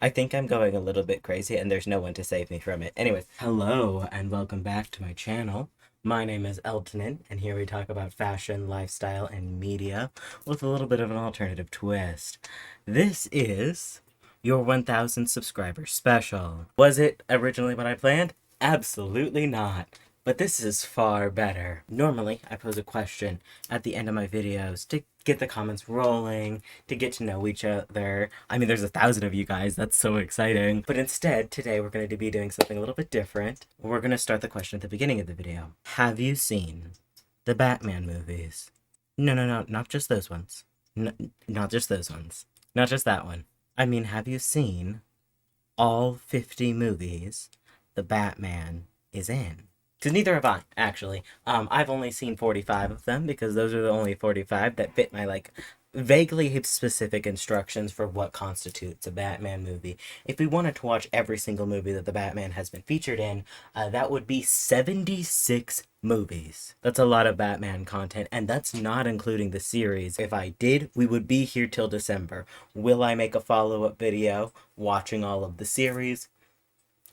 I think I'm going a little bit crazy and there's no one to save me from it. Anyways, hello and welcome back to my channel. My name is Eltonin, and here we talk about fashion, lifestyle, and media with a little bit of an alternative twist. This is your 1000 subscriber special. Was it originally what I planned? Absolutely not. But this is far better. Normally, I pose a question at the end of my videos to get the comments rolling, to get to know each other. I mean, there's 1,000 of you guys. That's so exciting. But instead, today we're going to be doing something a little bit different. We're going to start the question at the beginning of the video. Have you seen the Batman movies? No, not just those ones. Not just those ones. Not just that one. I mean, have you seen all 50 movies the Batman is in? Because neither have I, actually. I've only seen 45 of them, because those are the only 45 that fit my, vaguely specific instructions for what constitutes a Batman movie. If we wanted to watch every single movie that the Batman has been featured in, that would be 76 movies. That's a lot of Batman content, and that's not including the series. If I did, we would be here till December. Will I make a follow-up video watching all of the series?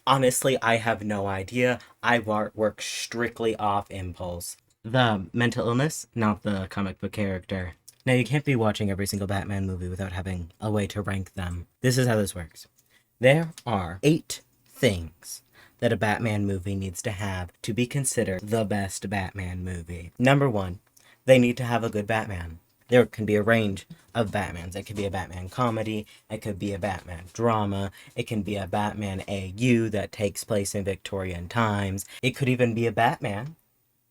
Honestly, I have no idea. I work strictly off impulse. The mental illness, not the comic book character. Now, you can't be watching every single Batman movie without having a way to rank them. This is how this works. There are 8 things that a Batman movie needs to have to be considered the best Batman movie. Number 1, they need to have a good Batman. There can be a range of Batmans. It could be a Batman comedy, it could be a Batman drama, it can be a Batman AU that takes place in Victorian times, it could even be a Batman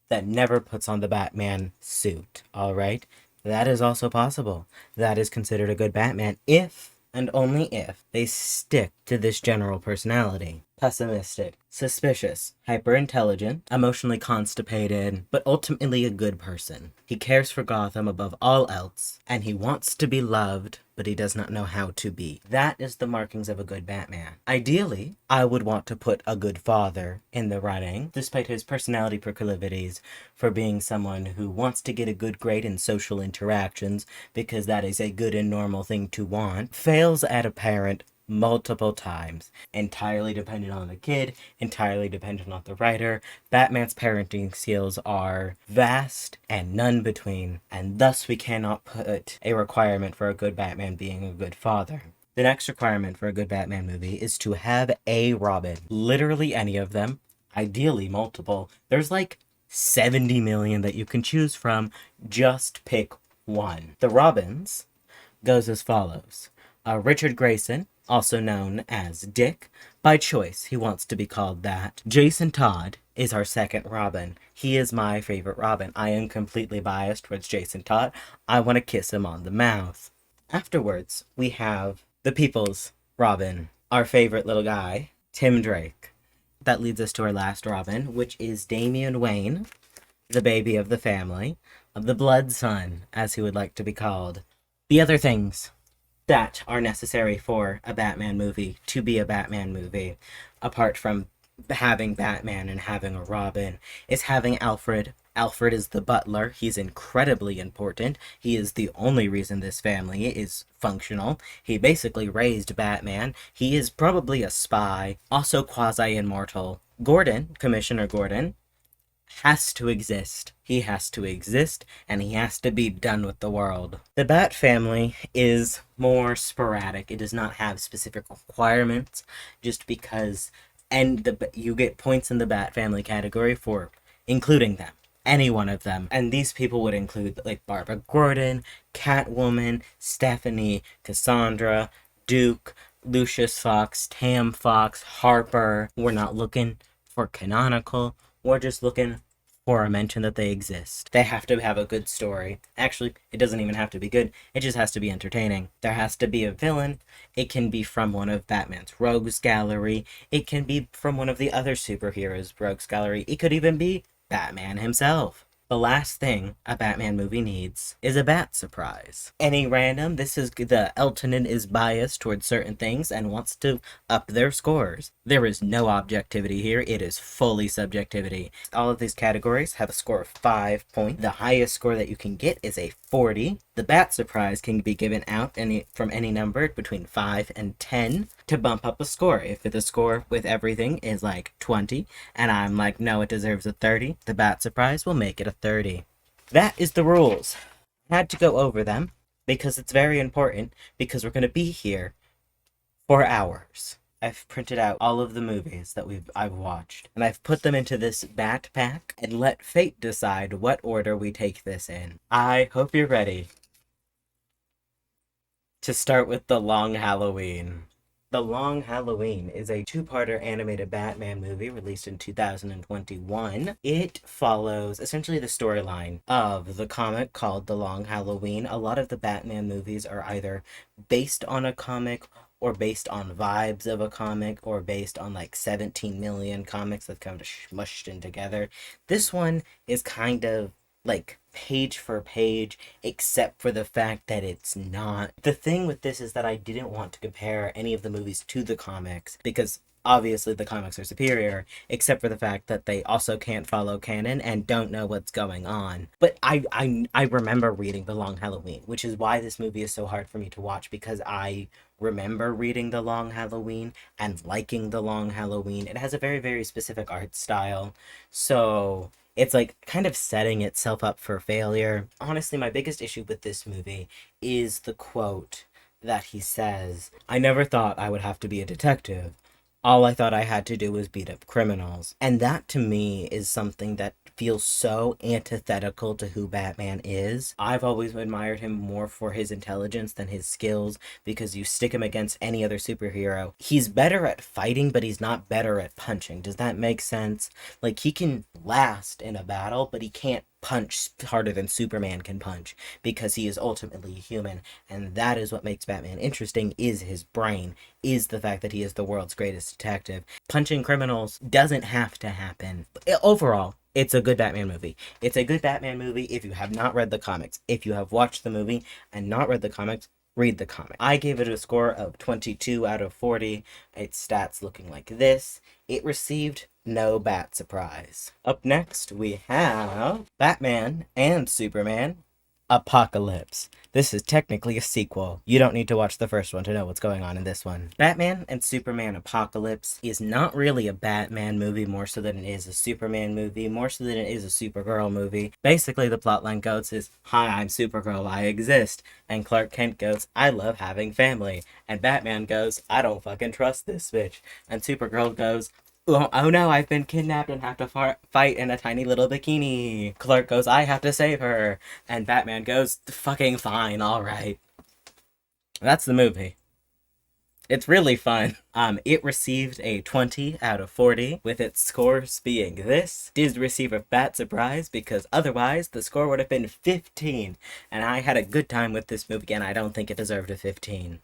that never puts on the Batman suit, alright? That is also possible. That is considered a good Batman if, and only if, they stick to this general personality. Pessimistic, suspicious, hyper-intelligent, emotionally constipated, but ultimately a good person. He cares for Gotham above all else, and he wants to be loved, but he does not know how to be. That is the markings of a good Batman. Ideally, I would want to put a good father in the running, despite his personality proclivities for being someone who wants to get a good grade in social interactions, because that is a good and normal thing to want, fails at a parent multiple times, entirely dependent on the kid, entirely dependent on the writer. Batman's parenting skills are vast and none between, and thus we cannot put a requirement for a good Batman being a good father. The next requirement for a good Batman movie is to have a Robin. Literally any of them, ideally multiple. There's 70 million that you can choose from. Just pick one. The Robins goes as follows. Richard Grayson, also known as Dick. By choice, he wants to be called that. Jason Todd is our second Robin. He is my favorite Robin. I am completely biased towards Jason Todd. I want to kiss him on the mouth. Afterwards, we have the people's Robin, our favorite little guy, Tim Drake. That leads us to our last Robin, which is Damian Wayne, the baby of the family, of the blood son, as he would like to be called. The other things that are necessary for a Batman movie to be a Batman movie, apart from having Batman and having a Robin, is having Alfred. Alfred is the butler. He's incredibly important. He is the only reason this family is functional. He basically raised Batman. He is probably a spy, also quasi-immortal. Gordon, Commissioner Gordon, has to exist. He has to exist, and he has to be done with the world. The Bat family is more sporadic. It does not have specific requirements, just because, and you get points in the Bat family category for including them. Any one of them. And these people would include, Barbara Gordon, Catwoman, Stephanie, Cassandra, Duke, Lucius Fox, Tam Fox, Harper. We're not looking for canonical. We're just looking for a mention that they exist. They have to have a good story. Actually, it doesn't even have to be good. It just has to be entertaining. There has to be a villain. It can be from one of Batman's rogues gallery. It can be from one of the other superheroes' rogues gallery. It could even be Batman himself. The last thing a Batman movie needs is a bat surprise. Any random, the Eltonin is biased towards certain things and wants to up their scores. There is no objectivity here, it is fully subjectivity. All of these categories have a score of 5 points. The highest score that you can get is a 40. The Bat Surprise can be given out from any number between 5 and 10 to bump up a score. If the score with everything is like 20, and I'm like, no, it deserves a 30, the Bat Surprise will make it a 30. That is the rules. I had to go over them because it's very important, because we're going to be here for hours. I've printed out all of the movies that I've watched, and I've put them into this Bat Pack, and let fate decide what order we take this in. I hope you're ready to start with The Long Halloween. The Long Halloween is a two-parter animated Batman movie released in 2021. It follows essentially the storyline of the comic called The Long Halloween. A lot of the Batman movies are either based on a comic, or based on vibes of a comic, or based on like 17 million comics that kind of smushed in together. This one is kind of like page for page, except for the fact that it's not. The thing with this is that I didn't want to compare any of the movies to the comics, because obviously the comics are superior, except for the fact that they also can't follow canon and don't know what's going on. But I remember reading The Long Halloween, which is why this movie is so hard for me to watch, because I remember reading The Long Halloween and liking The Long Halloween. It has a very, very specific art style, so it's like kind of setting itself up for failure. Honestly, my biggest issue with this movie is the quote that he says, "I never thought I would have to be a detective. All I thought I had to do was beat up criminals." And that to me is something that feels so antithetical to who Batman is. I've always admired him more for his intelligence than his skills, because you stick him against any other superhero, he's better at fighting, but he's not better at punching. Does that make sense? Like, he can last in a battle, but he can't punch harder than Superman can punch, because he is ultimately human, and that is what makes Batman interesting, is his brain, is the fact that he is the world's greatest detective. Punching criminals doesn't have to happen. Overall, it's a good Batman movie. It's a good Batman movie if you have not read the comics. If you have watched the movie and not read the comics, read the comic. I gave it a score of 22 out of 40. Its stats looking like this. It received no Bat Surprise. Up next, we have Batman and Superman Apocalypse. This is technically a sequel. You don't need to watch the first one to know what's going on in this one. Batman and Superman Apocalypse is not really a Batman movie more so than it is a Superman movie, more so than it is a Supergirl movie. Basically, the plotline goes is, "Hi, I'm Supergirl, I exist." And Clark Kent goes, "I love having family." And Batman goes, "I don't fucking trust this bitch." And Supergirl goes, "Oh no, I've been kidnapped and have to fight in a tiny little bikini." Clark goes, "I have to save her." And Batman goes, "Fucking fine, alright." That's the movie. It's really fun. It received a 20 out of 40, with its scores being this. Did receive a Bat Surprise, because otherwise the score would have been 15. And I had a good time with this movie, and I don't think it deserved a 15.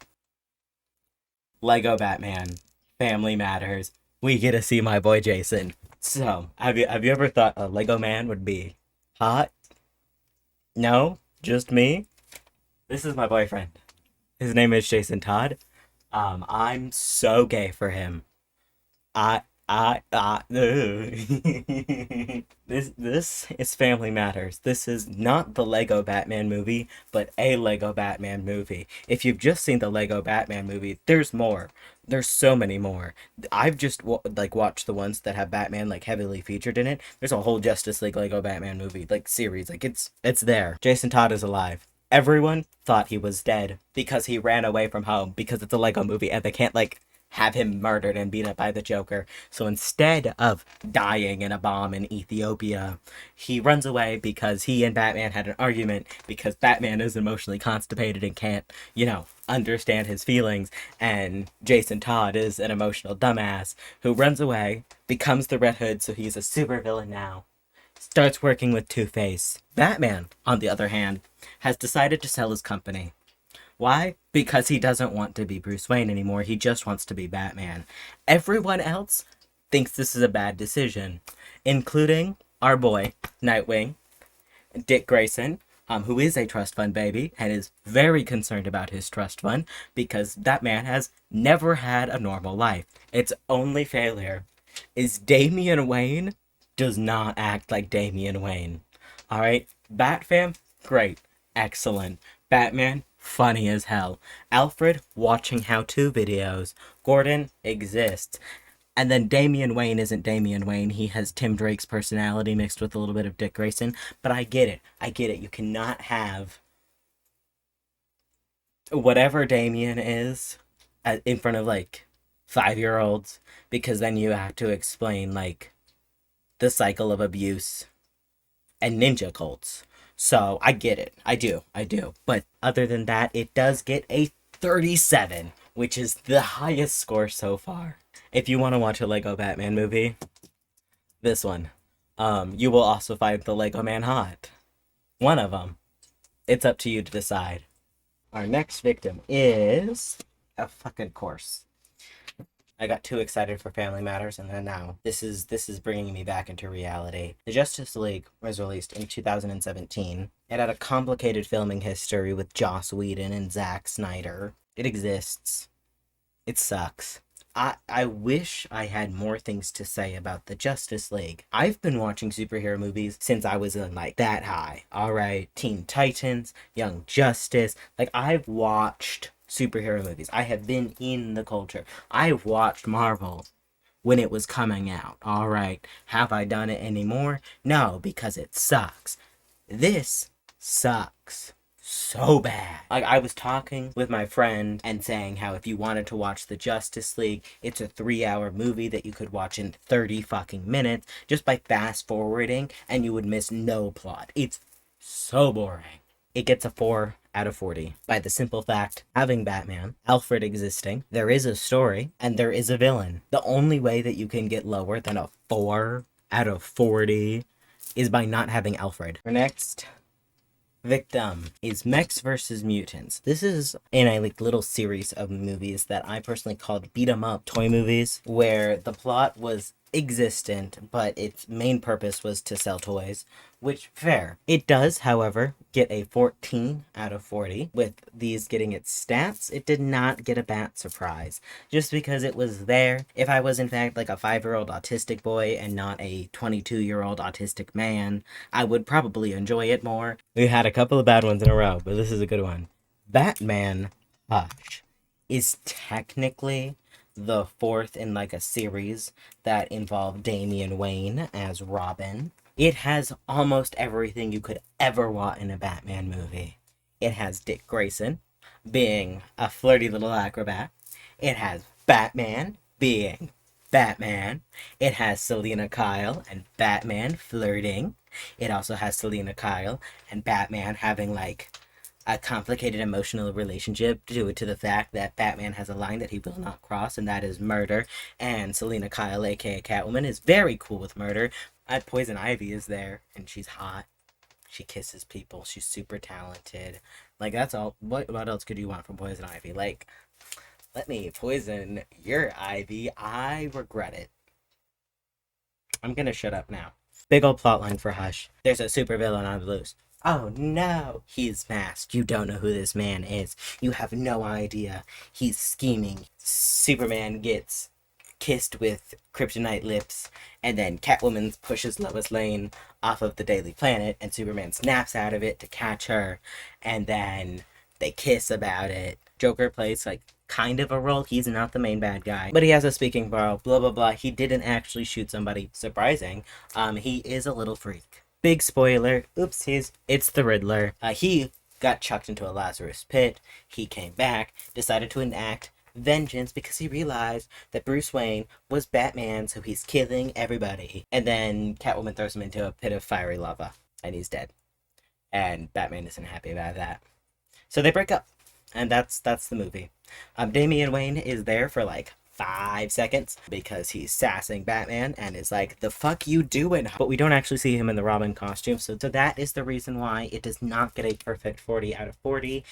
Lego Batman. Family Matters. We get to see my boy Jason. So, have you ever thought a Lego man would be hot? No? Just me? This is my boyfriend. His name is Jason Todd. I'm so gay for him. This is Family Matters. This is not the Lego Batman movie, but a Lego Batman movie. If you've just seen the Lego Batman movie, there's more. There's so many more. I've just watched the ones that have Batman like heavily featured in it. There's a whole Justice League Lego Batman movie like series. Like it's there. Jason Todd is alive. Everyone thought he was dead because he ran away from home, because it's a Lego movie and they can't like have him murdered and beat up by the Joker. So instead of dying in a bomb in Ethiopia, he runs away because he and Batman had an argument, because Batman is emotionally constipated and can't, understand his feelings, and Jason Todd is an emotional dumbass who runs away, becomes the Red Hood, so he's a supervillain now. Starts working with TwoFace. Batman, on the other hand, has decided to sell his company. Why? Because he doesn't want to be Bruce Wayne anymore. He just wants to be Batman. Everyone else thinks this is a bad decision, including our boy, Nightwing, Dick Grayson, who is a trust fund baby and is very concerned about his trust fund, because that man has never had a normal life. Its only failure is Damian Wayne does not act like Damian Wayne. Alright? Bat fam? Great. Excellent. Batman, funny as hell. Alfred, watching how-to videos. Gordon exists. And then Damian Wayne isn't Damian Wayne. He has Tim Drake's personality mixed with a little bit of Dick Grayson. But I get it. I get it. You cannot have whatever Damian is in front of, like, 5-year-olds. Because then you have to explain, like, the cycle of abuse and ninja cults. So I get it. I do. But other than that, it does get a 37, which is the highest score so far. If you want to watch a Lego Batman movie, this one. You will also find the Lego Man hot. One of them. It's up to you to decide. Our next victim is a fucking course. I got too excited for Family Matters, and then now this is bringing me back into reality. The Justice League was released in 2017. It had a complicated filming history with Joss Whedon and Zack Snyder. It exists. It sucks. I wish I had more things to say about the Justice League. I've been watching superhero movies since I was in, like, that high. Alright, Teen Titans, Young Justice. Like, I've watched superhero movies. I have been in the culture. I've watched Marvel when it was coming out. Alright, have I done it anymore? No, because it sucks. This sucks so bad. Like, I was talking with my friend and saying how if you wanted to watch the Justice League, it's a 3-hour movie that you could watch in 30 fucking minutes just by fast forwarding, and you would miss no plot. It's so boring. It gets a 4 out of 40 by the simple fact having Batman, Alfred existing, there is a story, and there is a villain. The only way that you can get lower than a 4 out of 40 is by not having Alfred. Our next victim is Mechs vs. Mutants. This is in a little series of movies that I personally called beat 'em up toy movies, where the plot was existent, but its main purpose was to sell toys, which, fair. It does, however, get a 14 out of 40. With these getting its stats, it did not get a bat surprise, just because it was there. If I was, in fact, like a 5-year-old autistic boy and not a 22-year-old autistic man, I would probably enjoy it more. We had a couple of bad ones in a row, but this is a good one. Batman Hush is technically the fourth in, like, a series that involved Damian Wayne as Robin. It has almost everything you could ever want in a Batman movie. It has Dick Grayson being a flirty little acrobat. It has Batman being Batman. It has Selena Kyle and Batman flirting. It also has Selena Kyle and Batman having, like, a complicated emotional relationship due to the fact that Batman has a line that he will not cross, and that is murder. And Selena Kyle, aka Catwoman, is very cool with murder. Poison Ivy is there, and she's hot. She kisses people. She's super talented. Like, that's all. What else could you want from Poison Ivy? Like, let me poison your Ivy. I regret it. I'm gonna shut up now. Big old plotline for Hush. There's a supervillain on the loose. Oh no, he's masked. You don't know who this man is. You have no idea. He's scheming. Superman gets kissed with kryptonite lips, and then Catwoman pushes Lois Lane off of the Daily Planet, and Superman snaps out of it to catch her, and then they kiss about it. Joker plays, like, kind of a role. He's not the main bad guy, but he has a speaking role, blah blah blah. He didn't actually shoot somebody. Surprising. He is a little freak. Big spoiler, oopsies, it's the Riddler. He got chucked into a Lazarus pit. He came back, decided to enact vengeance because he realized that Bruce Wayne was Batman, so he's killing everybody. And then Catwoman throws him into a pit of fiery lava, and he's dead. And Batman isn't happy about that. So they break up, and that's the movie. Damian Wayne is there for, like, 5 seconds because he's sassing Batman and is like, the fuck you doing? But we don't actually see him in the Robin costume, so that is the reason why it does not get a perfect 40 out of 40.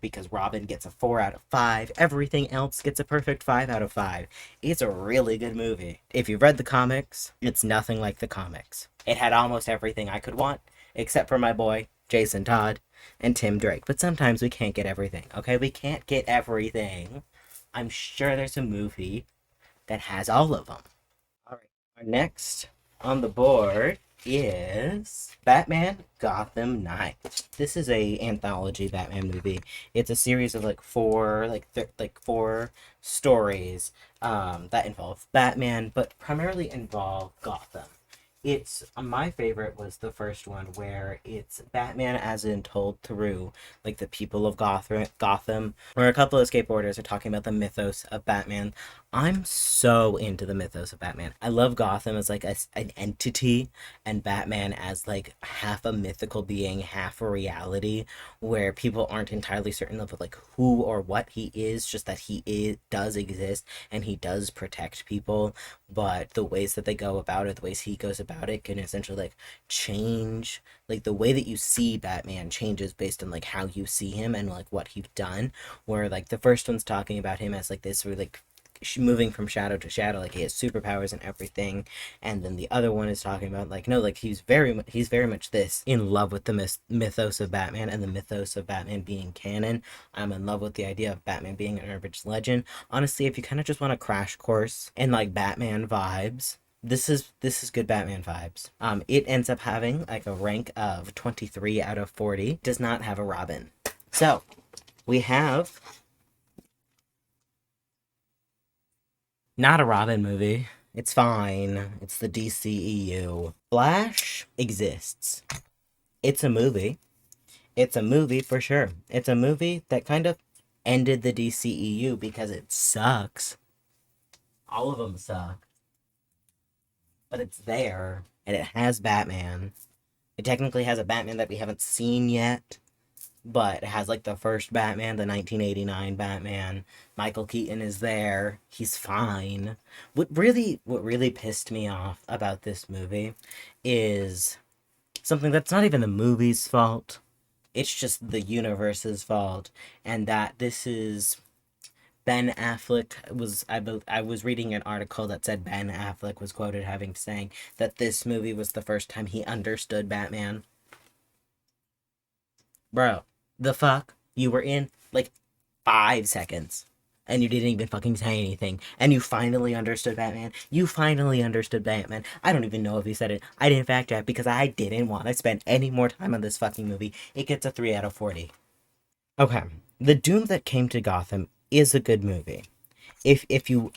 Because Robin gets a 4 out of 5. Everything else gets a perfect 5 out of 5. It's a really good movie. If you've read the comics, it's nothing like the comics. It had almost everything I could want, except for my boy, Jason Todd, and Tim Drake. But sometimes we can't get everything, okay? We can't get everything. I'm sure there's a movie that has all of them. Alright, our next on the board is Batman Gotham Knight. This is a anthology Batman movie. It's a series of like four stories that involve Batman, but primarily involve Gotham. It's my favorite was the first one where it's Batman as in told through like the people of Gotham, where a couple of skateboarders are talking about the mythos of Batman. I'm so into the mythos of Batman. I love Gotham as like an entity, and Batman as like half a mythical being, half a reality, where people aren't entirely certain of like who or what he is, just that does exist and he does protect people, but the ways that they go about it, the ways he goes about it, can essentially like change. Like the way that you see Batman changes based on like how you see him and like what he's done. Where like the first one's talking about him as like this really like moving from shadow to shadow, like he has superpowers and everything, and then the other one is talking about like no, like he's very much this in love with the mythos of Batman and the mythos of Batman being canon. I'm in love with the idea of Batman being an urban legend. Honestly, if you kind of just want a crash course in like Batman vibes, this is good Batman vibes. It ends up having like a rank of 23 out of 40. Does not have a Robin. So we have not a Robin movie. It's fine. It's the DCEU. Flash exists. It's a movie. It's a movie for sure. It's a movie that kind of ended the DCEU because it sucks. All of them suck. But it's there, and it has Batman. It technically has a Batman that we haven't seen yet, but it has like the first Batman, the 1989 Batman. Michael Keaton is there. He's fine. What really pissed me off about this movie is something that's not even the movie's fault. It's just the universe's fault, and that this is Ben Affleck I was reading an article that said Ben Affleck was quoted having saying that this movie was the first time he understood Batman. Bro, the fuck? You were in like 5 seconds and you didn't even fucking say anything. And you finally understood Batman. You finally understood Batman. I don't even know if you said it. I didn't fact check because I didn't want to spend any more time on this fucking movie. It gets a 3 out of 40. Okay. The Doom That Came to Gotham is a good movie. If you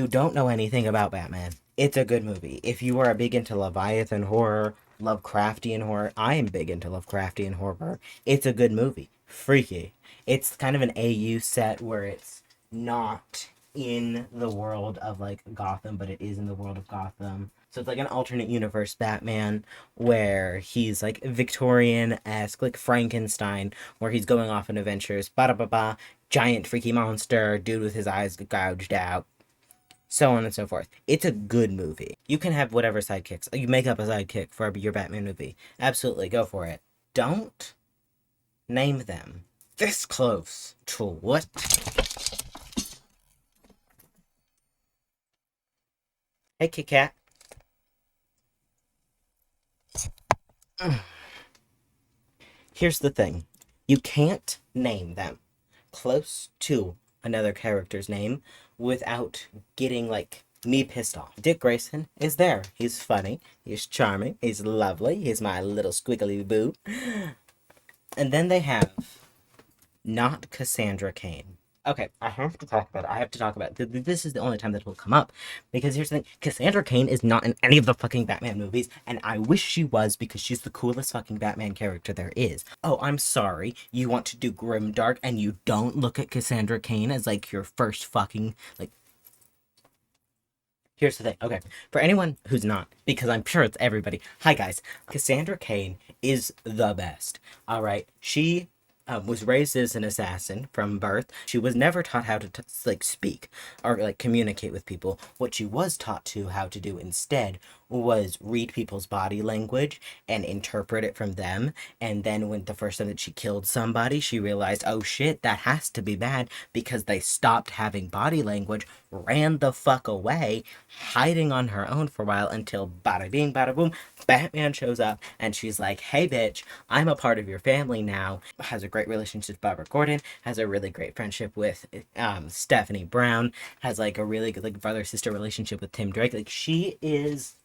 don't know anything about Batman, it's a good movie. If you are big into Leviathan horror, Lovecraftian horror, I am big into Lovecraftian horror. It's a good movie. Freaky. It's kind of an AU set where it's not in the world of like Gotham, but it is in the world of Gotham. So it's like an alternate universe Batman where he's like Victorian-esque, like Frankenstein, where he's going off on adventures, ba da ba ba, giant freaky monster, dude with his eyes gouged out, so on and so forth. It's a good movie. You can have whatever sidekicks. You make up a sidekick for your Batman movie. Absolutely, go for it. Don't name them this close to what? Hey, Kit Kat. Here's the thing. You can't name them close to another character's name without getting like me pissed off. Dick Grayson is there. He's funny. He's charming. He's lovely. He's my little squiggly boo. And then they have not Cassandra Cain. Okay, I have to talk about it. I have to talk about it. This is the only time that will come up. Because here's the thing. Cassandra Cain is not in any of the fucking Batman movies. And I wish she was because she's the coolest fucking Batman character there is. Oh, I'm sorry. You want to do Grimdark and you don't look at Cassandra Cain as like your first fucking like. Here's the thing. Okay, for anyone who's not, because I'm sure it's everybody. Hi guys. Cassandra Cain is the best. All right. She was raised as an assassin from birth. She was never taught how to like speak or like communicate with people. What she was taught to how to do instead was read people's body language and interpret it from them. And then when the first time that she killed somebody, she realized, oh shit, that has to be bad because they stopped having body language, ran the fuck away, hiding on her own for a while until bada bing, bada boom, Batman shows up and she's like, hey bitch, I'm a part of your family now. Has a great relationship with Barbara Gordon, has a really great friendship with Stephanie Brown, has like a really good like brother-sister relationship with Tim Drake. Like, she is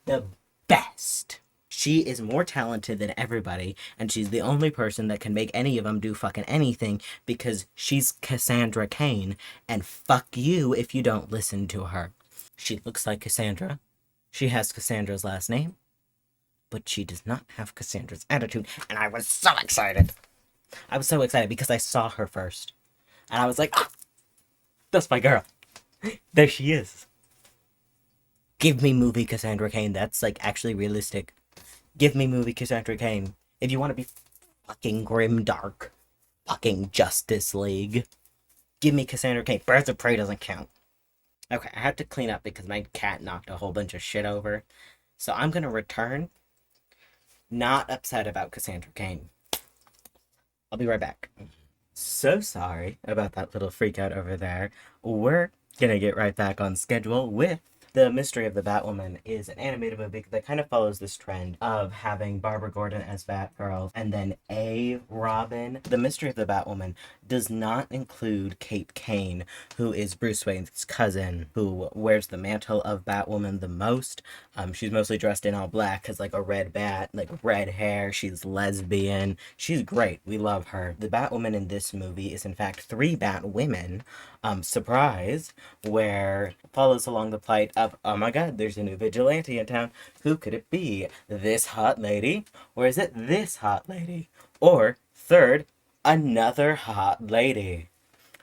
the best. She is more talented than everybody, and she's the only person that can make any of them do fucking anything because she's Cassandra Cain, and fuck you if you don't listen to her. She looks like Cassandra. She has Cassandra's last name, but she does not have Cassandra's attitude, and I was so excited. I was so excited because I saw her first, and I was like, ah, that's my girl. There she is. Give me movie Cassandra Cain. That's like actually realistic. Give me movie Cassandra Cain. If you want to be fucking grim dark, fucking Justice League, give me Cassandra Cain. Birds of Prey doesn't count. Okay, I have to clean up because my cat knocked a whole bunch of shit over. So I'm gonna return. Not upset about Cassandra Cain. I'll be right back. So sorry about that little freak out over there. We're gonna get right back on schedule with The Mystery of the Batwoman. Is an animated movie that kind of follows this trend of having Barbara Gordon as Batgirl and then a Robin. The Mystery of the Batwoman does not include Kate Cain, who is Bruce Wayne's cousin, who wears the mantle of Batwoman the most. She's mostly dressed in all black, has like a red bat, like red hair. She's lesbian. She's great. We love her. The Batwoman in this movie is in fact 3 Batwomen. Surprise, where follows along the plight of, oh my god, there's a new vigilante in town. Who could it be? This hot lady? Or is it this hot lady? Or, third, another hot lady.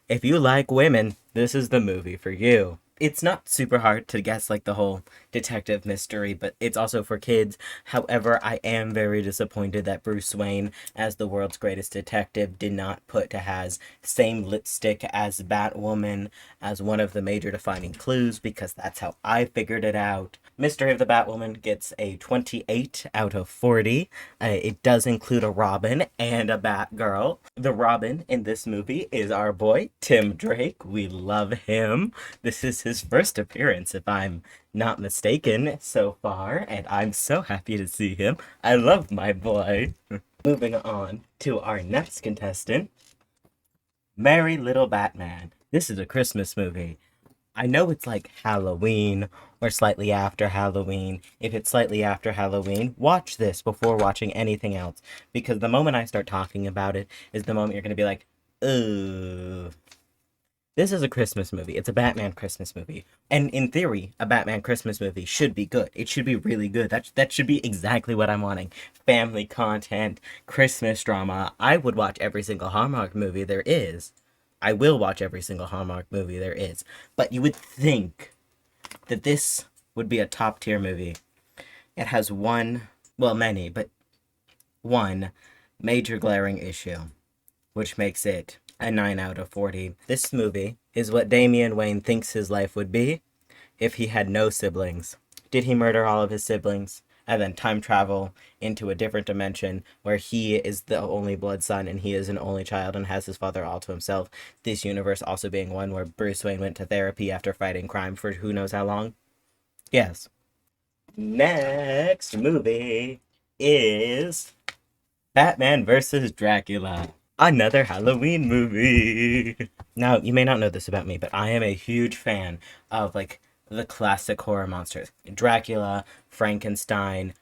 If you like women, this is the movie for you. It's not super hard to guess like the whole detective mystery, but it's also for kids. However, I am very disappointed that Bruce Wayne, as the world's greatest detective, did not put to has same lipstick as Batwoman as one of the major defining clues, because that's how I figured it out. Mystery of the Batwoman gets a 28 out of 40. It does include a Robin and a Batgirl. The Robin in this movie is our boy, Tim Drake. We love him. This is his first appearance, if I'm not mistaken, so far, and I'm so happy to see him. I love my boy. Moving on to our next contestant, Merry Little Batman. This is a Christmas movie. I know it's like Halloween or slightly after Halloween. If it's slightly after Halloween, watch this before watching anything else, because the moment I start talking about it is the moment you're going to be like, ugh. This is a Christmas movie. It's a Batman Christmas movie. And in theory, a Batman Christmas movie should be good. It should be really good. That should be exactly what I'm wanting. Family content, Christmas drama. I would watch every single Hallmark movie there is. I will watch every single Hallmark movie there is. But you would think that this would be a top tier movie. It has one, well, many, but one major glaring issue, which makes it a 9 out of 40. This movie is what Damian Wayne thinks his life would be if he had no siblings. Did he murder all of his siblings and then time travel into a different dimension where he is the only blood son and he is an only child and has his father all to himself? This universe also being one where Bruce Wayne went to therapy after fighting crime for who knows how long? Yes. Next movie is Batman vs. Dracula. Another Halloween movie. Now, you may not know this about me, but I am a huge fan of, like, the classic horror monsters. Dracula, Frankenstein.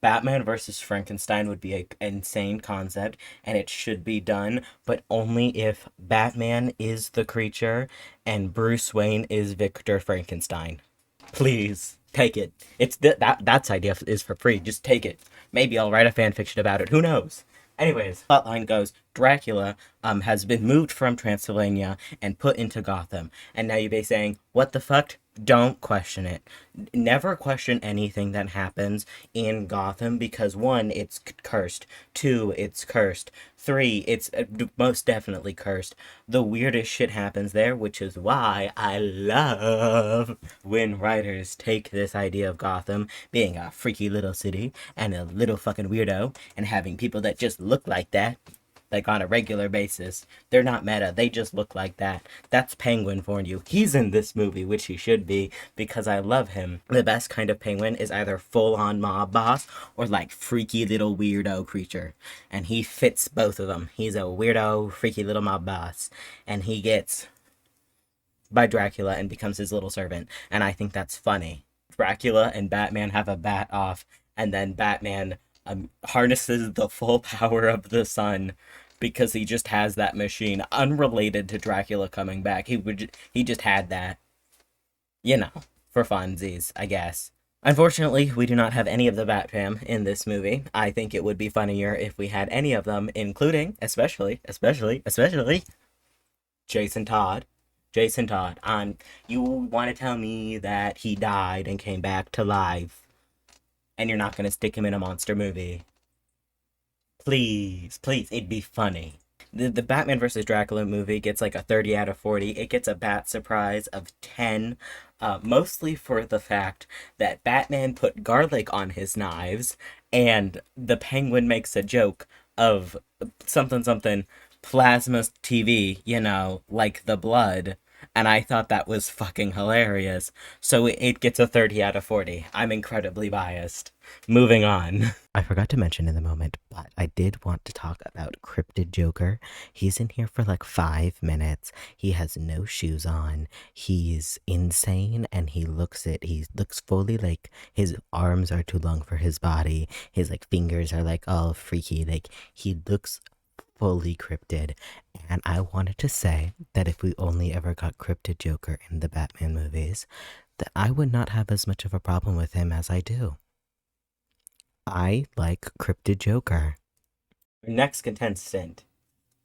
Batman versus Frankenstein would be an insane concept, and it should be done, but only if Batman is the creature and Bruce Wayne is Victor Frankenstein. Please, take it. It's that's idea is for free. Just take it. Maybe I'll write a fan fiction about it. Who knows? Anyways, plotline goes, Dracula has been moved from Transylvania and put into Gotham. And now you'd be saying, what the fuck? Don't question it. Never question anything that happens in Gotham because one, it's cursed. Two, it's cursed. Three, it's most definitely cursed. The weirdest shit happens there, which is why I love when writers take this idea of Gotham being a freaky little city and a little fucking weirdo and having people that just look like that, like on a regular basis. They're not meta, they just look like that. That's Penguin for you. He's in this movie, which he should be, because I love him. The best kind of penguin is either full-on mob boss or like freaky little weirdo creature. And he fits both of them. He's a weirdo, freaky little mob boss. And he gets by Dracula and becomes his little servant. And I think that's funny. Dracula and Batman have a bat off, and then Batman harnesses the full power of the sun because he just has that machine, unrelated to Dracula coming back. He just had that, you know, for funsies, I guess. Unfortunately, we do not have any of the Bat Fam in this movie. I think it would be funnier if we had any of them, including, especially, Jason Todd. Jason Todd. You want to tell me that he died and came back to life, and you're not going to stick him in a monster movie? Please, please, it'd be funny. The Batman vs. Dracula movie gets like a 30 out of 40. It gets a Bat Surprise of 10, mostly for the fact that Batman put garlic on his knives, and the Penguin makes a joke of something plasma TV, you know, like the blood. And I thought that was fucking hilarious. So it gets a 30 out of 40. I'm incredibly biased. Moving on. I forgot to mention in the moment, but I did want to talk about Cryptid Joker. He's in here for like 5 minutes. He has no shoes on. He's insane, and he looks fully like his arms are too long for his body. His like fingers are like all freaky. Like he looks fully cryptid. And I wanted to say that if we only ever got Cryptid Joker in the Batman movies, that I would not have as much of a problem with him as I do. I like Cryptid Joker. Next contestant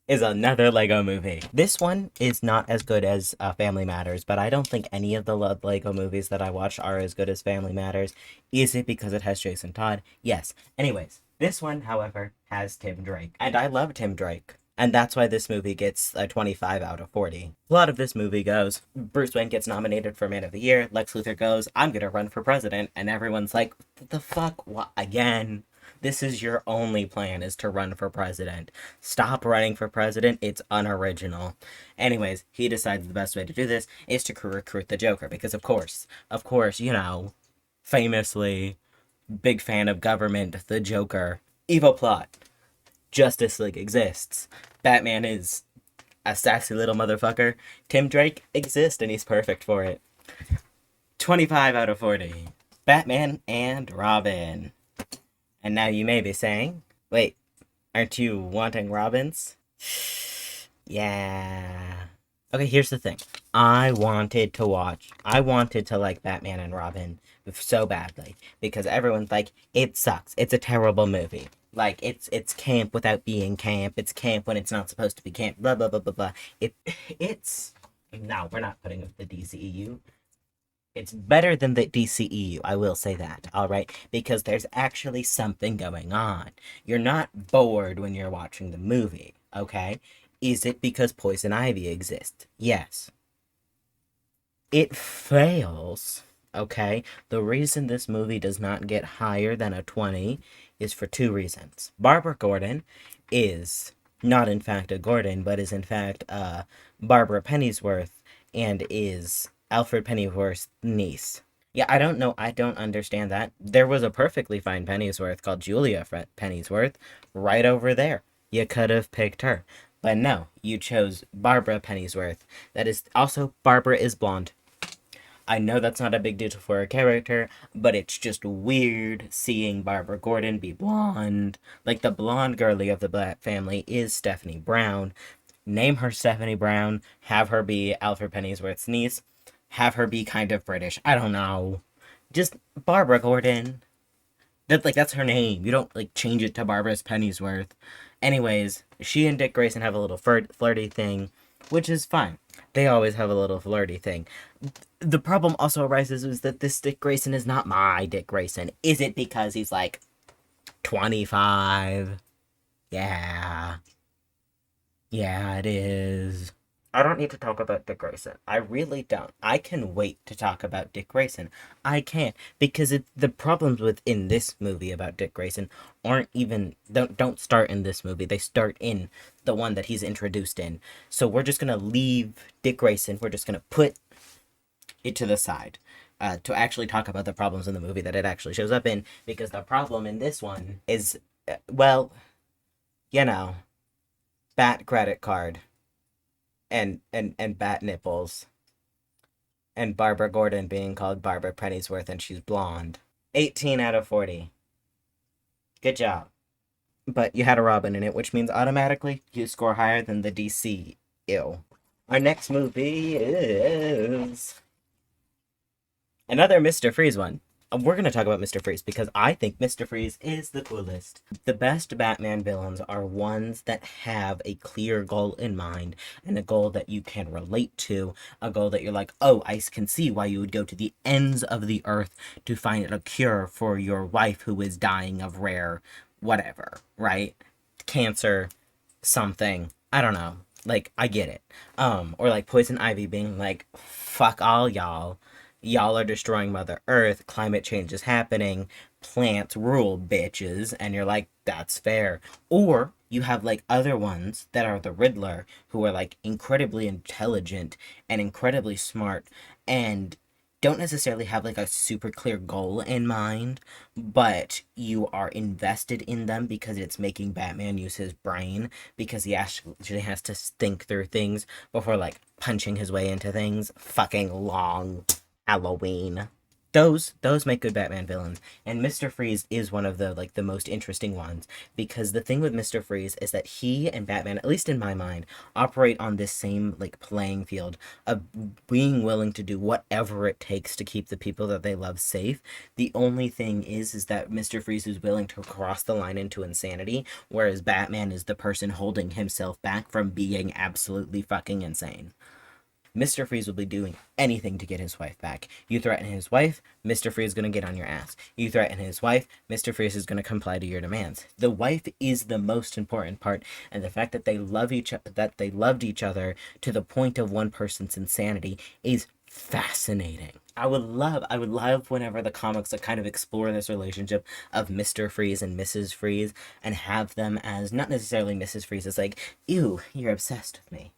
is another Lego movie. This one is not as good as Family Matters, but I don't think any of the Lego movies that I watch are as good as Family Matters. Is it because it has Jason Todd? Yes. Anyways, this one, however, has Tim Drake. And I love Tim Drake. And that's why this movie gets a 25 out of 40. The plot of this movie goes, Bruce Wayne gets nominated for Man of the Year. Lex Luthor goes, I'm gonna run for president. And everyone's like, what the fuck? What? Again? This is your only plan, is to run for president. Stop running for president. It's unoriginal. Anyways, he decides the best way to do this is to recruit the Joker. Because of course, you know, famously, big fan of government, the Joker. Evil plot. Justice League exists. Batman is a sassy little motherfucker. Tim Drake exists, and he's perfect for it. 25 out of 40. Batman and Robin. And now you may be saying, wait, aren't you wanting Robins? Yeah. Okay, here's the thing. I wanted to like Batman and Robin so badly, because everyone's like, it sucks. It's a terrible movie. Like, it's camp without being camp. It's camp when it's not supposed to be camp. Blah, blah, blah, blah, blah. It's... No, we're not putting up the DCEU. It's better than the DCEU, I will say that, alright? Because there's actually something going on. You're not bored when you're watching the movie, okay? Is it because Poison Ivy exists? Yes. It fails, okay? The reason this movie does not get higher than a 20 is for 2 reasons. Barbara Gordon is not in fact a Gordon, but is in fact Barbara Pennyworth, and is Alfred Pennyworth's niece. Yeah, I don't know. I don't understand that. There was a perfectly fine Pennyworth called Julia Pennyworth right over there. You could have picked her. But no, you chose Barbara Pennyworth. That is also, Barbara is blonde. I know that's not a big deal for a character, but it's just weird seeing Barbara Gordon be blonde. Like, the blonde girly of the Black family is Stephanie Brown. Name her Stephanie Brown, have her be Alfred Pennyworth's niece, have her be kind of British. I don't know. Just Barbara Gordon. That's her name. You don't, change it to Barbara Pennyworth. Anyways, she and Dick Grayson have a little flirty thing, which is fine. They always have a little flirty thing. The problem also arises is that this Dick Grayson is not my Dick Grayson. Is it because he's like 25? Yeah. Yeah, it is. I don't need to talk about Dick Grayson. I really don't. I can wait to talk about Dick Grayson. I can't because the problems within this movie about Dick Grayson aren't even don't start in this movie. They start in the one that he's introduced in. So we're just gonna leave Dick Grayson. We're just gonna put it to the side. To actually talk about the problems in the movie that it actually shows up in, because the problem in this one is, well, you know, bat credit card and bat nipples and Barbara Gordon being called Barbara Pennyworth and she's blonde. 18 out of 40. Good job. But you had a Robin in it, which means automatically you score higher than the DC. Ew. Our next movie is another Mr. Freeze one. We're going to talk about Mr. Freeze because I think Mr. Freeze is the coolest. The best Batman villains are ones that have a clear goal in mind and a goal that you can relate to, a goal that you're like, oh, I can see why you would go to the ends of the earth to find a cure for your wife who is dying of rare whatever, right? Cancer, something. I don't know. Like, I get it. Or like Poison Ivy being like, fuck all y'all. Y'all are destroying Mother Earth, climate change is happening, plants rule, bitches, and you're like, that's fair. Or you have like other ones that are the Riddler, who are like incredibly intelligent and incredibly smart and don't necessarily have like a super clear goal in mind, but you are invested in them because it's making Batman use his brain because he actually has to think through things before like punching his way into things. Fucking long Halloween. Those make good Batman villains, and Mr. Freeze is one of the like the most interesting ones because the thing with Mr. Freeze is that he and Batman, at least in my mind, operate on this same like playing field of being willing to do whatever it takes to keep the people that they love safe. The only thing is that Mr. Freeze is willing to cross the line into insanity, whereas Batman is the person holding himself back from being absolutely fucking insane. Mr. Freeze will be doing anything to get his wife back. You threaten his wife, Mr. Freeze is going to get on your ass. You threaten his wife, Mr. Freeze is going to comply to your demands. The wife is the most important part, and the fact that they loved each other to the point of one person's insanity is fascinating. I would love whenever the comics that kind of explore this relationship of Mr. Freeze and Mrs. Freeze and have them as not necessarily Mrs. Freeze as like, ew, you're obsessed with me,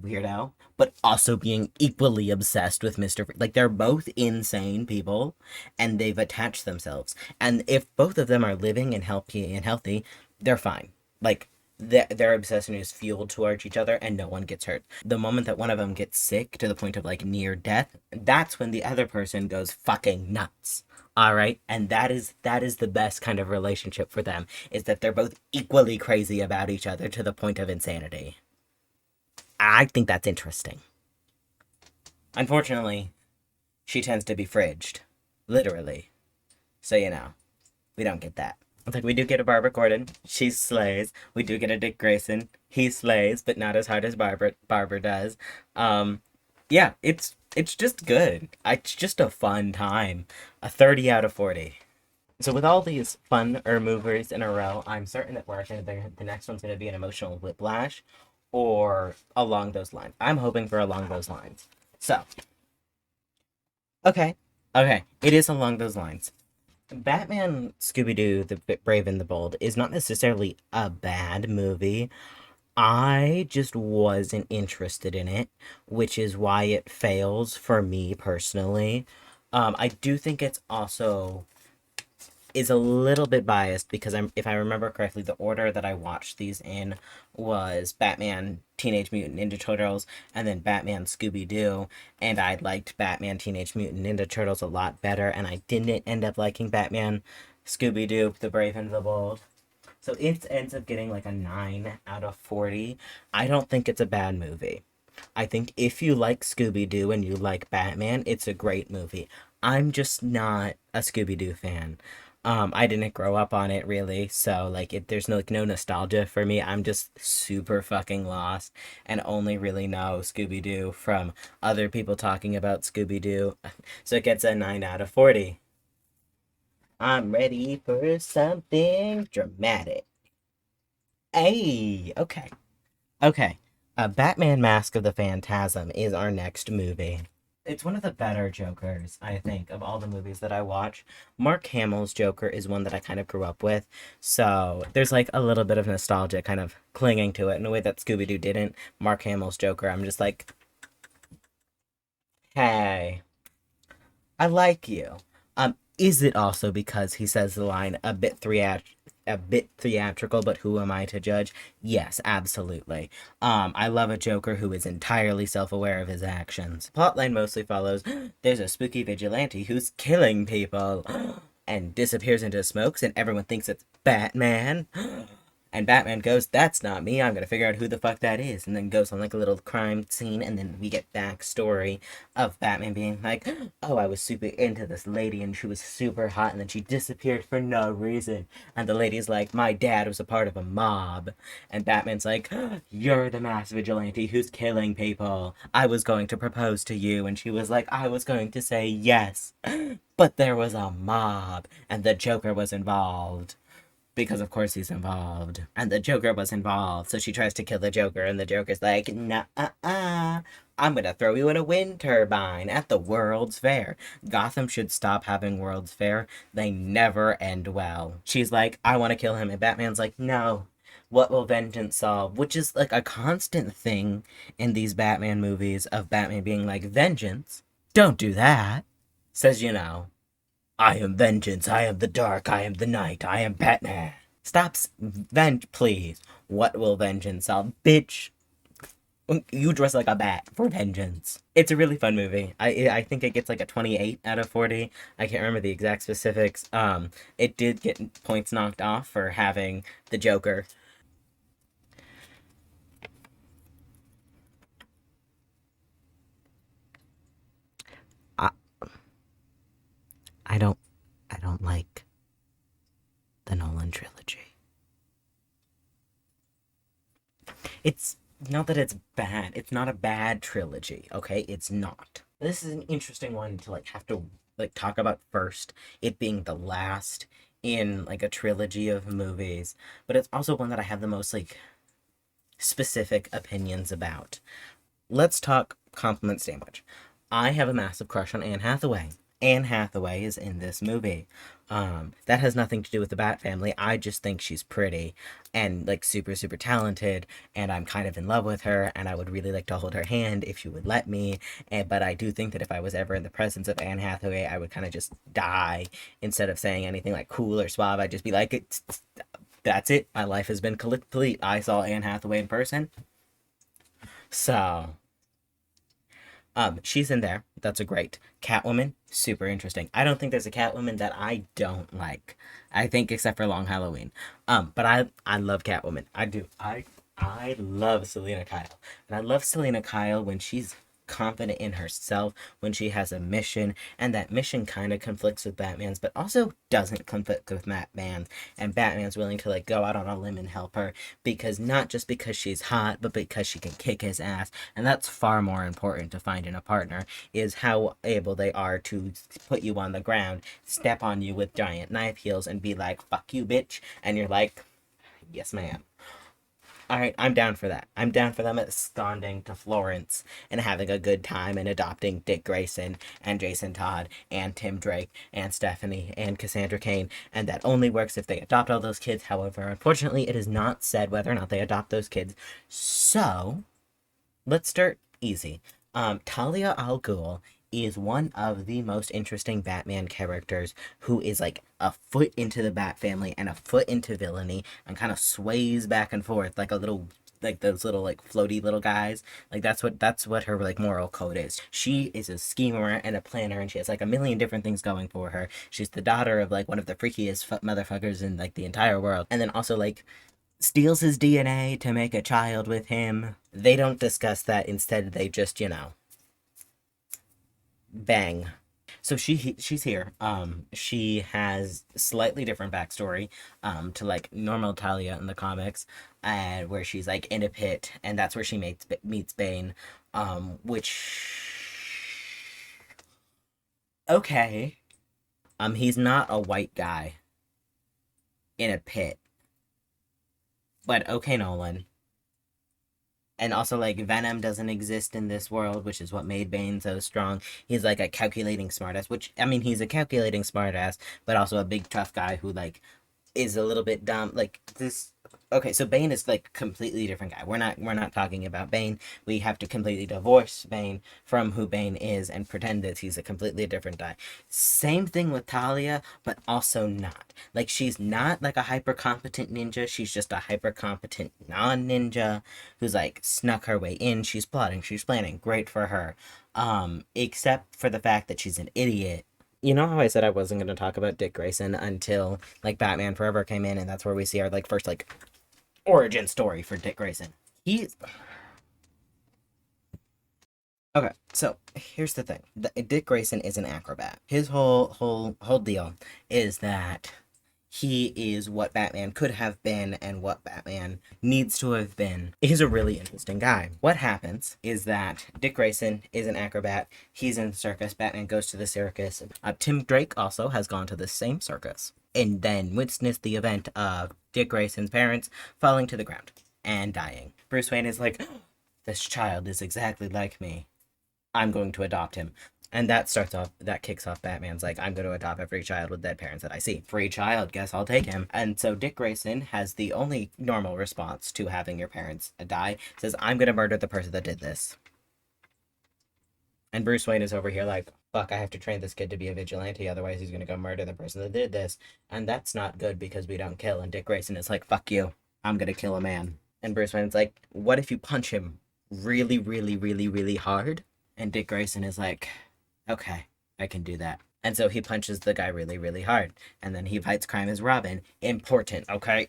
weirdo, but also being equally obsessed with Mr. Like, they're both insane people, and they've attached themselves. And if both of them are living and healthy, they're fine. Like, their obsession is fueled towards each other, and no one gets hurt. The moment that one of them gets sick to the point of, like, near death, that's when the other person goes fucking nuts. All right, and that is the best kind of relationship for them, is that they're both equally crazy about each other to the point of insanity. I think that's interesting. Unfortunately, she tends to be fridged. Literally. So, we don't get that. It's like, we do get a Barbara Gordon. She slays. We do get a Dick Grayson. He slays, but not as hard as Barbara does. Yeah, it's just good. It's just a fun time. A 30 out of 40. So with all these fun movies in a row, I'm certain that the next one's going to be an emotional whiplash or along those lines. I'm hoping for along those lines. So, okay, it is along those lines. Batman Scooby Doo, The Brave and the Bold is not necessarily a bad movie. I just wasn't interested in it, which is why it fails for me personally. I do think it's also is a little bit biased because if I remember correctly, the order that I watched these in was Batman Teenage Mutant Ninja Turtles and then Batman Scooby Doo, and I liked Batman Teenage Mutant Ninja Turtles a lot better, and I didn't end up liking Batman Scooby Doo The Brave and the Bold. So it ends up getting like a 9 out of 40. I don't think it's a bad movie. I think if you like Scooby Doo and you like Batman, it's a great movie. I'm just not a Scooby Doo fan. I didn't grow up on it really, so like there's no like no nostalgia for me. I'm just super fucking lost and only really know Scooby Doo from other people talking about Scooby Doo. So it gets a 9 out of 40. I'm ready for something dramatic. Hey, okay. Okay. Batman Mask of the Phantasm is our next movie. It's one of the better Jokers, I think, of all the movies that I watch. Mark Hamill's Joker is one that I kind of grew up with, so there's like a little bit of nostalgia kind of clinging to it in a way that Scooby Doo didn't. Mark Hamill's Joker, I'm just like, hey, I like you. Is it also because he says the line a bit theatrical, but who am I to judge? Yes, absolutely. I love a Joker who is entirely self-aware of his actions. Plotline mostly follows there's a spooky vigilante who's killing people and disappears into smokes and everyone thinks it's Batman. And Batman goes, that's not me, I'm gonna figure out who the fuck that is. And then goes on like a little crime scene, and then we get backstory of Batman being like, oh, I was super into this lady and she was super hot, and then she disappeared for no reason. And the lady's like, my dad was a part of a mob. And Batman's like, you're the mass vigilante who's killing people. I was going to propose to you. And she was like, I was going to say yes. But there was a mob, and the Joker was involved. Because of course he's involved. And the Joker was involved. So she tries to kill the Joker, and the Joker's like, nah, I'm gonna throw you in a wind turbine at the World's Fair. Gotham should stop having World's Fair. They never end well. She's like, I wanna kill him. And Batman's like, no. What will vengeance solve? Which is like a constant thing in these Batman movies of Batman being like, vengeance? Don't do that. Says, I am vengeance, I am the dark, I am the night, I am Batman. Stop, please. What will vengeance solve? Bitch, you dress like a bat for vengeance. It's a really fun movie. I think it gets like a 28 out of 40. I can't remember the exact specifics. It did get points knocked off for having the Joker. I, I don't I don't like the Nolan trilogy. It's not that it's bad. It's not a bad trilogy, okay? It's not. This is an interesting one to like have to like talk about first, it being the last in like a trilogy of movies, but it's also one that I have the most like specific opinions about. Let's talk compliment sandwich. I have a massive crush on Anne Hathaway. Anne Hathaway is in this movie. That has nothing to do with the Bat family. I just think she's pretty and like super, super talented, and I'm kind of in love with her, and I would really like to hold her hand if she would let me. But I do think that if I was ever in the presence of Anne Hathaway, I would kind of just die instead of saying anything like cool or suave. I'd just be like, that's it. My life has been complete. I saw Anne Hathaway in person. So, she's in there. That's a great. Catwoman, super interesting. I don't think there's a Catwoman that I don't like. I think except for Long Halloween. But I love Catwoman. I do. I love Selena Kyle. And I love Selena Kyle when she's confident in herself, when she has a mission, and that mission kind of conflicts with Batman's, but also doesn't conflict with Batman. And Batman's willing to like go out on a limb and help her because not just because she's hot, but because she can kick his ass. And that's far more important to find in a partner, is how able they are to put you on the ground, step on you with giant knife heels, and be like, fuck you, bitch. And you're like, yes, ma'am. All right, I'm down for that. I'm down for them absconding to Florence and having a good time and adopting Dick Grayson and Jason Todd and Tim Drake and Stephanie and Cassandra Cain. And that only works if they adopt all those kids. However, unfortunately, it is not said whether or not they adopt those kids. So, let's start easy. Talia al Ghul is one of the most interesting Batman characters who is like a foot into the Bat family and a foot into villainy and kind of sways back and forth like a little like those little like floaty little guys. Like that's what her like moral code is. She is a schemer and a planner, and she has like a million different things going for her. She's the daughter of like one of the freakiest motherfuckers in like the entire world, and then also like steals his DNA to make a child with him. They don't discuss that. Instead, they just, bang. So she's here. She has slightly different backstory, to like normal Talia in the comics, and where she's like in a pit, and that's where she meets Bane, which okay, he's not a white guy in a pit, but okay, Nolan. And also, like, Venom doesn't exist in this world, which is what made Bane so strong. He's like a calculating smartass, which, I mean, he's a calculating smartass, but also a big tough guy who, like, is a little bit dumb. Like, this. Okay, so Bane is like completely different guy. We're not talking about Bane. We have to completely divorce Bane from who Bane is and pretend that he's a completely different guy. Same thing with Talia, but also not. Like, she's not like a hyper competent ninja. She's just a hyper competent non ninja who's like snuck her way in. She's plotting, she's planning. Great for her. Except for the fact that she's an idiot. You know how I said I wasn't going to talk about Dick Grayson until like Batman Forever came in, and that's where we see our like first like origin story for Dick Grayson. He's okay. So here's the thing: Dick Grayson is an acrobat. His whole deal is that he is what Batman could have been and what Batman needs to have been. He's a really interesting guy. What happens is that Dick Grayson is an acrobat. He's in the circus. Batman goes to the circus. Tim Drake also has gone to the same circus and then witnessed the event of Dick Grayson's parents falling to the ground and dying. Bruce Wayne is like, this child is exactly like me. I'm going to adopt him. And that kicks off Batman's like, I'm going to adopt every child with dead parents that I see. Free child, guess I'll take him. And so Dick Grayson has the only normal response to having your parents die. Says, I'm going to murder the person that did this. And Bruce Wayne is over here like, fuck, I have to train this kid to be a vigilante, otherwise he's going to go murder the person that did this. And that's not good because we don't kill. And Dick Grayson is like, fuck you, I'm going to kill a man. And Bruce Wayne's like, what if you punch him really, really, really, really hard? And Dick Grayson is like, okay, I can do that. And so he punches the guy really, really hard. And then he fights crime as Robin. Important, okay?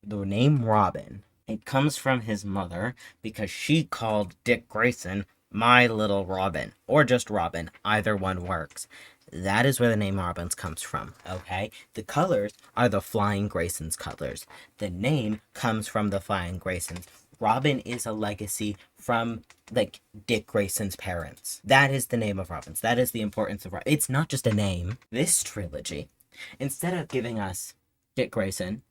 The name Robin, it comes from his mother because she called Dick Grayson my little Robin. Or just Robin. Either one works. That is where the name Robins comes from, okay? The colors are the Flying Graysons colors. The name comes from the Flying Graysons. Robin is a legacy from, like, Dick Grayson's parents. That is the name of Robins. That is the importance of Robin. It's not just a name. This trilogy, instead of giving us Dick Grayson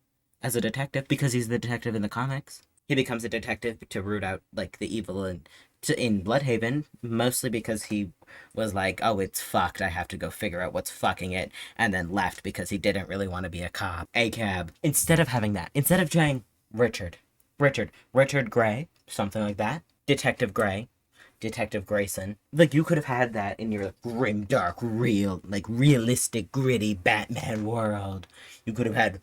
as a detective, because he's the detective in the comics, he becomes a detective to root out, like, the evil in Bloodhaven, mostly because he was like, oh, it's fucked, I have to go figure out what's fucking it, and then left because he didn't really want to be a cop. A cab. Instead of having that, instead of saying Richard Gray, something like that. Detective Gray, Detective Grayson. Like, you could have had that in your grim, dark, realistic, gritty Batman world. You could have had,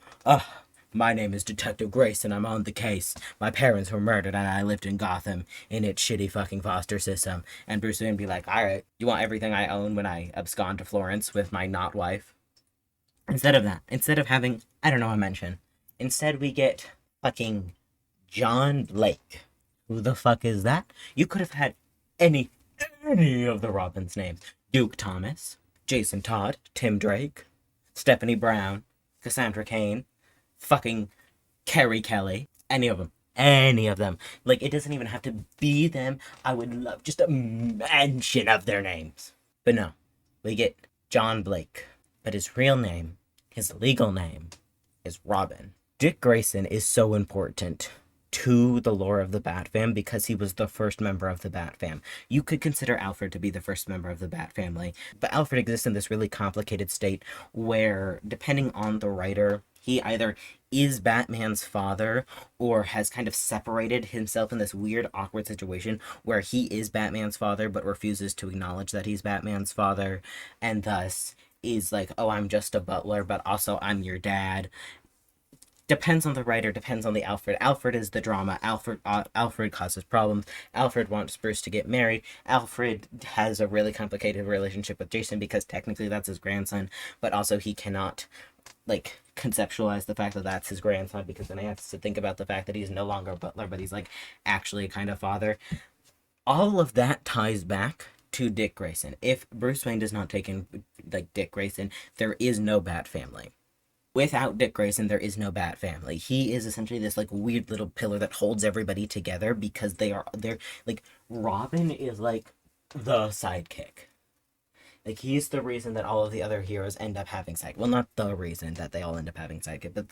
my name is Detective Grayson, I'm on the case. My parents were murdered and I lived in Gotham in its shitty fucking foster system. And Bruce Wayne would be like, alright, you want everything I own when I abscond to Florence with my not wife? Instead of that, instead of having, I don't know, a mention, instead we get fucking John Blake. Who the fuck is that? You could have had any of the Robins' names. Duke Thomas, Jason Todd, Tim Drake, Stephanie Brown, Cassandra Cain, fucking Carrie Kelly. Any of them. Any of them. Like, it doesn't even have to be them. I would love just a mention of their names. But no, we get John Blake. But his real name, his legal name, is Robin. Dick Grayson is so important to the lore of the Bat Fam because he was the first member of the Bat Fam. You could consider Alfred to be the first member of the Bat family, but Alfred exists in this really complicated state where, depending on the writer, he either is Batman's father or has kind of separated himself in this weird, awkward situation where he is Batman's father but refuses to acknowledge that he's Batman's father, and thus is like, oh, I'm just a butler, but also I'm your dad. Depends on the writer, depends on the Alfred. Alfred is the drama. Alfred causes problems. Alfred wants Bruce to get married. Alfred has a really complicated relationship with Jason because technically that's his grandson, but also he cannot, like, conceptualize the fact that that's his grandson because then he has to think about the fact that he's no longer a butler, but he's, like, actually a kind of father. All of that ties back to Dick Grayson. If Bruce Wayne does not take in, like, Dick Grayson, there is no Bat family. Without Dick Grayson, there is no Bat family. He is essentially this, like, weird little pillar that holds everybody together because they're, like, Robin is, like, the sidekick. Like, he's the reason that all of the other heroes end up having sidekick. Well, not the reason that they all end up having sidekick, but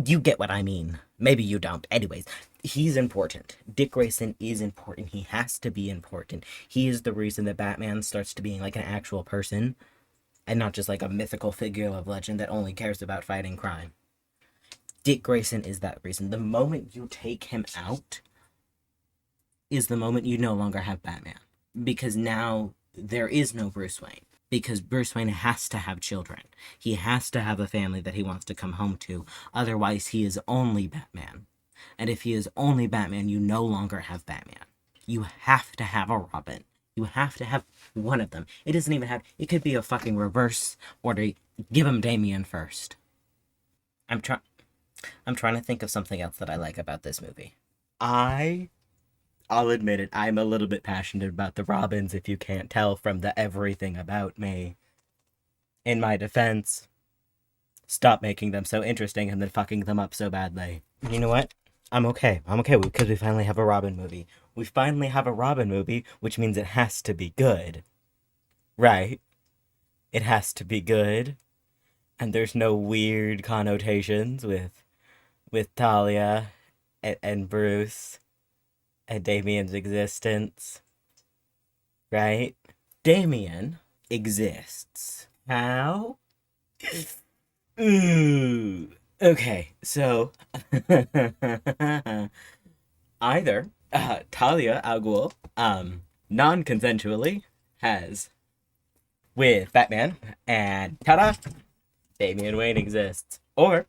you get what I mean. Maybe you don't. Anyways, he's important. Dick Grayson is important. He has to be important. He is the reason that Batman starts to being, like, an actual person and not just, like, a mythical figure of legend that only cares about fighting crime. Dick Grayson is that reason. The moment you take him out is the moment you no longer have Batman. Because now there is no Bruce Wayne. Because Bruce Wayne has to have children. He has to have a family that he wants to come home to. Otherwise, he is only Batman. And if he is only Batman, you no longer have Batman. You have to have a Robin. You have to have one of them. It doesn't even have... It could be a fucking reverse order. Give him Damian first. I'm trying to think of something else that I like about this movie. I'll admit it, I'm a little bit passionate about the Robins, if you can't tell from the everything about me. In my defense, stop making them so interesting and then fucking them up so badly. You know what? I'm okay because we finally have a Robin movie. We finally have a Robin movie, which means it has to be good. Right? It has to be good. And there's no weird connotations with Talia and Bruce and Damian's existence. Right? Damian exists. How? Ooh. Okay, so either Talia al Ghul non-consensually has with Batman and ta-da, Damian Wayne exists. Or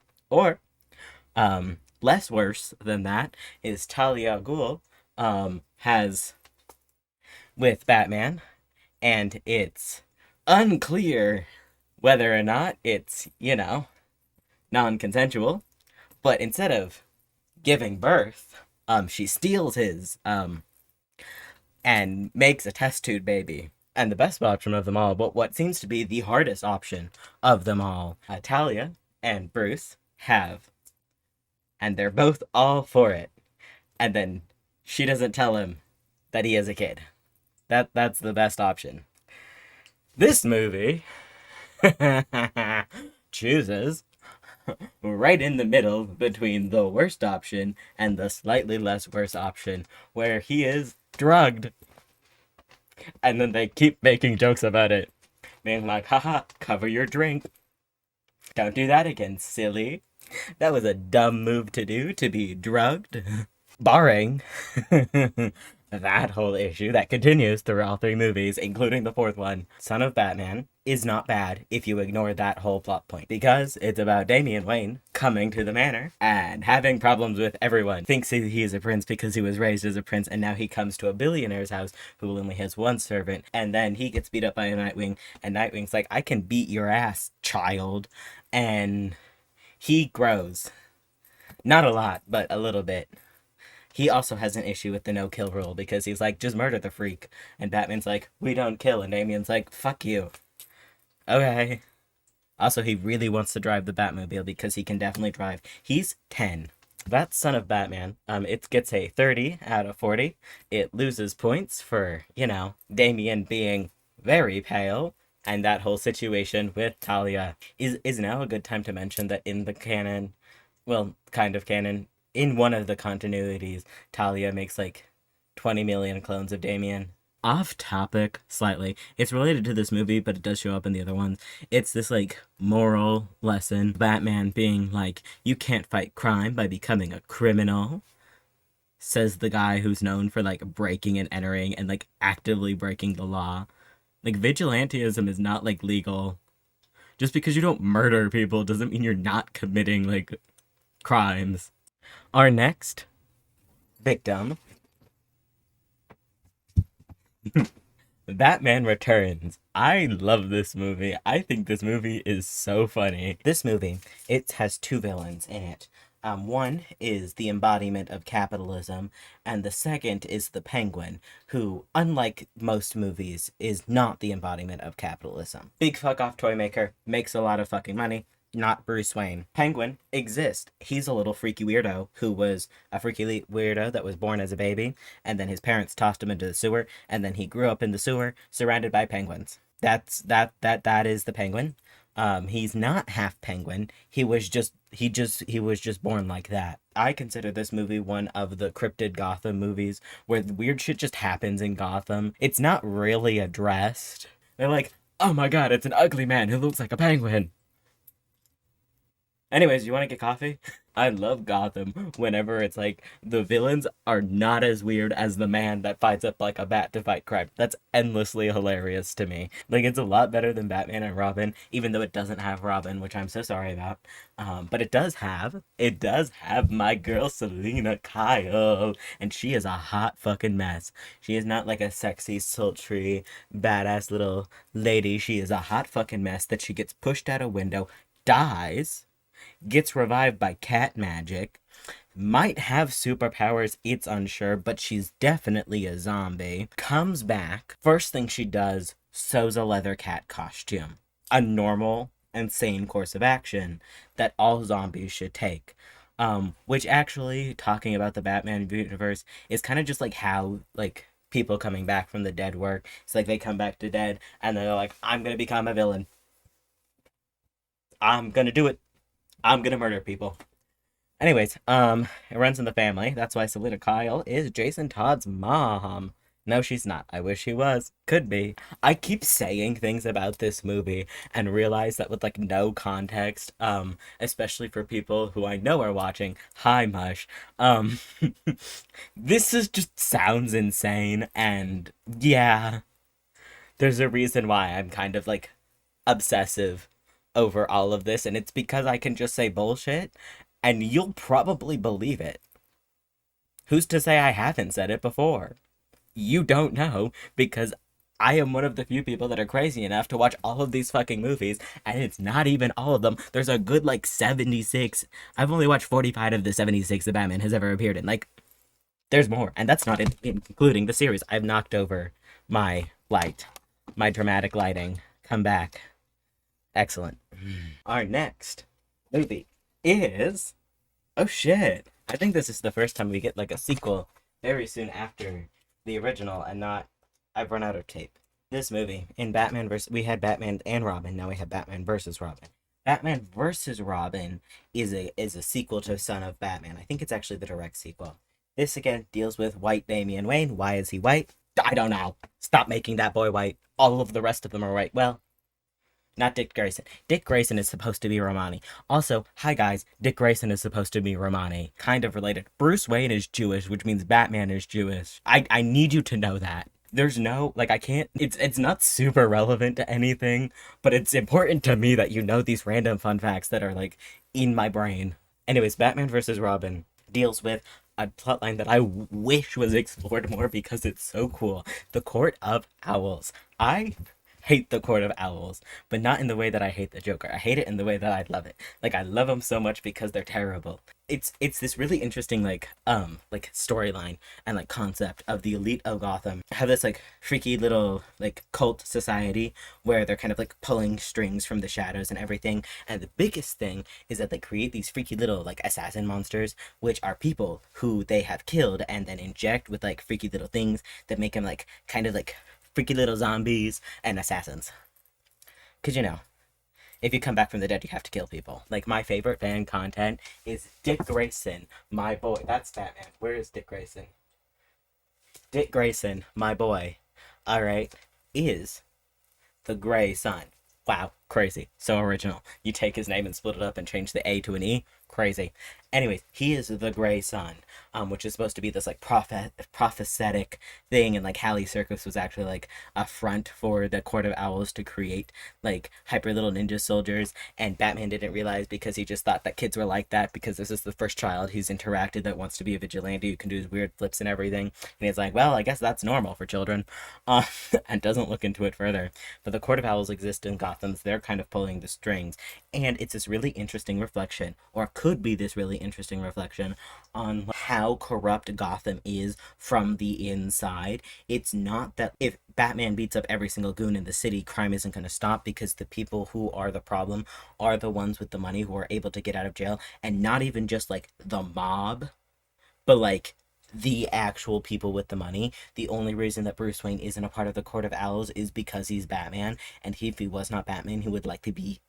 less worse than that is Talia al Ghul has with Batman, and it's unclear whether or not it's, non-consensual, but instead of giving birth, she steals his, and makes a test tube baby. And the best option of them all, but what seems to be the hardest option of them all, Talia and Bruce have, and they're both all for it. And then she doesn't tell him that he is a kid. That's the best option. This movie chooses right in the middle between the worst option and the slightly less worse option, where he is drugged. And then they keep making jokes about it, being like, haha, cover your drink. Don't do that again, silly. That was a dumb move to do, to be drugged. Barring that whole issue that continues through all three movies, including the fourth one, Son of Batman is not bad if you ignore that whole plot point, because it's about Damian Wayne coming to the manor and having problems with everyone. Thinks he is a prince because he was raised as a prince, and now he comes to a billionaire's house who only has one servant, and then he gets beat up by a Nightwing, and Nightwing's like, I can beat your ass, child. And he grows. Not a lot, but a little bit. He also has an issue with the no-kill rule, because he's like, just murder the freak. And Batman's like, we don't kill. And Damian's like, fuck you. Okay. Also, he really wants to drive the Batmobile because he can definitely drive. He's 10. That's Son of Batman. It gets a 30 out of 40. It loses points for, Damian being very pale. And that whole situation with Talia. Is now a good time to mention that in the canon, well, kind of canon, in one of the continuities, Talia makes like 20 million clones of Damian. Off topic slightly. It's related to this movie, but it does show up in the other ones. It's this like moral lesson. Batman being like, you can't fight crime by becoming a criminal. Says the guy who's known for like breaking and entering and like actively breaking the law. Like, vigilantism is not like legal. Just because you don't murder people doesn't mean you're not committing like crimes. Our next victim, Batman Returns. I love this movie. I think this movie is so funny. This movie, it has two villains in it. One is the embodiment of capitalism, and the second is the Penguin, who, unlike most movies, is not the embodiment of capitalism. Big fuck off toy maker, makes a lot of fucking money, not Bruce Wayne. Penguin exists. He's a little freaky weirdo who was a freaky weirdo that was born as a baby, and then his parents tossed him into the sewer, and then he grew up in the sewer surrounded by penguins. That is the Penguin. He's not half penguin. He was just born like that. I consider this movie one of the Cryptid Gotham movies where weird shit just happens in Gotham. It's not really addressed. They're like, oh my god, it's an ugly man who looks like a penguin. Anyways, you want to get coffee? I love Gotham whenever it's like the villains are not as weird as the man that fights up like a bat to fight crime. That's endlessly hilarious to me. Like, it's a lot better than Batman and Robin, even though it doesn't have Robin, which I'm so sorry about. But it does have my girl Selena Kyle, and she is a hot fucking mess. She is not like a sexy, sultry, badass little lady. She is a hot fucking mess that she gets pushed out a window, dies, gets revived by cat magic, might have superpowers, it's unsure, but she's definitely a zombie, comes back, first thing she does, sews a leather cat costume. A normal and sane course of action that all zombies should take. Which actually, talking about the Batman universe, is kind of just like how, like, people coming back from the dead work. It's like they come back to dead, and they're like, I'm gonna become a villain. I'm gonna do it. I'm gonna murder people. Anyways, it runs in the family. That's why Selena Kyle is Jason Todd's mom. No, she's not. I wish she was. Could be. I keep saying things about this movie and realize that with like no context, especially for people who I know are watching. Hi, Mush. This is just sounds insane, and yeah, there's a reason why I'm kind of like obsessive over all of this, and it's because I can just say bullshit and you'll probably believe it. Who's to say I haven't said it before? You don't know, because I am one of the few people that are crazy enough to watch all of these fucking movies, and it's not even all of them. There's a good like 76. I've only watched 45 of the 76 that Batman has ever appeared in. Like, there's more, and that's not including the series. I've knocked over my light, my dramatic lighting. Come back. Excellent. Our next movie is... Oh shit. I think this is the first time we get like a sequel very soon after the original and not... I've run out of tape. This movie, in Batman versus... We had Batman and Robin, now we have Batman versus Robin. Batman versus Robin is a sequel to Son of Batman. I think it's actually the direct sequel. This again deals with white Damian Wayne. Why is he white? I don't know. Stop making that boy white. All of the rest of them are white. Well, not Dick Grayson. Dick Grayson is supposed to be Romani. Also, hi guys, Dick Grayson is supposed to be Romani. Kind of related. Bruce Wayne is Jewish, which means Batman is Jewish. I need you to know that. There's no, like, I can't, it's not super relevant to anything, but it's important to me that you know these random fun facts that are, like, in my brain. Anyways, Batman vs. Robin deals with a plotline that I wish was explored more because it's so cool. The Court of Owls. I hate the Court of Owls, but not in the way that I hate the Joker. I hate it in the way that I love it. Like, I love them so much because they're terrible. It's this really interesting, like storyline and, like, concept of the elite of Gotham have this, like, freaky little, like, cult society where they're kind of, like, pulling strings from the shadows and everything. And the biggest thing is that they create these freaky little, like, assassin monsters, which are people who they have killed and then inject with, like, freaky little things that make them, like, kind of, like, freaky little zombies and assassins. Because, you know, if you come back from the dead, you have to kill people. Like, my favorite fan content is Dick Grayson, my boy. That's Batman. Where is Dick Grayson? Dick Grayson, my boy, alright, is the Gray Son. Wow, crazy. So original. You take his name and split it up and change the A to an E. Crazy. Anyways, he is the Gray Son, which is supposed to be this, like, prophetic thing, and, like, Halley Circus was actually, like, a front for the Court of Owls to create, like, hyper little ninja soldiers, and Batman didn't realize because he just thought that kids were like that because this is the first child he's interacted that wants to be a vigilante who can do his weird flips and everything, and he's like, well, I guess that's normal for children, and doesn't look into it further. But the Court of Owls exist in Gotham, so they're kind of pulling the strings, And it's this really interesting reflection, or could be this really interesting reflection, on how corrupt Gotham is from the inside. It's not that if Batman beats up every single goon in the city, crime isn't going to stop, because the people who are the problem are the ones with the money who are able to get out of jail, and not even just like the mob, but like the actual people with the money. The only reason that Bruce Wayne isn't a part of the Court of Owls is because he's Batman, and if he was not Batman, he would likely be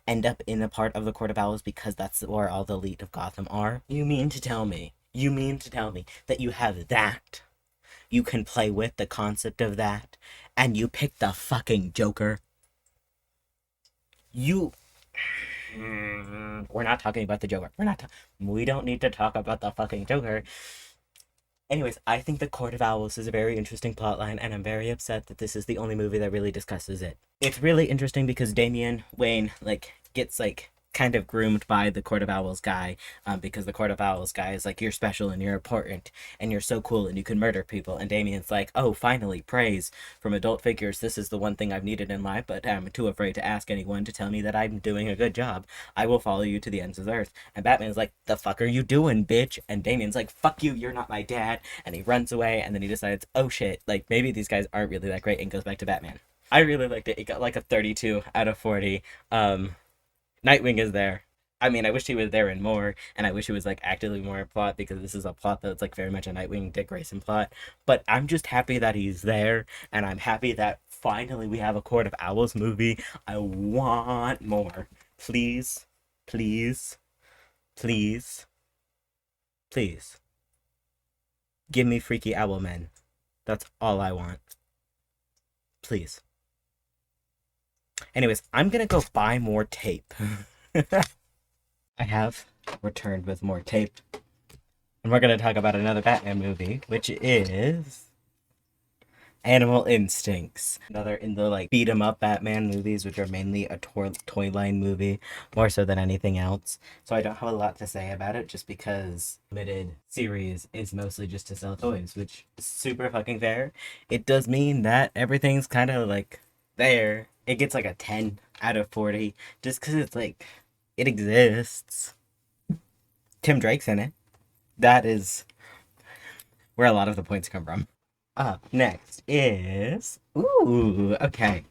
end up in a part of the Court of Owls, because that's where all the elite of Gotham are. You mean to tell me that you have that? You can play with the concept of that, and you pick the fucking Joker? You... We're not talking about the Joker. We don't need to talk about the fucking Joker. Anyways, I think The Court of Owls is a very interesting plotline, and I'm very upset that this is the only movie that really discusses it. It's really interesting because Damian Wayne, like, gets, like, kind of groomed by the Court of Owls guy, because the Court of Owls guy is like, you're special and you're important and you're so cool and you can murder people, and Damian's like, oh, finally, praise from adult figures. This is the one thing I've needed in life, but I'm too afraid to ask anyone to tell me that I'm doing a good job. I will follow you to the ends of the earth. And Batman's like, the fuck are you doing, bitch? And Damian's like, fuck you, you're not my dad. And he runs away, and then he decides, oh shit, like, maybe these guys aren't really that great, and goes back to Batman. I really liked it. It got like a 32 out of 40. Nightwing is there. I mean, I wish he was there in more, and I wish he was like actively more in plot, because this is a plot that's like very much a Nightwing Dick Grayson plot. But I'm just happy that he's there, and I'm happy that finally we have a Court of Owls movie. I want more. Please, please, please, please. Give me freaky owl men. That's all I want. Please. Anyways, I'm gonna go buy more tape. I have returned with more tape. And we're gonna talk about another Batman movie, which is Animal Instincts. Another in the like beat 'em up Batman movies, which are mainly a toy line movie, more so than anything else. So I don't have a lot to say about it, just because limited series is mostly just to sell toys, which is super fucking fair. It does mean that everything's kind of like there. It gets like a 10 out of 40, just because it's like, it exists. Tim Drake's in it. That is where a lot of the points come from. Up next is... Ooh, okay.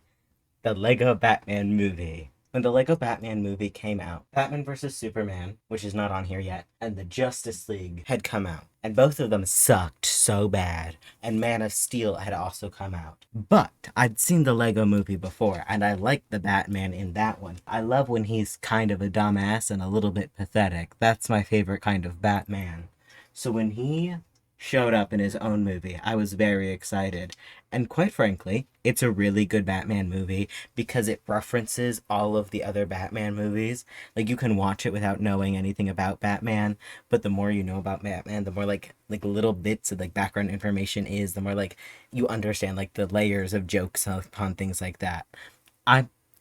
The Lego Batman movie. When the Lego Batman movie came out, Batman vs. Superman, which is not on here yet, and the Justice League had come out. And both of them sucked so bad. And Man of Steel had also come out. But I'd seen the Lego movie before, and I liked the Batman in that one. I love when he's kind of a dumbass and a little bit pathetic. That's my favorite kind of Batman. So when he showed up in his own movie, I was very excited. And quite frankly, it's a really good Batman movie, because it references all of the other Batman movies. Like, you can watch it without knowing anything about Batman, but the more you know about Batman, the more like little bits of like background information is, the more like you understand like the layers of jokes upon things like that.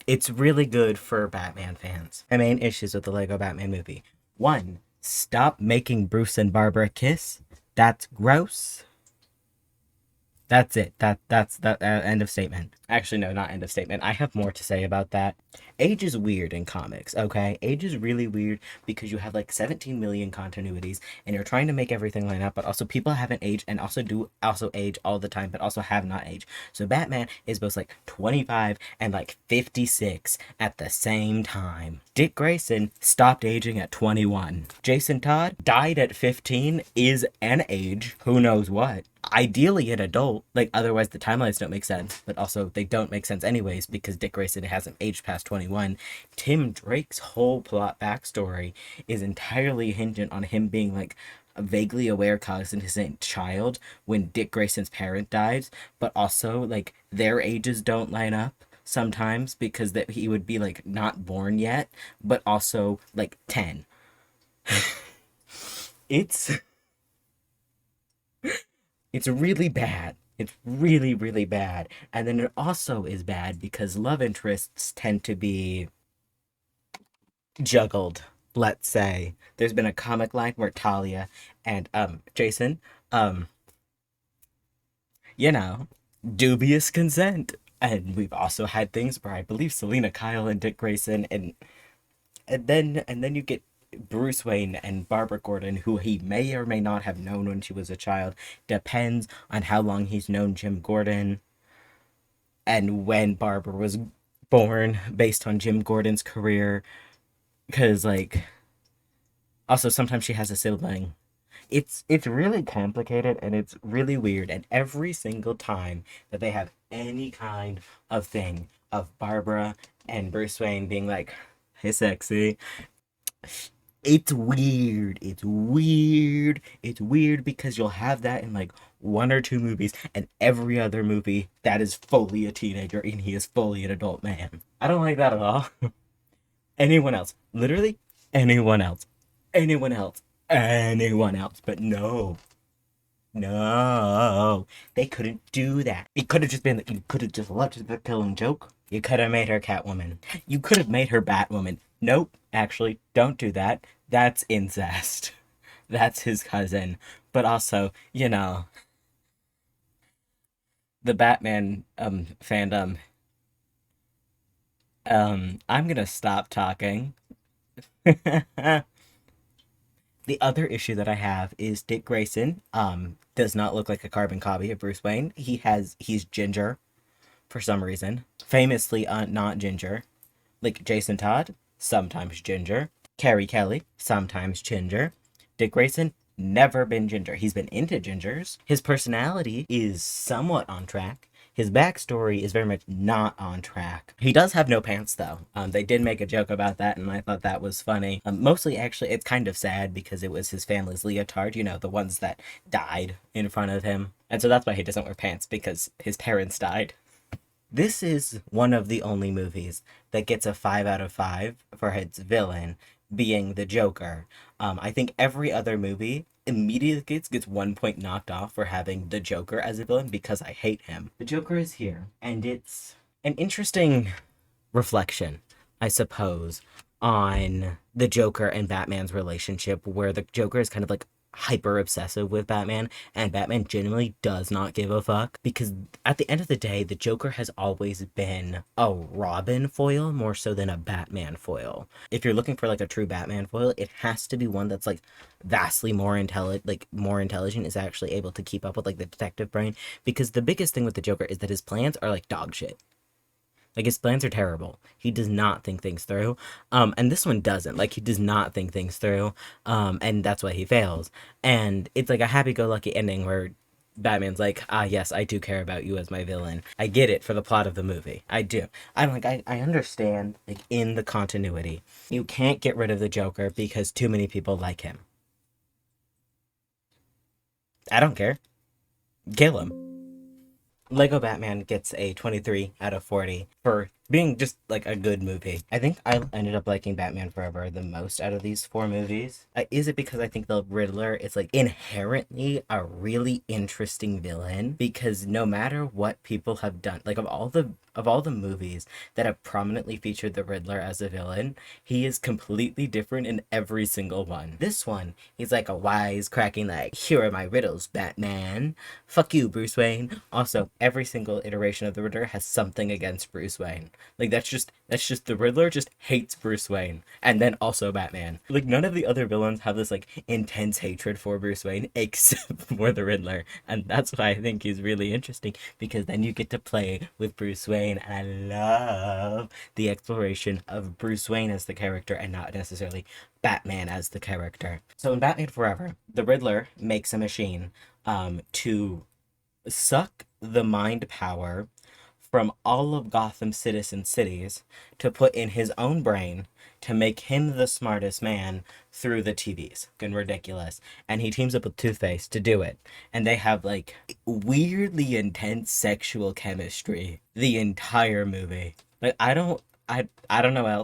It's really good for Batman fans. My main issues with the Lego Batman movie: 1, stop making Bruce and Barbara kiss. That's gross. That's it. That's end of statement. Actually, no, not end of statement. I have more to say about that. Age is weird in comics, okay? Age is really weird, because you have like 17 million continuities, and you're trying to make everything line up, but also people haven't aged, and also age all the time, but also have not aged. So Batman is both like 25 and like 56 at the same time. Dick Grayson stopped aging at 21. Jason Todd died at 15, is an age, who knows what. Ideally an adult, like, otherwise the timelines don't make sense, but also they don't make sense anyways, because Dick Grayson hasn't aged past 21. Tim Drake's whole plot backstory is entirely hinged on him being like a vaguely aware cognizant child when Dick Grayson's parent dies, but also like their ages don't line up sometimes, because that he would be like not born yet, but also like 10. It's really bad. It's really, really bad. And then it also is bad because love interests tend to be juggled, let's say. There's been a comic line where Talia and Jason, you know, dubious consent. And we've also had things where I believe Selena Kyle and Dick Grayson and And then you get Bruce Wayne and Barbara Gordon, who he may or may not have known when she was a child. Depends on how long he's known Jim Gordon and when Barbara was born, based on Jim Gordon's career. Because, like, also sometimes she has a sibling. It's really complicated and it's really weird. And every single time that they have any kind of thing of Barbara and Bruce Wayne being like, "Hey, sexy," it's weird. It's weird. It's weird because you'll have that in like one or two movies, and every other movie that is fully a teenager and he is fully an adult man. I don't like that at all. Anyone else, literally anyone else, anyone else, anyone else, but no, no, they couldn't do that. It could have just been that you could have just left the killing joke. You could have made her Catwoman. You could have made her Batwoman. Nope, actually, don't do that. That's incest. That's his cousin. But also, the Batman fandom. I'm gonna stop talking. The other issue that I have is Dick Grayson does not look like a carbon copy of Bruce Wayne. He's ginger for some reason. Famously not ginger. Like Jason Todd, sometimes ginger. Carrie Kelly, sometimes ginger. Dick Grayson, never been ginger. He's been into gingers. His personality is somewhat on track. His backstory is very much not on track. He does have no pants, though. They did make a joke about that, and I thought that was funny. Mostly, actually, it's kind of sad because it was his family's leotard, the ones that died in front of him. And so that's why he doesn't wear pants, because his parents died. This is one of the only movies that gets a 5 out of 5 for its villain being the Joker. I think every other movie immediately gets 1 point knocked off for having the Joker as a villain because I hate him. The Joker is here, and it's an interesting reflection, I suppose, on the Joker and Batman's relationship, where the Joker is kind of like hyper obsessive with Batman, and Batman genuinely does not give a fuck, because at the end of the day, the Joker has always been a Robin foil more so than a Batman foil. If you're looking for like a true Batman foil, it has to be one that's like vastly more intelligent, is actually able to keep up with like the detective brain, because the biggest thing with the Joker is that his plans are like dog shit. Like, his plans are terrible. He does not think things through. And this one doesn't. Like, he does not think things through. And that's why he fails. And it's like a happy-go-lucky ending where Batman's like, yes, I do care about you as my villain. I get it for the plot of the movie. I do. I understand, like, in the continuity. You can't get rid of the Joker because too many people like him. I don't care. Kill him. Lego Batman gets a 23 out of 40 for being just like a good movie. I think I ended up liking Batman Forever the most out of these four movies. Is it because I think the Riddler is like inherently a really interesting villain? Because no matter what people have done, like of all the movies that have prominently featured the Riddler as a villain, he is completely different in every single one. This one, he's like a wise, cracking, like, here are my riddles, Batman. Fuck you, Bruce Wayne. Also, every single iteration of the Riddler has something against Bruce Wayne. Like, that's just the Riddler just hates Bruce Wayne. And then also Batman. Like, none of the other villains have this, like, intense hatred for Bruce Wayne except for the Riddler. And that's why I think he's really interesting, because then you get to play with Bruce Wayne, and I love the exploration of Bruce Wayne as the character and not necessarily Batman as the character. So in Batman Forever, the Riddler makes a machine to suck the mind power from all of Gotham's citizen cities to put in his own brain to make him the smartest man through the TVs. Fucking ridiculous. And he teams up with TwoFace to do it. And they have like weirdly intense sexual chemistry the entire movie. Like I don't know how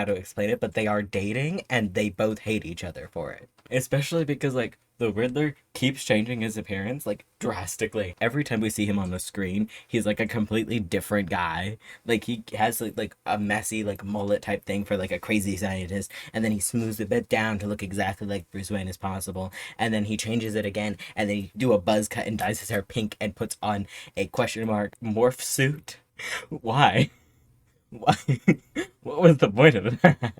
to explain it, but they are dating and they both hate each other for it. Especially because like the Riddler keeps changing his appearance like drastically. Every time we see him on the screen, he's like a completely different guy. Like he has like a messy like mullet type thing for like a crazy scientist, and then he smooths it a bit down to look exactly like Bruce Wayne as possible, and then he changes it again, and then he do a buzz cut and dyes his hair pink and puts on a question mark morph suit. Why? Why? What was the point of that?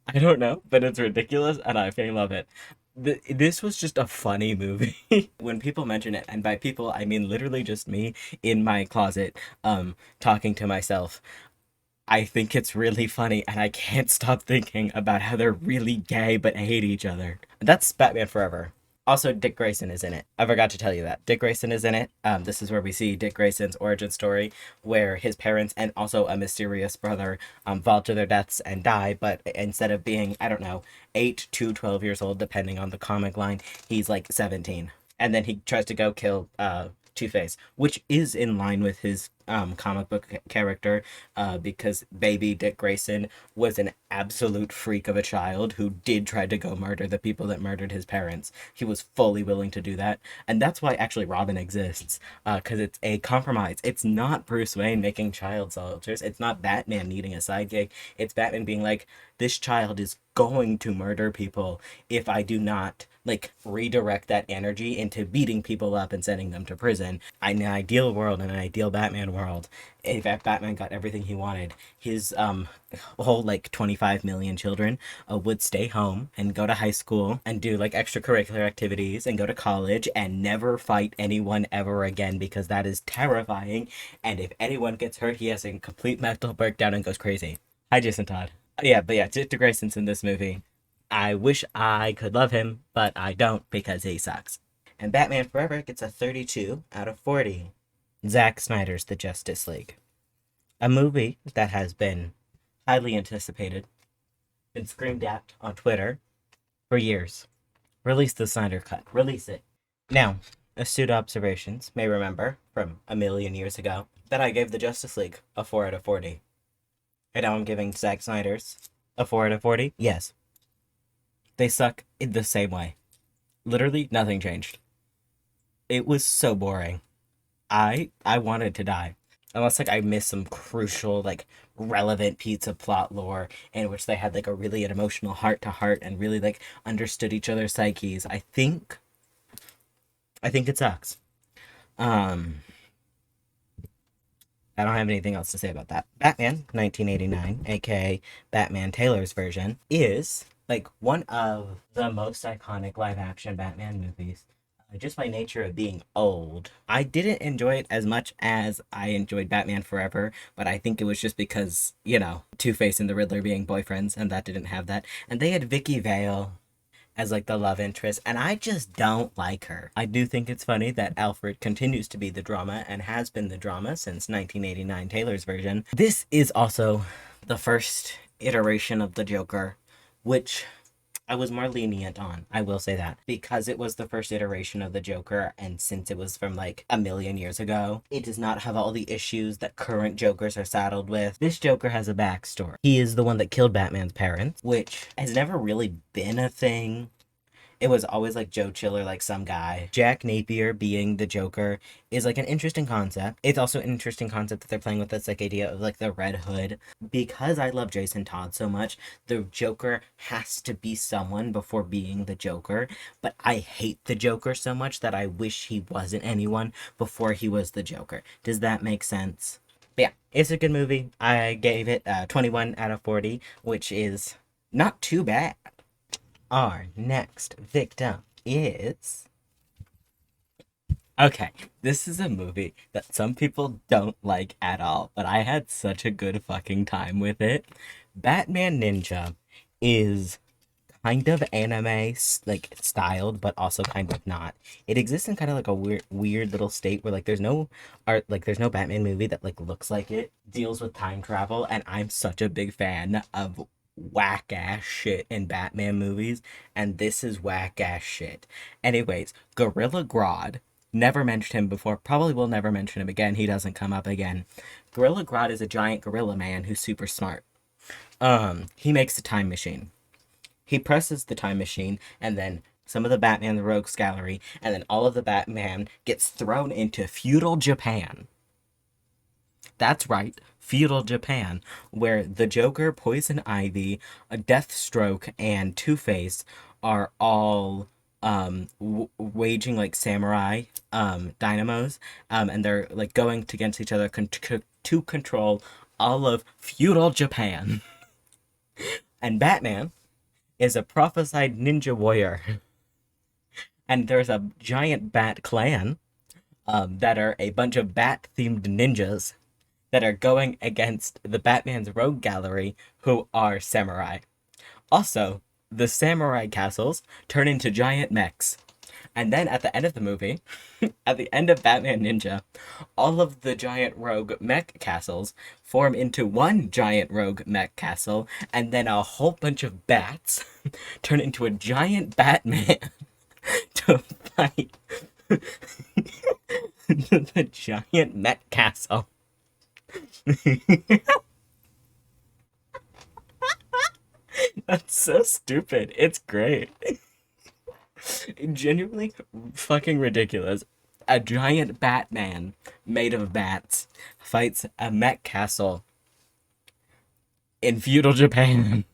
I don't know, but it's ridiculous and I fucking love it. This was just a funny movie. When people mention it, and by people I mean literally just me in my closet, talking to myself, I think it's really funny and I can't stop thinking about how they're really gay but hate each other. That's Batman Forever. Also, Dick Grayson is in it. I forgot to tell you that. Dick Grayson is in it. This is where we see Dick Grayson's origin story, where his parents and also a mysterious brother fall to their deaths and die, but instead of being, I don't know, 8 to 12 years old, depending on the comic line, he's like 17. And then he tries to go kill Two-Face, which is in line with his comic book character, because baby Dick Grayson was an absolute freak of a child who did try to go murder the people that murdered his parents. He was fully willing to do that, and that's why actually Robin exists, because it's a compromise. It's not Bruce Wayne making child soldiers. It's not Batman needing a sidekick. It's Batman being like, this child is going to murder people if I do not like redirect that energy into beating people up and sending them to prison. In an ideal world, in an ideal Batman world, if Batman got everything he wanted, his whole like 25 million children would stay home and go to high school and do like extracurricular activities and go to college and never fight anyone ever again, because that is terrifying. And if anyone gets hurt, he has a complete mental breakdown and goes crazy. Hi, Jason Todd. Yeah, but yeah, Dick Grayson's in this movie. I wish I could love him, but I don't because he sucks. And Batman Forever gets a 32 out of 40. Zack Snyder's The Justice League. A movie that has been highly anticipated, been screamed at on Twitter for years. Release the Snyder Cut. Release it. Now, astute observations may remember from a million years ago that I gave The Justice League a 4 out of 40. And now I'm giving Zack Snyder's a 4 out of 40? Yes. They suck in the same way. Literally, nothing changed. It was so boring. I wanted to die. Unless, like, I missed some crucial, like, relevant piece of plot lore in which they had, like, a really an emotional heart-to-heart and really, like, understood each other's psyches. I think it sucks. I don't have anything else to say about that. Batman, 1989, aka Batman Taylor's version, is like one of the most iconic live action Batman movies, just by nature of being old. I didn't enjoy it as much as I enjoyed Batman Forever, but I think it was just because, you know, Two-Face and the Riddler being boyfriends, and that didn't have that. And they had Vicky Vale as like the love interest, and I just don't like her. I do think it's funny that Alfred continues to be the drama and has been the drama since 1989 Taylor's version. This is also the first iteration of the Joker, which I was more lenient on, I will say that, because it was the first iteration of the Joker, and since it was from like a million years ago, it does not have all the issues that current Jokers are saddled with. This Joker has a backstory. He is the one that killed Batman's parents, which has never really been a thing. It was always like Joe Chill or like some guy. Jack Napier being the Joker is like an interesting concept. It's also an interesting concept that they're playing with this like idea of like the Red Hood. Because I love Jason Todd so much, the Joker has to be someone before being the Joker. But I hate the Joker so much that I wish he wasn't anyone before he was the Joker. Does that make sense? But yeah, it's a good movie. I gave it 21 out of 40, which is not too bad. Our next victim is... Okay, this is a movie that some people don't like at all, but I had such a good fucking time with it. Batman Ninja is kind of anime like styled, but also kind of not. It exists in kind of like a weird little state where like there's no art, like there's no Batman movie that like looks like it deals with time travel, and I'm such a big fan of whack ass shit in Batman movies, and this is whack ass shit. Anyways, Gorilla Grodd, never mentioned him before, probably will never mention him again, he doesn't come up again. Gorilla Grodd is a giant gorilla man who's super smart. He makes a time machine. He presses the time machine, and then some of the Batman the Rogues Gallery, and then all of the Batman gets thrown into feudal Japan. That's right, feudal Japan, where the Joker, Poison Ivy, Deathstroke, and Two-Face are all waging like samurai dynamos, and they're like going against each other to control all of feudal Japan. And Batman is a prophesied ninja warrior. And there's a giant bat clan that are a bunch of bat themed ninjas that are going against the Batman's rogue gallery, who are samurai. Also, the samurai castles turn into giant mechs. And then at the end of the movie, at the end of Batman Ninja, all of the giant rogue mech castles form into one giant rogue mech castle, and then a whole bunch of bats turn into a giant Batman to fight the giant mech castle. That's so stupid. It's great. Genuinely fucking ridiculous. A giant Batman made of bats fights a mech castle in feudal Japan.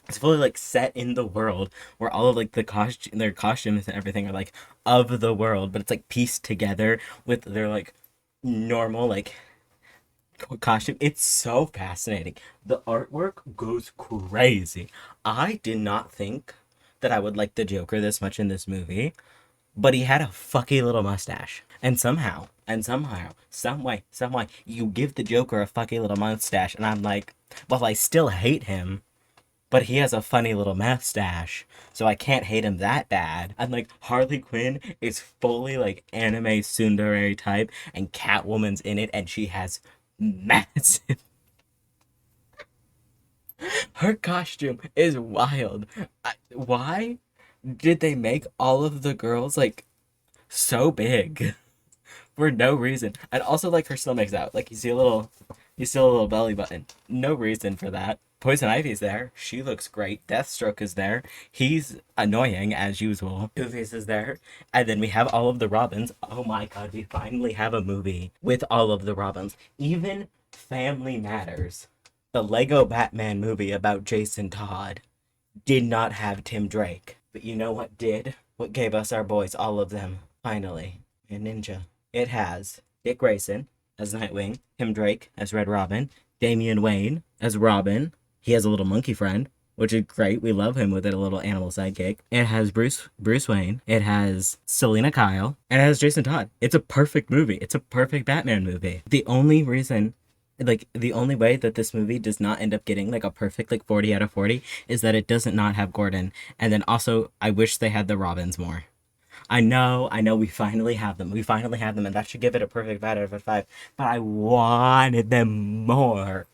It's fully like set in the world where all of like their costumes and everything are like of the world, but it's like pieced together with their like normal like costume. It's so fascinating. The artwork goes crazy. I did not think that I would like the Joker this much in this movie, but he had a fucky little mustache. And somehow, some way, you give the Joker a fucky little mustache, and I'm like, well, I still hate him, but he has a funny little mustache, so I can't hate him that bad. And like, Harley Quinn is fully like anime tsundere type, and Catwoman's in it, and she has massive. Her costume is wild. Why did they make all of the girls like so big for no reason? And also like her stomach's out. Like you see a little belly button. No reason for that. Poison Ivy's there. She looks great. Deathstroke is there. He's annoying as usual. TwoFace is there. And then we have all of the Robins. Oh my god, we finally have a movie with all of the Robins. Even Family Matters, the Lego Batman movie about Jason Todd, did not have Tim Drake. But you know what did? What gave us our boys, all of them, finally, a ninja. It has Dick Grayson as Nightwing, Tim Drake as Red Robin, Damian Wayne as Robin. He has a little monkey friend, which is great. We love him with it, a little animal sidekick. It has Bruce Wayne. It has Selena Kyle. And it has Jason Todd. It's a perfect movie. It's a perfect Batman movie. The only reason, like, the only way that this movie does not end up getting, like, a perfect, like, 40 out of 40 is that it doesn't not have Gordon. And then also, I wish they had the Robins more. I know, we finally have them. We finally have them, and that should give it a perfect 5 out of 5. But I wanted them more.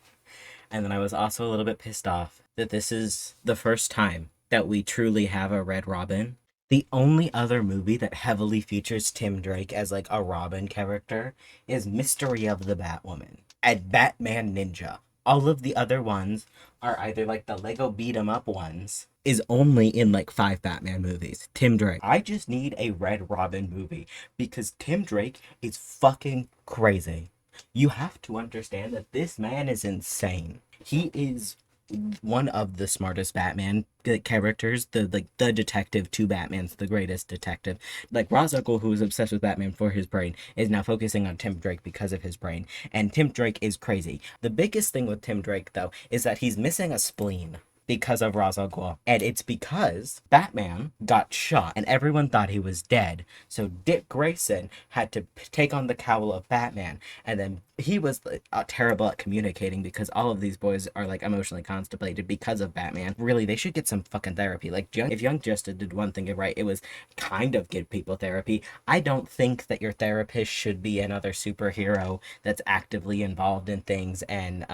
And then I was also a little bit pissed off that this is the first time that we truly have a Red Robin. The only other movie that heavily features Tim Drake as like a Robin character is Mystery of the Batwoman and Batman Ninja. All of the other ones are either like the Lego beat 'em up ones, is only in like 5 Batman movies. Tim Drake. I just need a Red Robin movie because Tim Drake is fucking crazy. You have to understand that this man is insane. He is one of the smartest Batman characters, the detective to Batman's the greatest detective. Like Ra's al Ghul, who is obsessed with Batman for his brain, is now focusing on Tim Drake because of his brain. And Tim Drake is crazy. The biggest thing with Tim Drake, though, is that he's missing a spleen because of Ra's al Ghul. And it's because Batman got shot and everyone thought he was dead. So Dick Grayson had to take on the cowl of Batman. And then he was terrible at communicating because all of these boys are like emotionally constipated because of Batman. Really, they should get some fucking therapy. Like, if Young Justice did one thing right, it was kind of give people therapy. I don't think that your therapist should be another superhero that's actively involved in things and,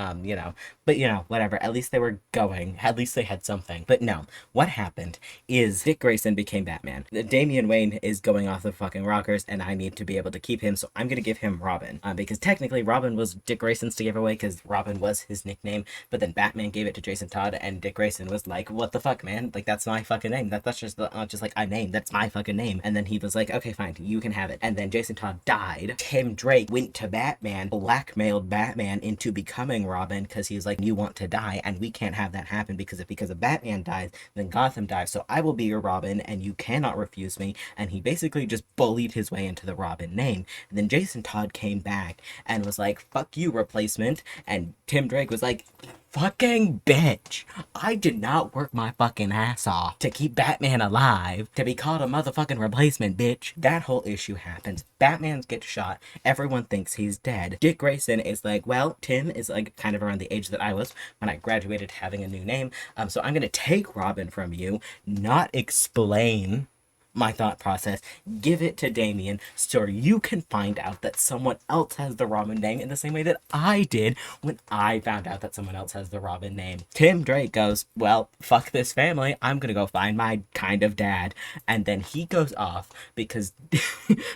but whatever. At least they were going. At least they had something. But no, what happened is Dick Grayson became Batman. Damian Wayne is going off the fucking rockers and I need to be able to keep him, so I'm gonna give him Robin. Because technically Robin was Dick Grayson's to give away because Robin was his nickname, but then Batman gave it to Jason Todd and Dick Grayson was like, what the fuck, man? Like, that's my fucking name. That's just like a name. That's my fucking name. And then he was like, okay, fine, you can have it. And then Jason Todd died. Tim Drake went to Batman, blackmailed Batman into becoming Robin because he was like, you want to die and we can't have that happen because if Batman dies, then Gotham dies. So I will be your Robin and you cannot refuse me. And he basically just bullied his way into the Robin name. And then Jason Todd came back and was like, fuck you, replacement. And Tim Drake was like, fucking bitch. I did not work my fucking ass off to keep Batman alive, to be called a motherfucking replacement, bitch. That whole issue happens. Batman gets shot. Everyone thinks he's dead. Dick Grayson is like, well, Tim is like kind of around the age that I was when I graduated, having a new name. So I'm gonna take Robin from you, not explain my thought process, give it to Damien so you can find out that someone else has the Robin name in the same way that I did when I found out that someone else has the Robin name. Tim Drake goes, well, fuck this family, I'm gonna go find my kind of dad. And then he goes off because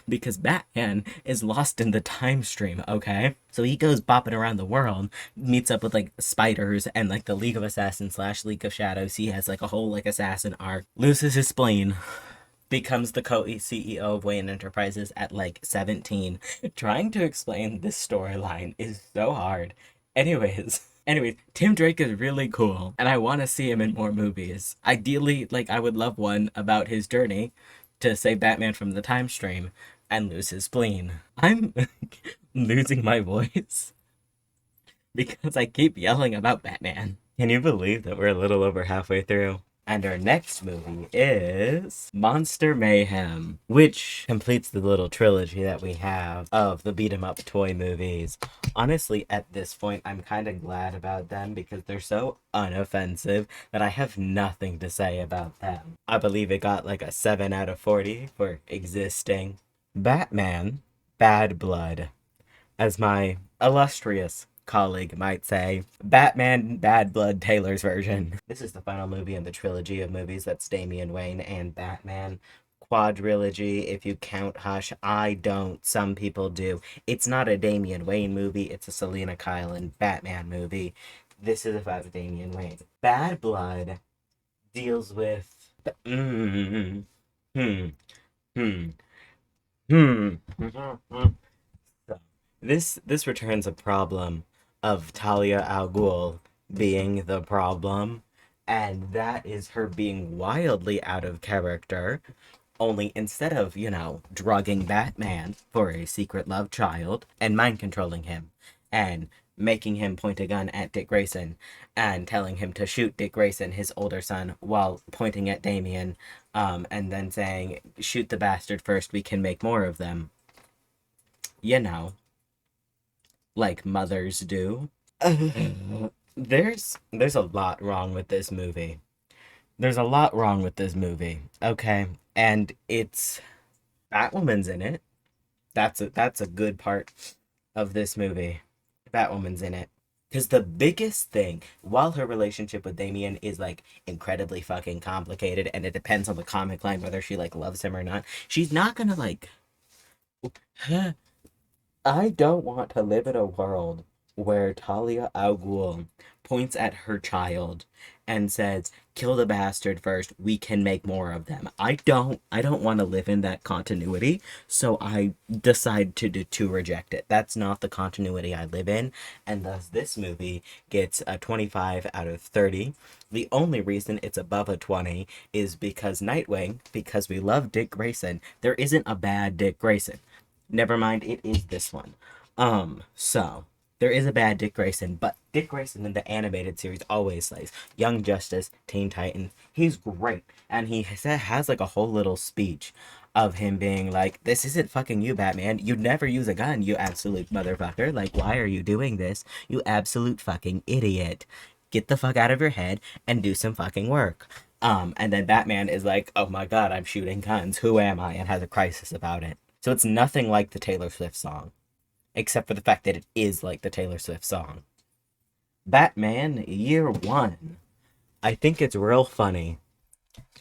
because Batman is lost in the time stream, okay? So he goes bopping around the world, meets up with like spiders and like the League of Assassins / League of Shadows. He has like a whole like assassin arc, loses his spleen, becomes the co-CEO of Wayne Enterprises at like 17. Trying to explain this storyline is so hard. Anyways, Tim Drake is really cool, and I want to see him in more movies. Ideally, like, I would love one about his journey to save Batman from the time stream and lose his spleen. I'm losing my voice because I keep yelling about Batman. Can you believe that we're a little over halfway through? And our next movie is Monster Mayhem, which completes the little trilogy that we have of the beat-em-up toy movies. Honestly, at this point, I'm kind of glad about them because they're so unoffensive that I have nothing to say about them. I believe it got like a 7 out of 40 for existing. Batman, Bad Blood, as my illustrious colleague might say, Batman Bad Blood Taylor's version. This is the final movie in the trilogy of movies that's Damian Wayne and Batman. Quadrilogy, if you count Hush. I don't. Some people do. It's not a Damian Wayne movie. It's a Selena Kyle and Batman movie. This is about Damian Wayne. Bad Blood deals with... This returns a problem of Talia al Ghul being the problem, and that is her being wildly out of character. Only instead of, drugging Batman for a secret love child and mind controlling him and making him point a gun at Dick Grayson and telling him to shoot Dick Grayson, his older son, while pointing at Damien, and then saying, shoot the bastard first, we can make more of them. Like mothers do. There's a lot wrong with this movie. Okay? And it's... Batwoman's in it. That's a good part of this movie. Batwoman's in it. Because the biggest thing, while her relationship with Damien is, like, incredibly fucking complicated, and it depends on the comic line whether she, like, loves him or not, she's not gonna, like... I don't want to live in a world where Talia al Ghul points at her child and says, kill the bastard first, we can make more of them. I don't want to live in that continuity, so I decide to reject it. That's not the continuity I live in, and thus this movie gets a 25 out of 30. The only reason it's above a 20 is because Nightwing, because we love Dick Grayson, there isn't a bad Dick Grayson. Never mind, it is this one. So, there is a bad Dick Grayson, but Dick Grayson in the animated series always slays. Young Justice, Teen Titans, he's great. And he has like a whole little speech of him being like, this isn't fucking you, Batman. You'd never use a gun, you absolute motherfucker. Like, why are you doing this? You absolute fucking idiot. Get the fuck out of your head and do some fucking work. And then Batman is like, oh my god, I'm shooting guns. Who am I? And has a crisis about it. So it's nothing like the Taylor Swift song, except for the fact that it is like the Taylor Swift song. Batman Year One. I think it's real funny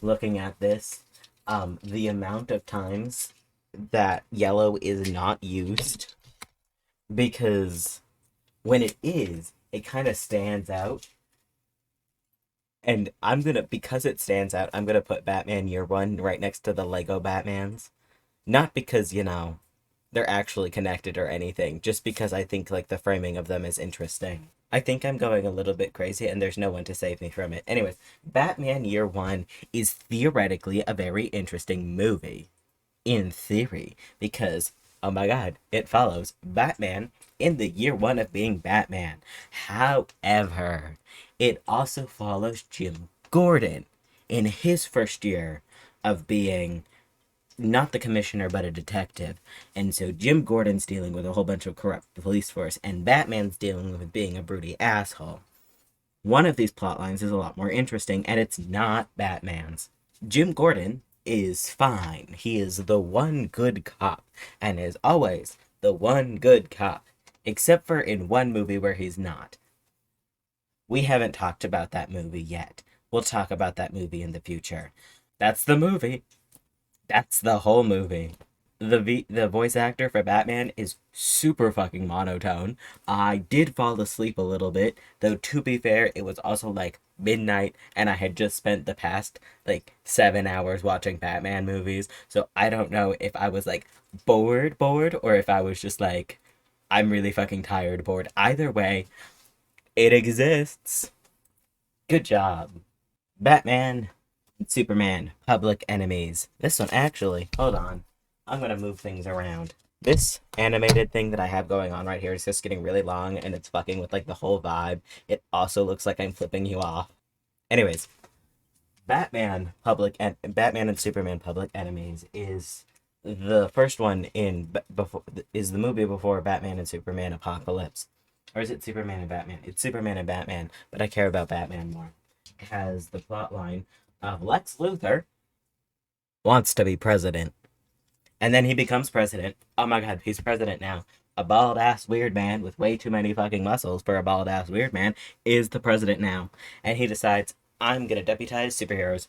looking at this, the amount of times that yellow is not used, because when it is, it kind of stands out. And because it stands out, I'm gonna put Batman Year One right next to the Lego Batmans. Not because, they're actually connected or anything, just because I think, like, the framing of them is interesting. I think I'm going a little bit crazy, and there's no one to save me from it. Anyways, Batman Year One is theoretically a very interesting movie. In theory. Because Oh my god, it follows Batman in the year one of being Batman. However, it also follows Jim Gordon in his first year of being not the commissioner but a detective. And so Jim Gordon's dealing with a whole bunch of corrupt police force, and Batman's dealing with being a broody asshole. One of these plot lines is a lot more interesting, and it's not Batman's. Jim Gordon is fine. He is the one good cop, and is always the one good cop, except for in one movie where he's not. We haven't talked about that movie yet. We'll talk about that movie in the future. That's the movie. That's the whole movie. The voice actor for Batman is super fucking monotone. I did fall asleep a little bit, though to be fair, it was also like midnight and I had just spent the past like 7 hours watching Batman movies. So I don't know if I was like bored, or if I was just like, I'm really fucking tired, bored. Either way, it exists. Good job. Batman and Superman, public enemies. This one actually, hold on. I'm gonna move things around. This animated thing that I have going on right here is just getting really long and it's fucking with like the whole vibe. It also looks like I'm flipping you off. Anyways, Batman and Superman public enemies is the first one in before is the movie before Batman and Superman Apocalypse. Or is it Superman and Batman? It's Superman and Batman, but I care about Batman more. It has the plot line of Lex Luthor wants to be president. And then he becomes president. Oh my god, he's president now. A bald ass weird man with way too many fucking muscles for a bald ass weird man is the president now. And he decides, I'm gonna deputize superheroes.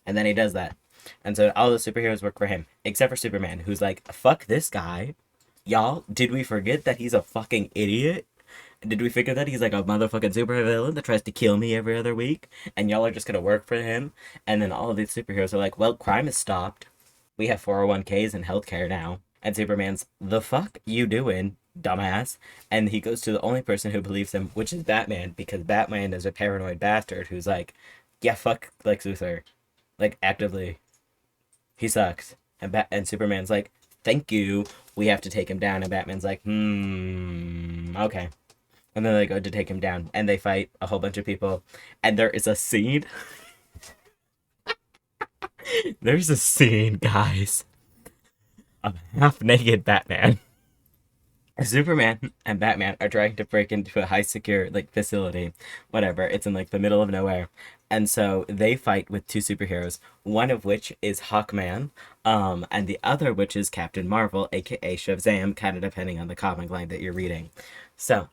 And then he does that. And so all the superheroes work for him, except for Superman, who's like, fuck this guy. Y'all, did we forget that he's a fucking idiot? Did we figure that he's like a motherfucking supervillain that tries to kill me every other week? And y'all are just gonna work for him? And then all of these superheroes are like, well, crime is stopped. We have 401ks and healthcare now. And Superman's, the fuck you doing, dumbass? And he goes to the only person who believes him, which is Batman, because Batman is a paranoid bastard who's like, yeah, fuck Lex Luthor. Like, actively. He sucks. And Superman's like, thank you. We have to take him down. And Batman's like, okay. And then they go to take him down. And they fight a whole bunch of people. And there is a scene. There's a scene, guys, of half-naked Batman. Superman and Batman are trying to break into a high-secure, like, facility. Whatever, it's in, like, the middle of nowhere. And so they fight with two superheroes, one of which is Hawkman, and the other which is Captain Marvel, aka Shazam, kind of depending on the comic line that you're reading. So,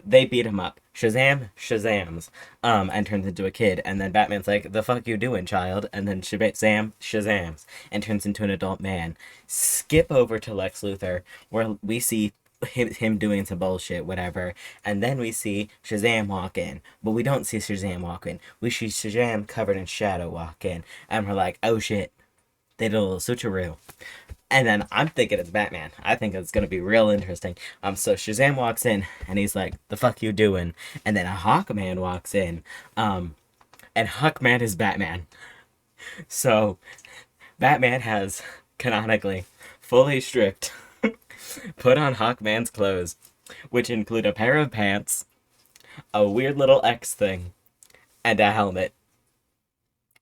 they beat him up. Shazams, and turns into a kid. And then Batman's like, the fuck you doing, child? And then Shazams, and turns into an adult man. Skip over to Lex Luthor, where we see him doing some bullshit, whatever. And then we see Shazam walk in. But we don't see Shazam walk in. We see Shazam covered in shadow walk in. And we're like, oh shit. They did a little switcheroo. And then I'm thinking it's Batman. I think it's gonna be real interesting. So Shazam walks in and he's like, the fuck you doing? And then a Hawkman walks in. And Hawkman is Batman. So Batman has canonically fully stripped, put on Hawkman's clothes, which include a pair of pants, a weird little X thing, and a helmet.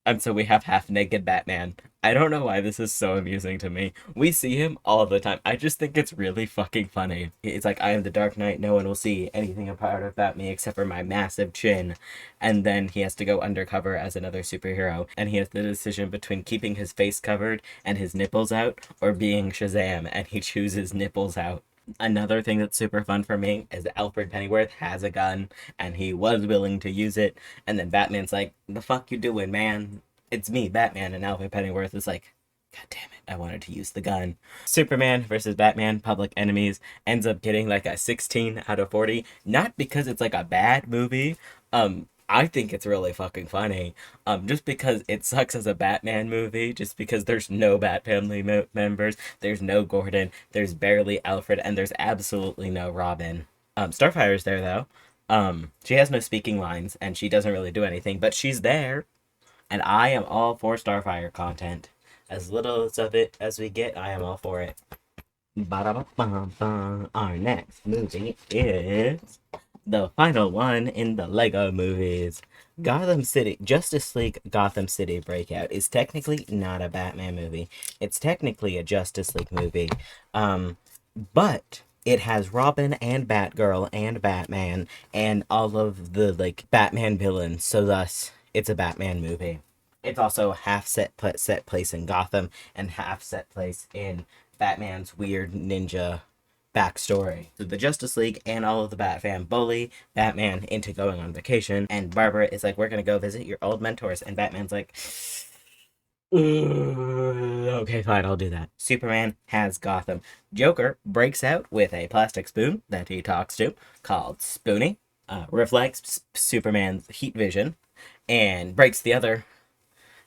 And so we have half-naked Batman. I don't know why this is so amusing to me. We see him all the time. I just think it's really fucking funny. It's like, I am the Dark Knight. No one will see anything apart about me except for my massive chin. And then he has to go undercover as another superhero. And he has the decision between keeping his face covered and his nipples out or being Shazam. And he chooses nipples out. Another thing that's super fun for me is that Alfred Pennyworth has a gun and he was willing to use it. And then Batman's like, the fuck you doing, man? It's me, Batman. And Alfred Pennyworth is like, god damn it, I wanted to use the gun. Superman versus Batman, public enemies, ends up getting like a 16 out of 40. Not because it's like a bad movie. I think it's really fucking funny. Just because it sucks as a Batman movie, just because there's no Bat Family members, there's no Gordon, there's barely Alfred, and there's absolutely no Robin. Starfire's there though. She has no speaking lines, and she doesn't really do anything, but she's there. And I am all for Starfire content. As little of it as we get, I am all for it. Ba-da-ba-bum-bum. Our next movie is the final one in the Lego movies. Gotham City, Justice League Gotham City Breakout is technically not a Batman movie. It's technically a Justice League movie. But it has Robin and Batgirl and Batman and all of the like Batman villains, so thus it's a Batman movie. It's also half set place in Gotham and half set place in Batman's weird ninja backstory. So the Justice League and all of the Bat fam bully Batman into going on vacation, and Barbara is like, "We're gonna go visit your old mentors," and Batman's like, okay, fine, I'll do that. Superman has Gotham. Joker breaks out with a plastic spoon that he talks to called Spoonie, reflects Superman's heat vision, and breaks the other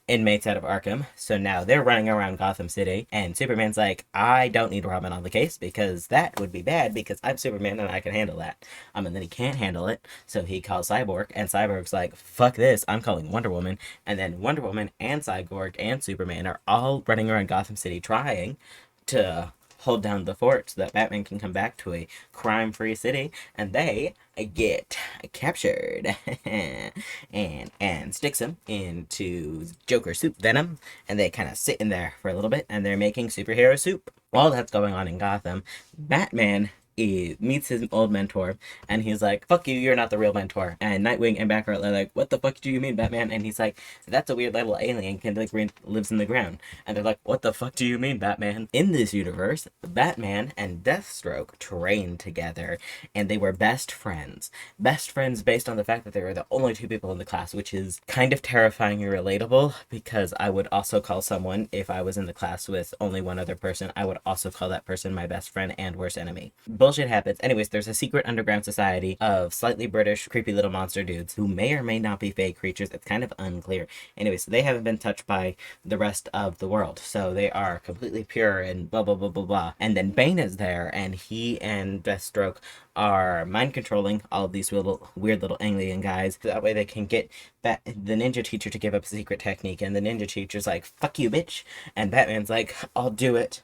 inmates out of Arkham. So now they're running around Gotham City, and Superman's like, I don't need Robin on the case because that would be bad because I'm Superman and I can handle that. And then he can't handle it, so he calls Cyborg, and Cyborg's like, fuck this, I'm calling Wonder Woman. And then Wonder Woman and Cyborg and Superman are all running around Gotham City trying to hold down the fort so that Batman can come back to a crime-free city, and they get captured and sticks him into Joker soup venom, and they kind of sit in there for a little bit, and they're making superhero soup. While that's going on in Gotham, Batman meets his old mentor, and he's like, fuck you, you're not the real mentor. And Nightwing and Batgirl are like, what the fuck do you mean, Batman? And he's like, that's a weird little alien kid that lives in the ground. And they're like, what the fuck do you mean, Batman? In this universe, Batman and Deathstroke trained together, and they were best friends. Best friends based on the fact that they were the only two people in the class, which is kind of terrifying and relatable, because I would also call someone, if I was in the class with only one other person, I would also call that person my best friend and worst enemy. Bullshit happens. Anyways, there's a secret underground society of slightly British, creepy little monster dudes who may or may not be fake creatures. It's kind of unclear. Anyways, they haven't been touched by the rest of the world, so they are completely pure and blah blah blah blah blah. And then Bane is there, and he and Deathstroke are mind controlling all of these weird little alien guys. That way they can get the ninja teacher to give up a secret technique, and the ninja teacher's like, fuck you, bitch. And Batman's like, I'll do it.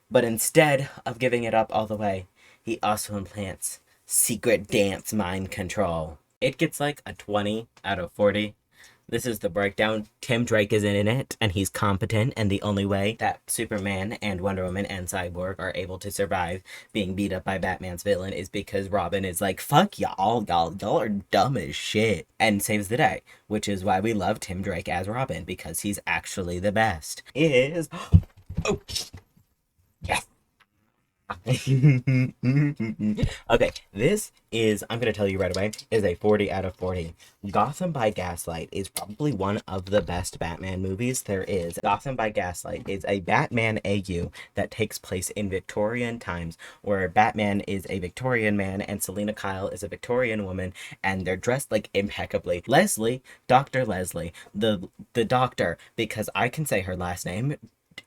But instead of giving it up all the way, he also implants secret dance mind control. It gets like a 20 out of 40. This is the breakdown. Tim Drake is in it, and he's competent, and the only way that Superman and Wonder Woman and Cyborg are able to survive being beat up by Batman's villain is because Robin is like, fuck y'all are dumb as shit, and saves the day, which is why we love Tim Drake as Robin, because he's actually the best. Oh, yes. Okay, this is, I'm gonna tell you right away, is a 40 out of 40. Gotham by Gaslight is probably one of the best Batman movies there is. Gotham by Gaslight is a Batman AU that takes place in Victorian times, where Batman is a Victorian man and Selina Kyle is a Victorian woman, and they're dressed like impeccably. Leslie, Dr. Leslie, the doctor, because I can say her last name,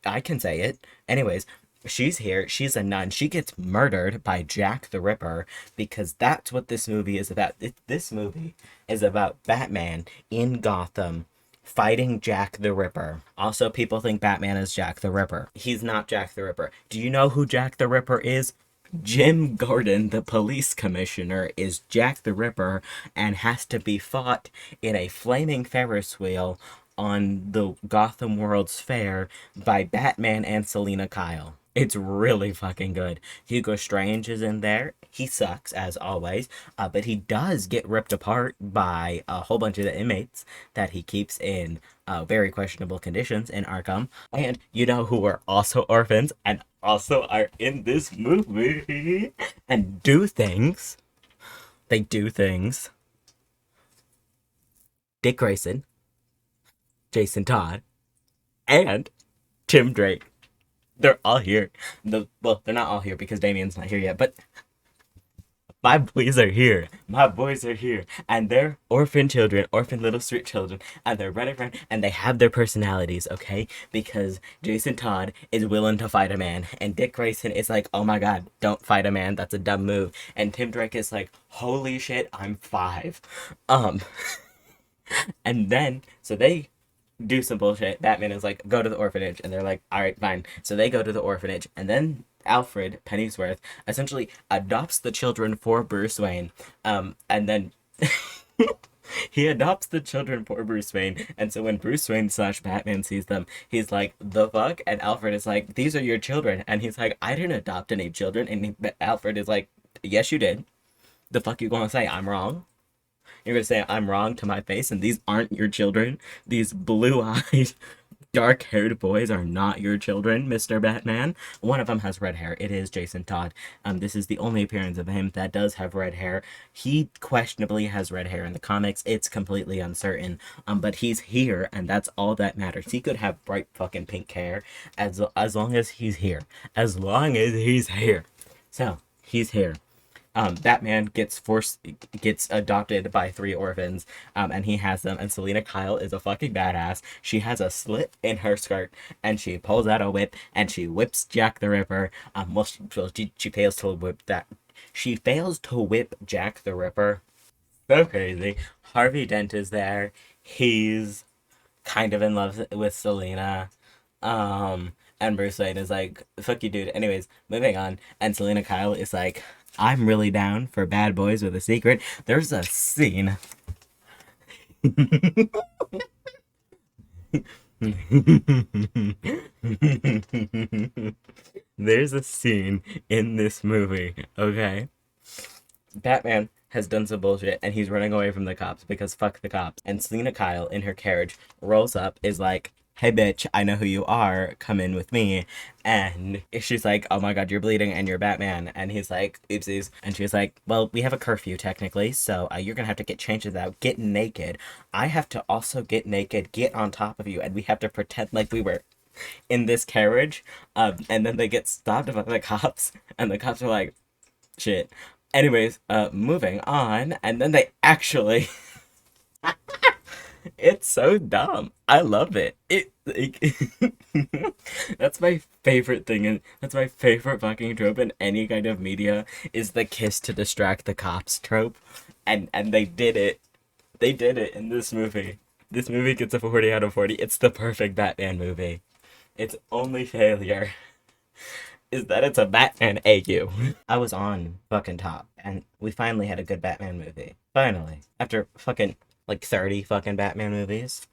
I can say it. Anyways, she's here. She's a nun. She gets murdered by Jack the Ripper, because that's what this movie is about. This movie is about Batman in Gotham fighting Jack the Ripper. Also, people think Batman is Jack the Ripper. He's not Jack the Ripper. Do you know who Jack the Ripper is? Jim Gordon, the police commissioner, is Jack the Ripper and has to be fought in a flaming Ferris wheel on the Gotham World's Fair by Batman and Selina Kyle. It's really fucking good. Hugo Strange is in there. He sucks, as always, but he does get ripped apart by a whole bunch of the inmates that he keeps in very questionable conditions in Arkham. And you know who are also orphans and also are in this movie and do things. They do things. Dick Grayson, Jason Todd, and Tim Drake. They're all here. Well, they're not all here because Damien's not here yet, but my boys are here. My boys are here. And they're orphan children, orphan little street children, and they're running around, and they have their personalities, okay? Because Jason Todd is willing to fight a man, and Dick Grayson is like, oh my god, don't fight a man, that's a dumb move. And Tim Drake is like, holy shit, I'm 5. And then, so they do some bullshit. Batman is like, go to the orphanage, and they're like, all right, fine. So they go to the orphanage, and then Alfred Pennyworth essentially adopts the children for Bruce Wayne, and then he adopts the children for Bruce Wayne, and so when Bruce Wayne slash Batman sees them, he's like, the fuck? And Alfred is like, these are your children. And he's like, I didn't adopt any children. And Alfred is like, yes, you did. The fuck you gonna say? I'm wrong? You're gonna say I'm wrong to my face, and these aren't your children? These blue-eyed, dark-haired boys are not your children, Mr. Batman. One of them has red hair. It is Jason Todd. This is the only appearance of him that does have red hair. He questionably has red hair in the comics. It's completely uncertain. But he's here, and that's all that matters. He could have bright fucking pink hair as long as he's here. As long as he's here. So, he's here. Batman gets adopted by 3 orphans, and he has them, and Selina Kyle is a fucking badass. She has a slit in her skirt, and she pulls out a whip, and she whips Jack the Ripper. She fails to whip that. She fails to whip Jack the Ripper. So crazy. Harvey Dent is there. He's kind of in love with Selina. And Bruce Wayne is like, fuck you, dude. Anyways, moving on. And Selina Kyle is like, I'm really down for bad boys with a secret. There's a scene. There's a scene in this movie, okay? Batman has done some bullshit and he's running away from the cops because fuck the cops. And Selina Kyle in her carriage rolls up, is like, hey bitch, I know who you are, come in with me. And she's like, oh my god, you're bleeding and you're Batman. And he's like, oopsies. And she's like, well, we have a curfew technically, so you're gonna have to get changes out, get naked. I have to also get naked, get on top of you, and we have to pretend like we were in this carriage. And then they get stopped by the cops, and the cops are like, shit. Anyways, moving on, and then they actually... It's so dumb. I love it. That's my favorite thing, and that's my favorite fucking trope in any kind of media, is the kiss to distract the cops trope. And they did it. They did it in this movie. This movie gets a 40 out of 40. It's the perfect Batman movie. Its only failure is that it's a Batman AU. I was on fucking top, and we finally had a good Batman movie. Finally. After fucking... like 30 fucking Batman movies.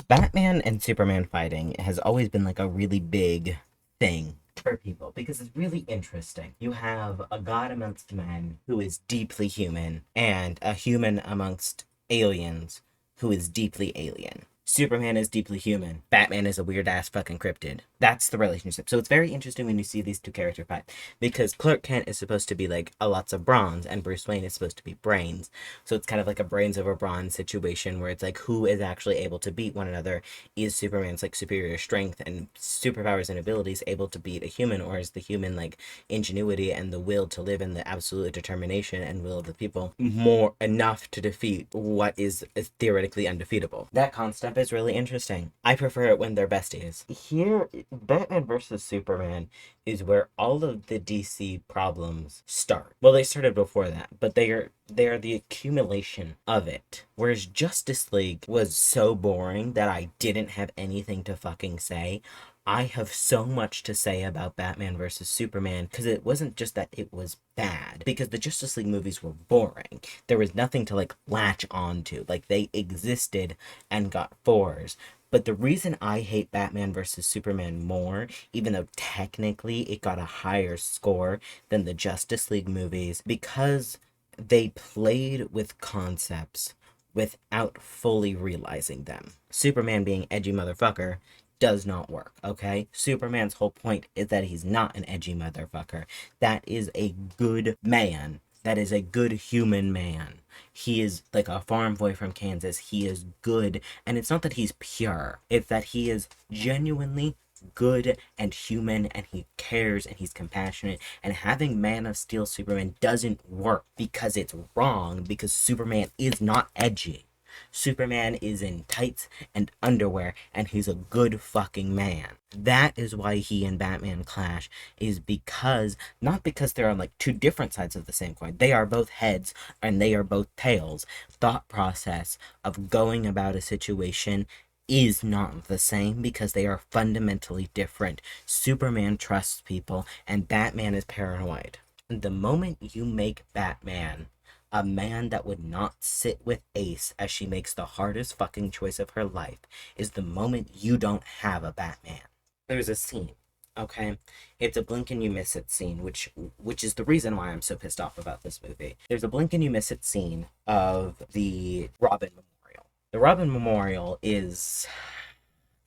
Batman and Superman fighting has always been like a really big thing for people because it's really interesting. You have a god amongst men who is deeply human and a human amongst aliens who is deeply alien. Superman is deeply human. Batman is a weird-ass fucking cryptid. That's the relationship. So it's very interesting when you see these two characters fight. Because Clark Kent is supposed to be, like, a lots of bronze, and Bruce Wayne is supposed to be brains. So it's kind of like a brains over bronze situation where it's like, who is actually able to beat one another? Is Superman's, like, superior strength and superpowers and abilities able to beat a human? Or is the human, like, ingenuity and the will to live and the absolute determination and will of the people more enough to defeat what is theoretically undefeatable? That concept is really interesting. I prefer it when they're besties. Here, Batman versus Superman is where all of the DC problems start. Well, they started before that, but they are the accumulation of it. Whereas Justice League was so boring that I didn't have anything to fucking say. I have so much to say about Batman versus Superman because it wasn't just that it was bad, because the Justice League movies were boring. There was nothing to like latch on to. Like they existed and got 4s. But the reason I hate Batman versus Superman more, even though technically it got a higher score than the Justice League movies, because they played with concepts without fully realizing them. Superman being edgy motherfucker does not work, okay? Superman's whole point is that he's not an edgy motherfucker. That is a good man. That is a good human man. He is like a farm boy from Kansas. He is good. And it's not that he's pure. It's that he is genuinely good and human, and he cares and he's compassionate. And having Man of Steel Superman doesn't work because it's wrong, because Superman is not edgy. Superman is in tights and underwear, and he's a good fucking man. That is why he and Batman clash, is because, not because they're on like two different sides of the same coin. They are both heads and they are both tails. Thought process of going about a situation is not the same because they are fundamentally different. Superman trusts people and Batman is paranoid. The moment you make Batman a man that would not sit with Ace as she makes the hardest fucking choice of her life is the moment you don't have a Batman. There's a scene, okay? It's a blink and you miss it scene, which is the reason why I'm so pissed off about this movie. There's a blink and you miss it scene of the Robin Memorial. The Robin Memorial is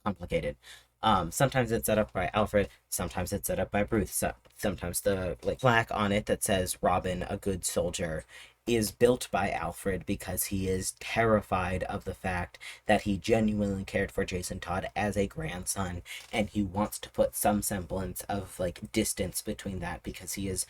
complicated. Sometimes it's set up by Alfred, sometimes it's set up by Bruce. Sometimes the plaque on it that says Robin, a good soldier, is built by Alfred because he is terrified of the fact that he genuinely cared for Jason Todd as a grandson, and he wants to put some semblance of distance between that because he is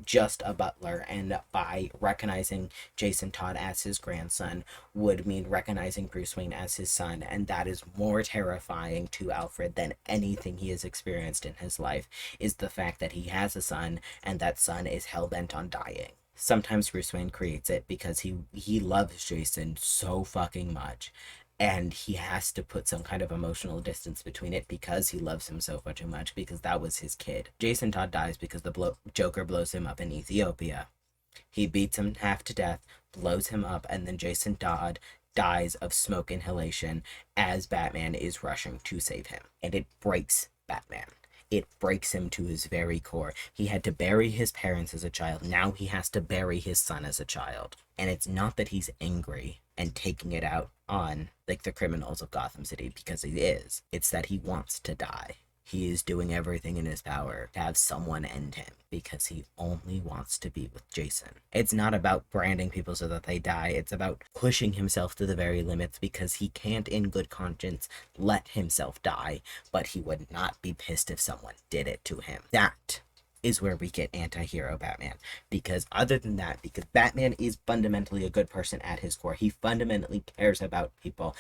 just a butler, and by recognizing Jason Todd as his grandson would mean recognizing Bruce Wayne as his son, and that is more terrifying to Alfred than anything he has experienced in his life, is the fact that he has a son and that son is hell-bent on dying. Sometimes Bruce Wayne creates it because he loves Jason so fucking much, and he has to put some kind of emotional distance between it because he loves him so fucking much, because that was his kid. Jason Todd dies because the Joker blows him up in Ethiopia. He beats him half to death, blows him up, and then Jason Todd dies of smoke inhalation as Batman is rushing to save him. And it breaks Batman. It breaks him to his very core. He had to bury his parents as a child. Now he has to bury his son as a child. And it's not that he's angry and taking it out on the criminals of Gotham City, because he is. It's that he wants to die. He is doing everything in his power to have someone end him because he only wants to be with Jason. It's not about branding people so that they die. It's about pushing himself to the very limits because he can't in good conscience let himself die, but he would not be pissed if someone did it to him. That is where we get anti-hero Batman, because other than that, because Batman is fundamentally a good person at his core, he fundamentally cares about people,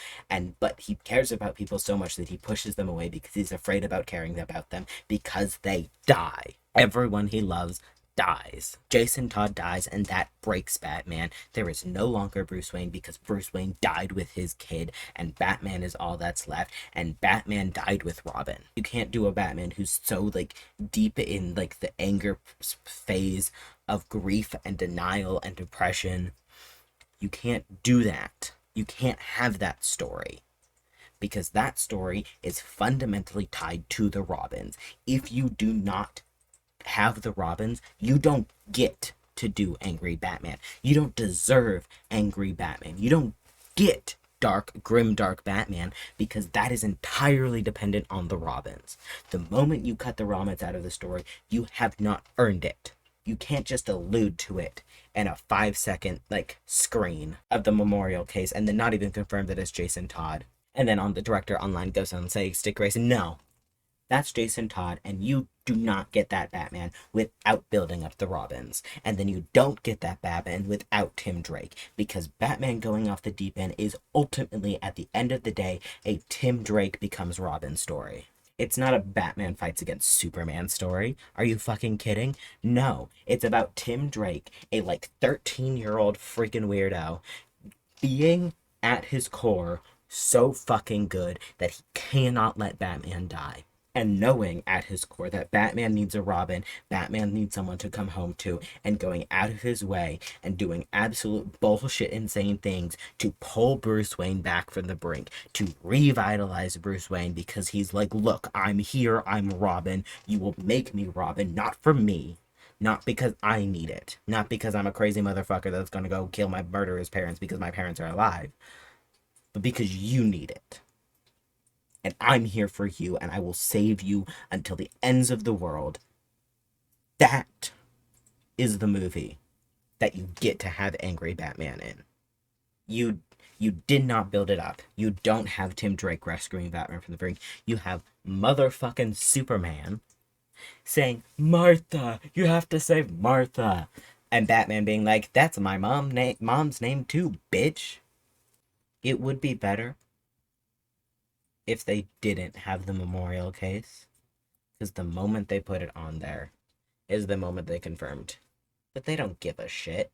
but he cares about people so much that he pushes them away because he's afraid about caring about them because they die. Everyone he loves dies. Jason Todd dies, and that breaks Batman. There is no longer Bruce Wayne because Bruce Wayne died with his kid, and Batman is all that's left, and Batman died with Robin. You can't do a Batman who's so deep in the anger phase of grief and denial and depression. You can't do that. You can't have that story, because that story is fundamentally tied to the Robins. If you do not have the Robins, you don't get to do angry Batman. You don't deserve angry Batman. You don't get grim dark Batman, because that is entirely dependent on the Robins. The moment you cut the Robins out of the story, you have not earned it. You can't just allude to it in a 5-second screen of the memorial case and then not even confirm that it's Jason Todd. And then on the director online goes on and say Stick Grayson. No. That's Jason Todd, and you do not get that Batman without building up the Robins. And then you don't get that Batman without Tim Drake, because Batman going off the deep end is ultimately, at the end of the day, a Tim Drake becomes Robin story. It's not a Batman fights against Superman story. Are you fucking kidding? No, it's about Tim Drake, a 13-year-old freaking weirdo, being at his core so fucking good that he cannot let Batman die. And knowing at his core that Batman needs a Robin, Batman needs someone to come home to, and going out of his way and doing absolute bullshit insane things to pull Bruce Wayne back from the brink, to revitalize Bruce Wayne, because he's look, I'm here, I'm Robin, you will make me Robin, not for me. Not because I need it. Not because I'm a crazy motherfucker that's gonna go kill my murderous parents because my parents are alive. But because you need it. And I'm here for you, and I will save you until the ends of the world. That is the movie that you get to have angry Batman in. You did not build it up. You don't have Tim Drake rescuing Batman from the brink. You have motherfucking Superman saying, Martha, you have to save Martha. And Batman being like, that's my mom's name too, bitch. It would be better if they didn't have the memorial case, because the moment they put it on there is the moment they confirmed that they don't give a shit.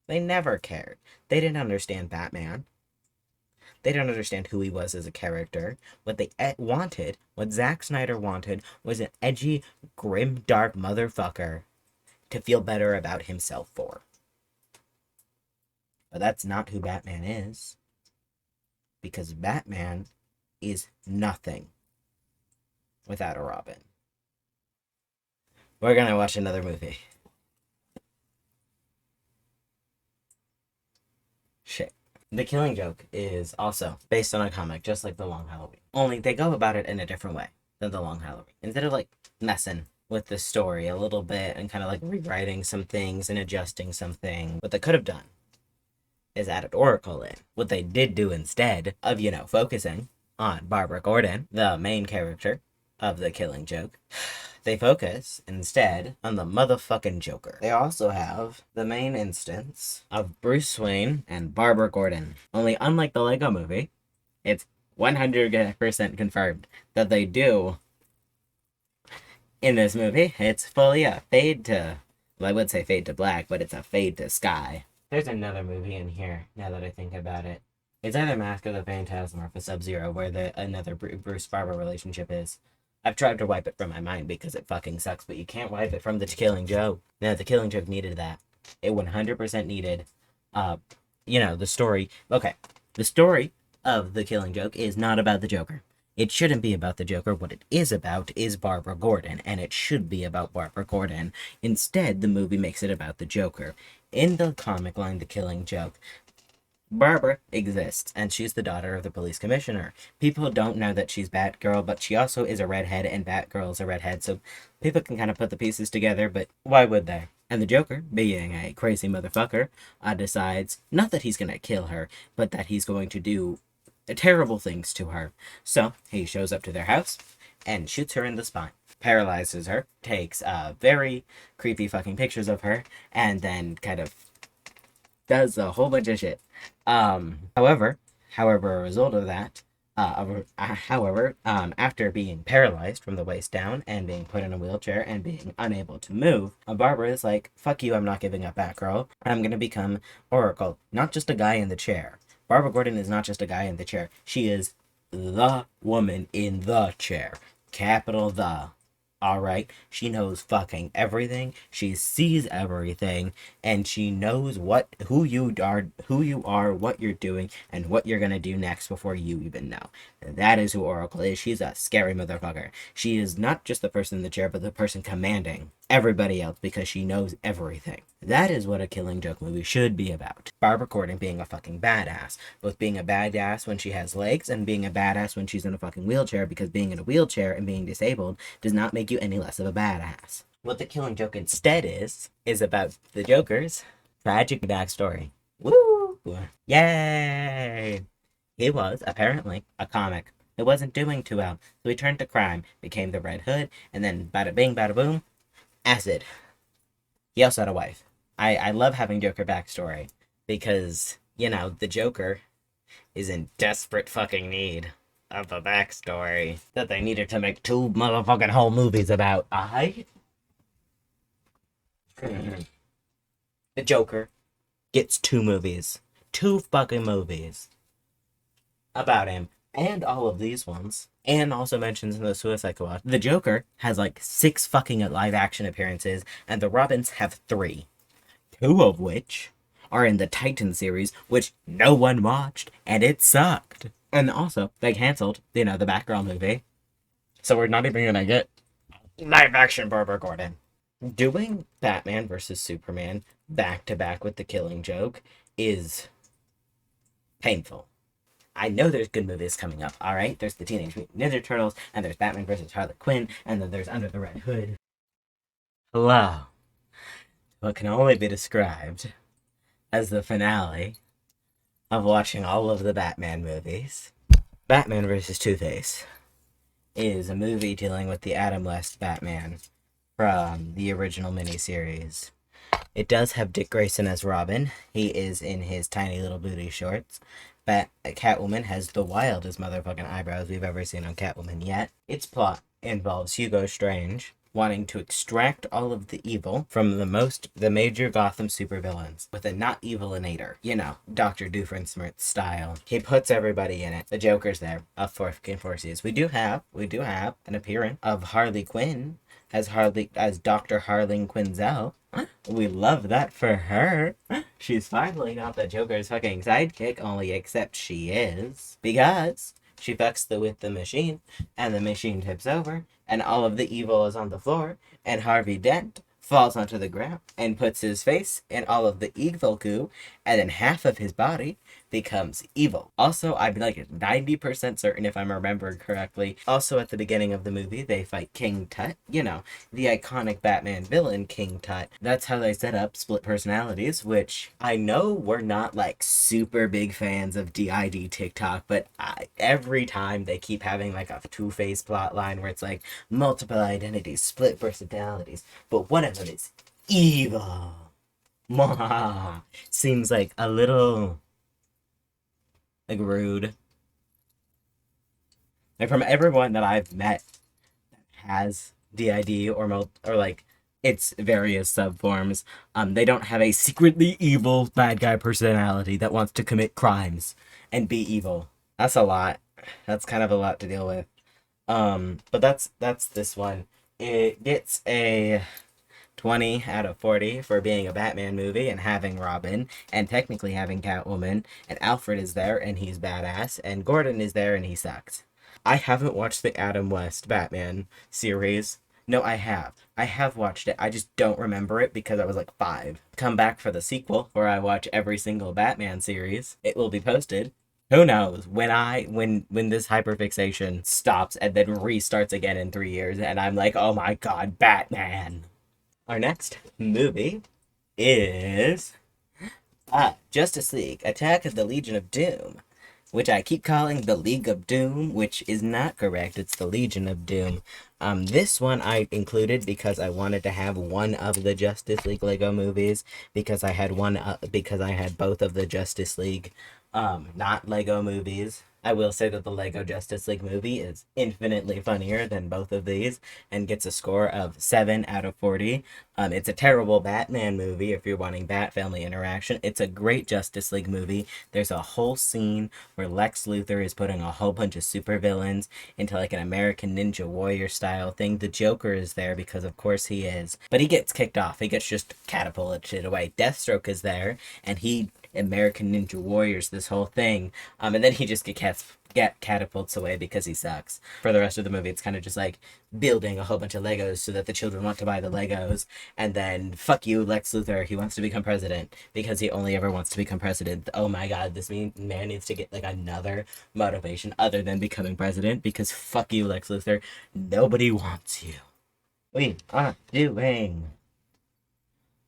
They never cared. They didn't understand Batman. They don't understand who he was as a character. What they wanted, what Zack Snyder wanted, was an edgy, grim, dark motherfucker to feel better about himself for. But that's not who Batman is. Because Batman is nothing without a Robin. We're gonna watch another movie. Shit. The Killing Joke is also based on a comic, just like The Long Halloween. Only they go about it in a different way than The Long Halloween. Instead of, like, messing with the story a little bit and kind of, like, rewriting some things and adjusting some things, what they could have done is added Oracle in. What they did do instead of, focusing on Barbara Gordon, the main character of The Killing Joke, they focus instead on the motherfucking Joker. They also have the main instance of Bruce Wayne and Barbara Gordon. Only unlike the Lego movie, it's 100% confirmed that they do in this movie. It's fully a fade to, well, I would say fade to black, but it's a fade to sky. There's another movie in here, now that I think about it. It's either Mask of the Phantasm or for Sub-Zero, where another Bruce-Barbara relationship is. I've tried to wipe it from my mind because it fucking sucks, but you can't wipe it from The Killing Joke. No, The Killing Joke needed that. It 100% needed, the story. Okay, the story of The Killing Joke is not about the Joker. It shouldn't be about the Joker. What it is about is Barbara Gordon, and it should be about Barbara Gordon. Instead, the movie makes it about the Joker. In the comic line, The Killing Joke, Barbara exists, and she's the daughter of the police commissioner. People don't know that she's Batgirl, but she also is a redhead, and Batgirl is a redhead, so people can kind of put the pieces together, but why would they? And the Joker, being a crazy motherfucker, decides not that he's gonna kill her, but that he's going to do terrible things to her. So, he shows up to their house, and shoots her in the spine. Paralyzes her, takes very creepy fucking pictures of her, and then kind of does a whole bunch of shit. However, a result of that, after being paralyzed from the waist down and being put in a wheelchair and being unable to move, Barbara is like, fuck you, I'm not giving up Batgirl. I'm gonna become Oracle, not just a guy in the chair. Barbara Gordon is not just a guy in the chair. She is the woman in the chair. Capital the. Alright? She knows fucking everything. She sees everything. And she knows who you are, what you're doing, and what you're gonna do next before you even know. That is who Oracle is. She's a scary motherfucker. She is not just the person in the chair, but the person commanding everybody else because she knows everything. That is what a Killing Joke movie should be about. Barbara Gordon being a fucking badass. Both being a badass when she has legs and being a badass when she's in a fucking wheelchair, because being in a wheelchair and being disabled does not make you any less of a badass. What the Killing Joke instead is about the Joker's tragic backstory. Woo! Yay! He was, apparently, a comic. It wasn't doing too well, so he turned to crime, became the Red Hood, and then bada bing, bada boom, acid. He also had a wife. I love having Joker backstory, because, the Joker is in desperate fucking need of a backstory that they needed to make 2 motherfucking whole movies about. The Joker gets 2 movies. 2 fucking movies about him. And all of these ones. And also mentions in the Suicide Squad. The Joker has like 6 fucking live action appearances, and the Robins have 3. 2 of which are in the Titan series, which no one watched, and it sucked. And also, they canceled, the Batgirl movie. So we're not even gonna get live action Barbara Gordon. Doing Batman versus Superman back to back with The Killing Joke is painful. I know there's good movies coming up, alright? There's the Teenage Mutant Ninja Turtles, and there's Batman vs. Harley Quinn, and then there's Under the Red Hood. Hello. What can only be described as the finale of watching all of the Batman movies. Batman vs. TwoFace is a movie dealing with the Adam West Batman from the original miniseries. It does have Dick Grayson as Robin. He is in his tiny little booty shorts. Catwoman has the wildest motherfucking eyebrows we've ever seen on Catwoman yet. Its plot involves Hugo Strange, wanting to extract all of the evil from the major Gotham supervillains with a not evilinator. You know, Dr. Doofenshmirtz style. He puts everybody in it. The Joker's there, of forces. We do have an appearance of Harley Quinn as Dr. Harling Quinzel. We love that for her. She's finally not the Joker's fucking sidekick, only except she is. Because she fucks with the machine, and the machine tips over, and all of the evil is on the floor, and Harvey Dent falls onto the ground and puts his face in all of the evil goo, and then half of his body becomes evil. Also, I'm like 90% certain, if I'm remembering correctly, also at the beginning of the movie, they fight King Tut. You know, the iconic Batman villain, King Tut. That's how they set up split personalities, which I know we're not like super big fans of DID TikTok, but every time they keep having like a TwoFace plot line where it's like multiple identities, split personalities, but one of them is evil. Seems like a little like rude. Like from everyone that I've met that has DID or like its various subforms, they don't have a secretly evil bad guy personality that wants to commit crimes and be evil. That's a lot. That's kind of a lot to deal with. But that's this one. It gets a 20 out of 40 for being a Batman movie and having Robin and technically having Catwoman, and Alfred is there and he's badass, and Gordon is there and he sucks. I haven't watched the Adam West Batman series. No, I have. I have watched it. I just don't remember it because I was like 5. Come back for the sequel where I watch every single Batman series. It will be posted. Who knows when this hyperfixation stops and then restarts again in 3 years and I'm like, oh my god, Batman. Our next movie is Justice League Attack of the Legion of Doom, which I keep calling the League of Doom, which is not correct. It's the Legion of Doom. This one I included because I wanted to have one of the Justice League Lego movies, because I had both of the Justice League not Lego movies. I will say that the Lego Justice League movie is infinitely funnier than both of these and gets a score of 7 out of 40. It's a terrible Batman movie if you're wanting Bat family interaction. It's a great Justice League movie. There's a whole scene where Lex Luthor is putting a whole bunch of supervillains into like an American Ninja Warrior style thing. The Joker is there because of course he is. But he gets kicked off. He gets just catapulted away. Deathstroke is there and he American Ninja Warriors this whole thing, and then he just get catapults away because he sucks. For the rest of the movie, it's kind of just like building a whole bunch of Legos so that the children want to buy the Legos, and then fuck you, Lex Luthor, he wants to become president because he only ever wants to become president. Oh my god, this man needs to get like another motivation other than becoming president, because fuck you, Lex Luthor, nobody wants you. We are doing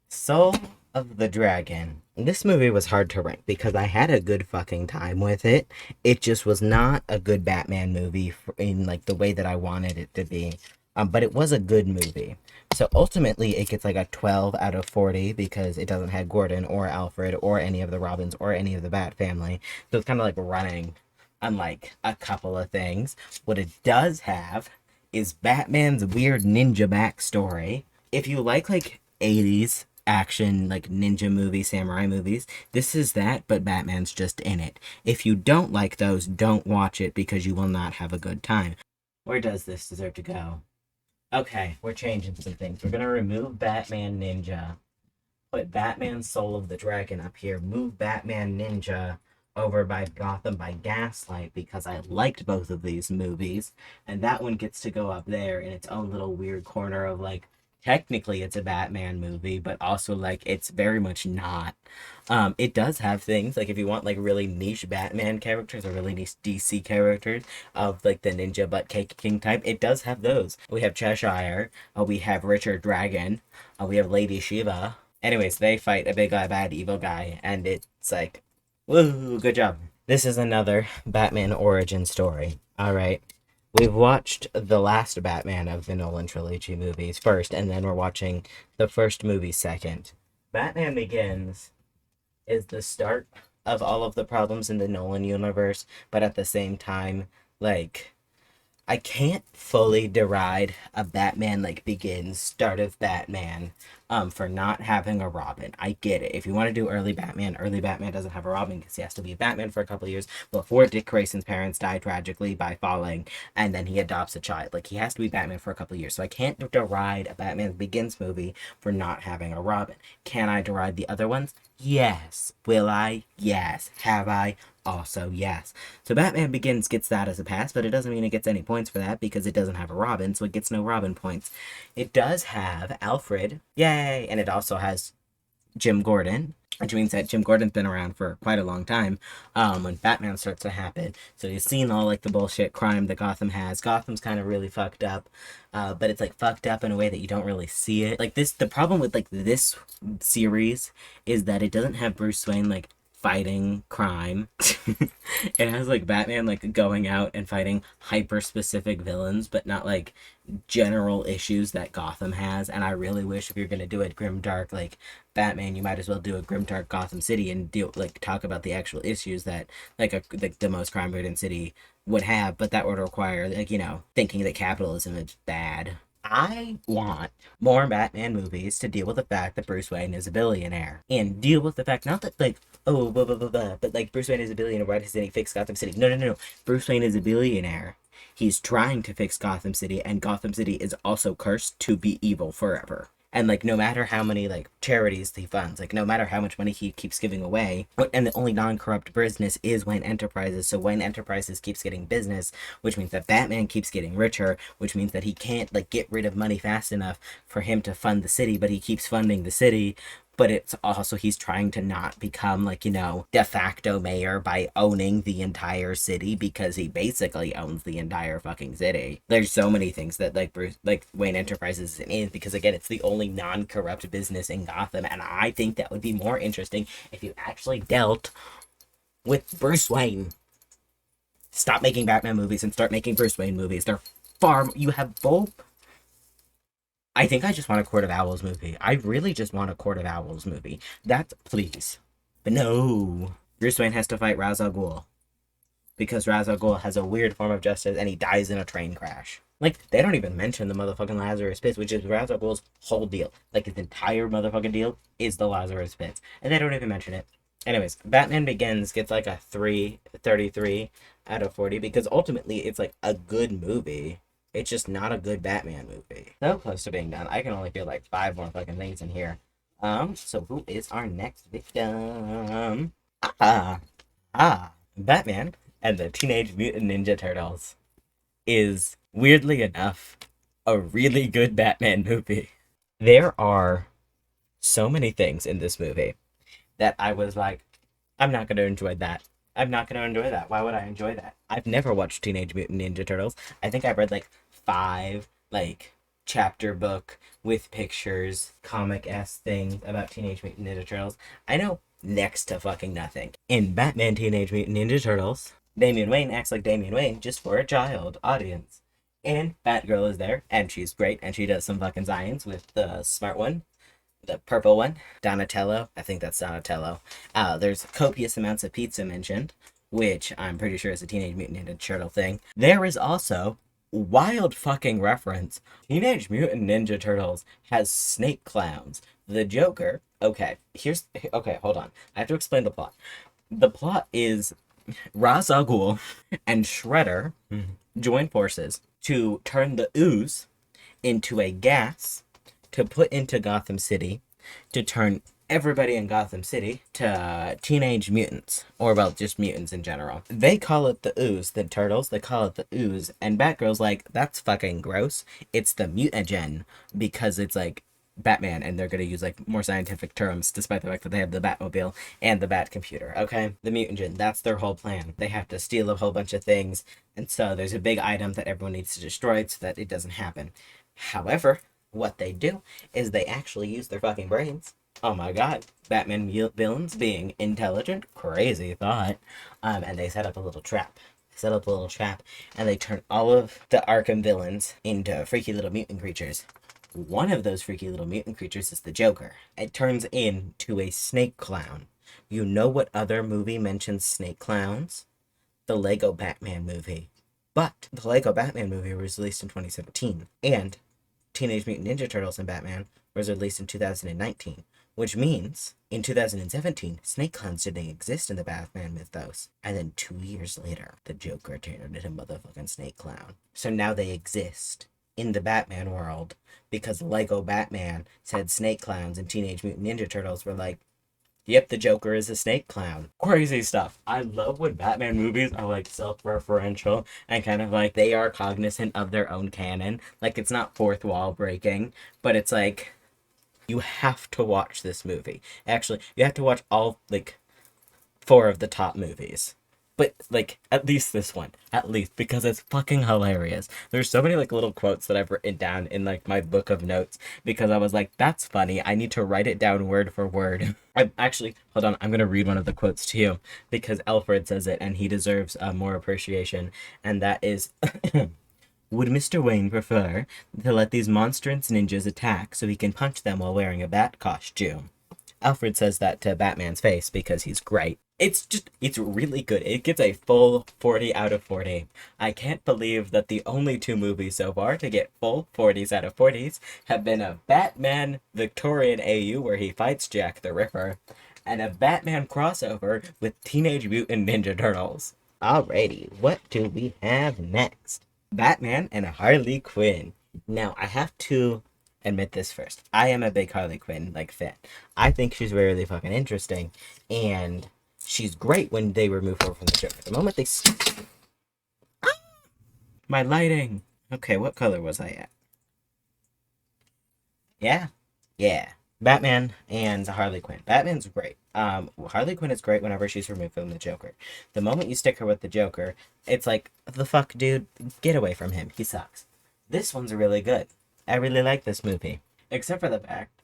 Soul of the Dragon. This movie was hard to rank because I had a good fucking time with it. It just was not a good Batman movie in like the way that I wanted it to be. But it was a good movie. So ultimately it gets like a 12 out of 40 because it doesn't have Gordon or Alfred or any of the Robins or any of the Bat family. So it's kind of like running on like a couple of things. What it does have is Batman's weird ninja backstory. If you like 80s action like ninja movie samurai movies, this is that, but Batman's just in it. If you don't like those, don't watch it because you will not have a good time. Where does this deserve to go? Okay, we're changing some things. We're gonna remove Batman Ninja, put Batman Soul of the Dragon up here, move Batman Ninja over by Gotham by Gaslight because I liked both of these movies, and that one gets to go up there in its own little weird corner of like, technically it's a Batman movie, but also like it's very much not. It does have things like if you want like really niche Batman characters or really niche DC characters of like the ninja butt cake king type, it does have those. We have Cheshire, we have Richard Dragon, we have Lady Shiva. Anyways, they fight a big guy, bad evil guy, and it's like, woo, good job. This is another Batman origin story. All right. We've watched the last Batman of the Nolan trilogy movies first, and then we're watching the first movie second. Batman Begins is the start of all of the problems in the Nolan universe, but at the same time, like, I can't fully deride a Batman like Begins start of Batman for not having a Robin. I get it. If you want to do early Batman doesn't have a Robin because he has to be Batman for a couple of years before Dick Grayson's parents die tragically by falling, and then he adopts a child. Like, he has to be Batman for a couple of years. So I can't deride a Batman Begins movie for not having a Robin. Can I deride the other ones? Yes. Will I? Yes. Have I? Also, yes. So Batman Begins gets that as a pass, but it doesn't mean it gets any points for that because it doesn't have a Robin, so it gets no Robin points. It does have Alfred, yay, and it also has Jim Gordon, which means that Jim Gordon's been around for quite a long time when Batman starts to happen. So you've seen all like the bullshit crime that Gotham has. Gotham's kind of really fucked up, but it's like fucked up in a way that you don't really see it. Like the problem with like this series is that it doesn't have Bruce Wayne like fighting crime. It has like Batman like going out and fighting hyper specific villains, but not like general issues that Gotham has. And I really wish if you're gonna do a grimdark like Batman, you might as well do a grimdark Gotham City and deal like talk about the actual issues that like the most crime ridden city would have. But that would require like, you know, thinking that capitalism is bad. I want more Batman movies to deal with the fact that Bruce Wayne is a billionaire. And deal with the fact, not that, like, oh, blah, blah, blah, blah, but, like, Bruce Wayne is a billionaire, why doesn't he fix Gotham City? No, no, no, no. Bruce Wayne is a billionaire. He's trying to fix Gotham City, and Gotham City is also cursed to be evil forever. And, like, no matter how many, like, charities he funds, like, no matter how much money he keeps giving away, and the only non-corrupt business is Wayne Enterprises, so Wayne Enterprises keeps getting business, which means that Batman keeps getting richer, which means that he can't, like, get rid of money fast enough for him to fund the city, but he keeps funding the city. But it's also he's trying to not become, like, you know, de facto mayor by owning the entire city because he basically owns the entire fucking city. There's so many things that like Wayne Enterprises is because again it's the only non-corrupt business in Gotham, and I think that would be more interesting if you actually dealt with Bruce Wayne. Stop making Batman movies and start making Bruce Wayne movies. They're far you have both. I think I just want a Court of Owls movie. I really just want a Court of Owls movie. That's, please. But no. Bruce Wayne has to fight Ra's al Ghul. Because Ra's al Ghul has a weird form of justice and he dies in a train crash. Like, they don't even mention the motherfucking Lazarus Pits, which is Ra's al Ghul's whole deal. Like, his entire motherfucking deal is the Lazarus Pits. And they don't even mention it. Anyways, Batman Begins gets like a 333 out of 40 because ultimately it's like a good movie. It's just not a good Batman movie. So close to being done. I can only feel like 5 more fucking things in here. So who is our next victim? Batman and the Teenage Mutant Ninja Turtles is, weirdly enough, a really good Batman movie. There are so many things in this movie that I was like, I'm not going to enjoy that. I'm not going to enjoy that. Why would I enjoy that? I've never watched Teenage Mutant Ninja Turtles. I think I've read like 5 like chapter book with pictures comic-esque things about Teenage Mutant Ninja Turtles. I know next to fucking nothing. In Batman Teenage Mutant Ninja Turtles, Damian Wayne acts like Damian Wayne just for a child audience. And Batgirl is there, and she's great, and she does some fucking science with the smart one. The purple one, Donatello. I think that's Donatello. There's copious amounts of pizza mentioned, which I'm pretty sure is a Teenage Mutant Ninja Turtle thing. There is also wild fucking reference. Teenage Mutant Ninja Turtles has snake clowns. The Joker. Okay, hold on. I have to explain the plot. The plot is Ra's al Ghul and Shredder join forces to turn the ooze into a gas to put into Gotham City to turn everybody in Gotham City to teenage mutants, or well, just mutants in general. They call it the ooze, the turtles, they call it the ooze, and Batgirl's like, that's fucking gross. It's the mutagen, because it's like Batman, and they're gonna use like more scientific terms, despite the fact that they have the Batmobile and the Bat computer, okay? The mutagen, that's their whole plan. They have to steal a whole bunch of things, and so there's a big item that everyone needs to destroy so that it doesn't happen. However, what they do is they actually use their fucking brains. Oh my god. Batman villains being intelligent, crazy thought. And they set up a little trap. And they turn all of the Arkham villains into freaky little mutant creatures. One of those freaky little mutant creatures is the Joker. It turns into a snake clown. You know what other movie mentions snake clowns? The Lego Batman movie. But the Lego Batman movie was released in 2017, and Teenage Mutant Ninja Turtles and Batman was released in 2019, which means in 2017, snake clowns didn't exist in the Batman mythos. And then 2 years later, the Joker turned into a motherfucking snake clown. So now they exist in the Batman world because Lego Batman said snake clowns, and Teenage Mutant Ninja Turtles were like, yep, the Joker is a snake clown. Crazy stuff. I love when Batman movies are like self-referential and kind of like they are cognizant of their own canon. Like it's not fourth wall breaking, but it's like you have to watch this movie. Actually, you have to watch all like 4 of the top movies. But, like, at least this one. At least, because it's fucking hilarious. There's so many, like, little quotes that I've written down in, like, my book of notes. Because I was like, that's funny. I need to write it down word for word. Actually, hold on. I'm going to read one of the quotes to you. Because Alfred says it, and he deserves more appreciation. And that is... Would Mr. Wayne prefer to let these monstrous ninjas attack so he can punch them while wearing a bat costume? Alfred says that to Batman's face because he's great. It's really good. It gets a full 40 out of 40. I can't believe that the only 2 movies so far to get full 40s out of 40s have been a Batman Victorian AU where he fights Jack the Ripper, and a Batman crossover with Teenage Mutant Ninja Turtles. Alrighty, what do we have next? Batman and Harley Quinn. Now, I have to admit this first. I am a big Harley Quinn, like, fan. I think she's really fucking interesting, and she's great when they remove her from the Joker. The moment they... My lighting! Okay, what color was I at? Yeah? Yeah. Batman and Harley Quinn. Batman's great. Harley Quinn is great whenever she's removed from the Joker. The moment you stick her with the Joker, it's like, the fuck, dude? Get away from him. He sucks. This one's really good. I really like this movie. Except for the fact,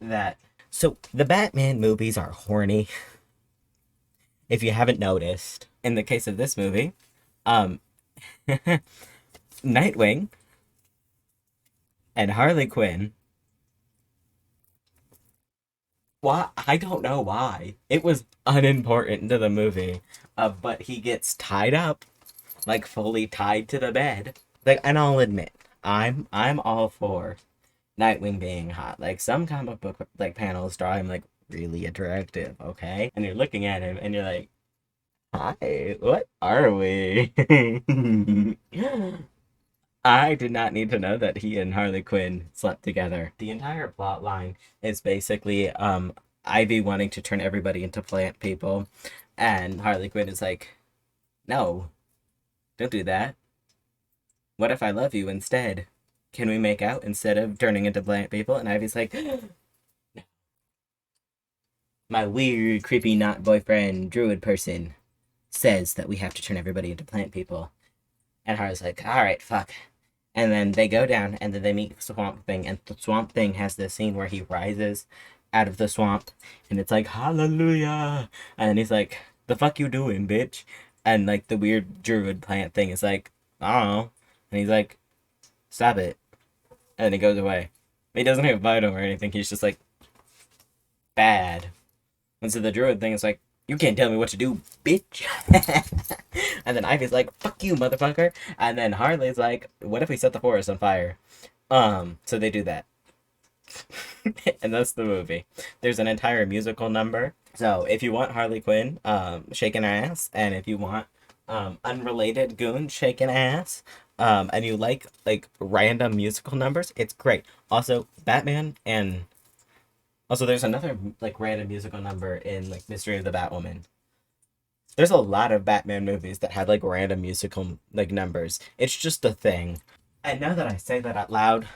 that... So, the Batman movies are horny. If you haven't noticed. In the case of this movie, Nightwing and Harley Quinn... Why? I don't know why. It was unimportant to the movie. But he gets tied up. Like, fully tied to the bed. Like, and I'll admit, I'm all for Nightwing being hot. Like, some comic book, like, panels draw him, like, really attractive, okay? And you're looking at him, and you're like, hi, what are we? I did not need to know that he and Harley Quinn slept together. The entire plot line is basically, Ivy wanting to turn everybody into plant people, and Harley Quinn is like, no, don't do that. What if I love you instead? Can we make out instead of turning into plant people? And Ivy's like, no. My weird, creepy, not boyfriend, druid person says that we have to turn everybody into plant people. And Harley's like, alright, fuck. And then they go down, and then they meet Swamp Thing, and the Swamp Thing has this scene where he rises out of the swamp, and it's like, hallelujah! And then he's like, the fuck you doing, bitch? And, like, the weird druid plant thing is like, I don't know. And he's like, stop it. And then he goes away. He doesn't even bite him or anything. He's just like, bad. And so the druid thing is like, you can't tell me what to do, bitch. And then Ivy's like, fuck you, motherfucker. And then Harley's like, what if we set the forest on fire? So they do that. And that's the movie. There's an entire musical number. So if you want Harley Quinn shaking ass, and if you want unrelated goons shaking ass, and you like random musical numbers, it's great. Also, Batman and also there's another like random musical number in like Mystery of the Batwoman. There's a lot of Batman movies that had like random musical like numbers. It's just a thing. And now that I say that out loud,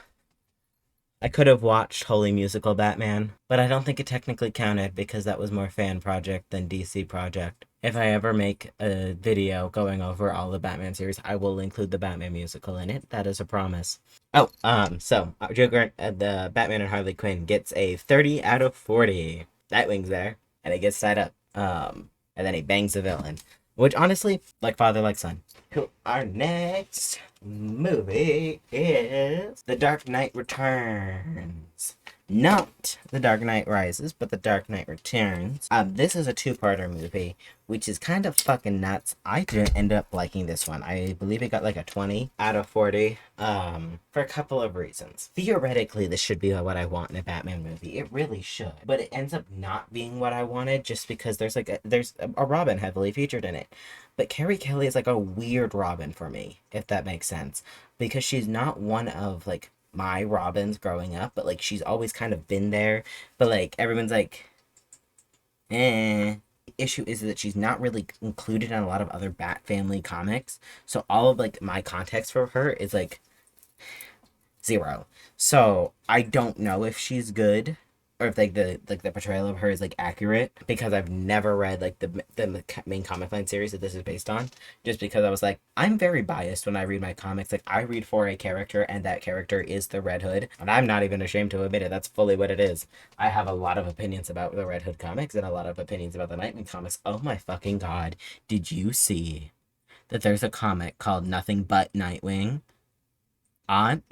I could have watched Holy Musical Batman, but I don't think it technically counted because that was more fan project than DC project. If I ever make a video going over all the Batman series, I will include the Batman musical in it. That is a promise. Oh, so Joker, the Batman and Harley Quinn gets a 30 out of 40. Nightwing's there, and he gets tied up. And then he bangs the villain. Which, honestly, like father, like son. Our next movie is The Dark Knight Returns. Not The Dark Knight Rises, but The Dark Knight Returns. This is a two-parter movie, which is kind of fucking nuts. I didn't end up liking this one. I believe it got like a 20 out of 40, for a couple of reasons. Theoretically, this should be what I want in a Batman movie. It really should. But it ends up not being what I wanted just because there's a Robin heavily featured in it. But Carrie Kelly is like a weird Robin for me, if that makes sense. Because she's not one of, like, my Robins growing up, but like she's always kind of been there, but like everyone's like, The issue is that she's not really included in a lot of other Bat Family comics, so all of like my context for her is like zero. So I don't know if she's good or if like the portrayal of her is like accurate, because I've never read like the main comic line series that this is based on, just because I was like, I'm very biased when I read my comics. Like, I read for a character, and that character is the Red Hood, and I'm not even ashamed to admit it. That's fully what it is. I have a lot of opinions about the Red Hood comics and a lot of opinions about the Nightwing comics. Oh my fucking god, did you see that there's a comic called Nothing But Nightwing on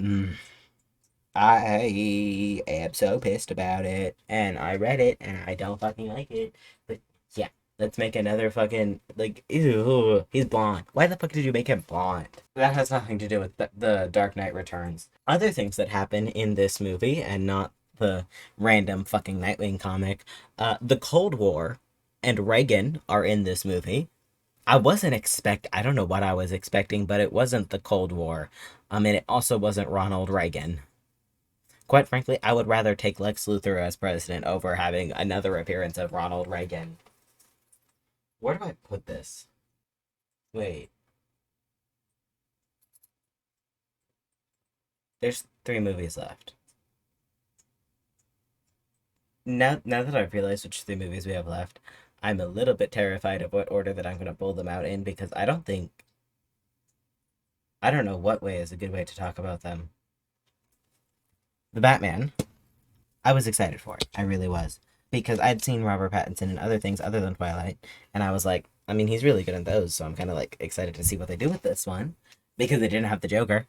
I am so pissed about it, and I read it, and I don't fucking like it. But yeah, let's make another fucking, like, ew, he's blonde. Why the fuck did you make him blonde? That has nothing to do with the Dark Knight Returns. Other things that happen in this movie, and not the random fucking Nightwing comic, the Cold War and Reagan are in this movie. I don't know what I was expecting, but it wasn't the Cold War. And it also wasn't Ronald Reagan. Quite frankly, I would rather take Lex Luthor as president over having another appearance of Ronald Reagan. Where do I put this? Wait. There's 3 movies left. Now that I've realized which 3 movies we have left, I'm a little bit terrified of what order that I'm going to pull them out in, because I don't know what way is a good way to talk about them. The Batman, I was excited for it. I really was. Because I'd seen Robert Pattinson in other things other than Twilight, and I was like, I mean, he's really good in those, so I'm kind of like excited to see what they do with this one. Because they didn't have the Joker.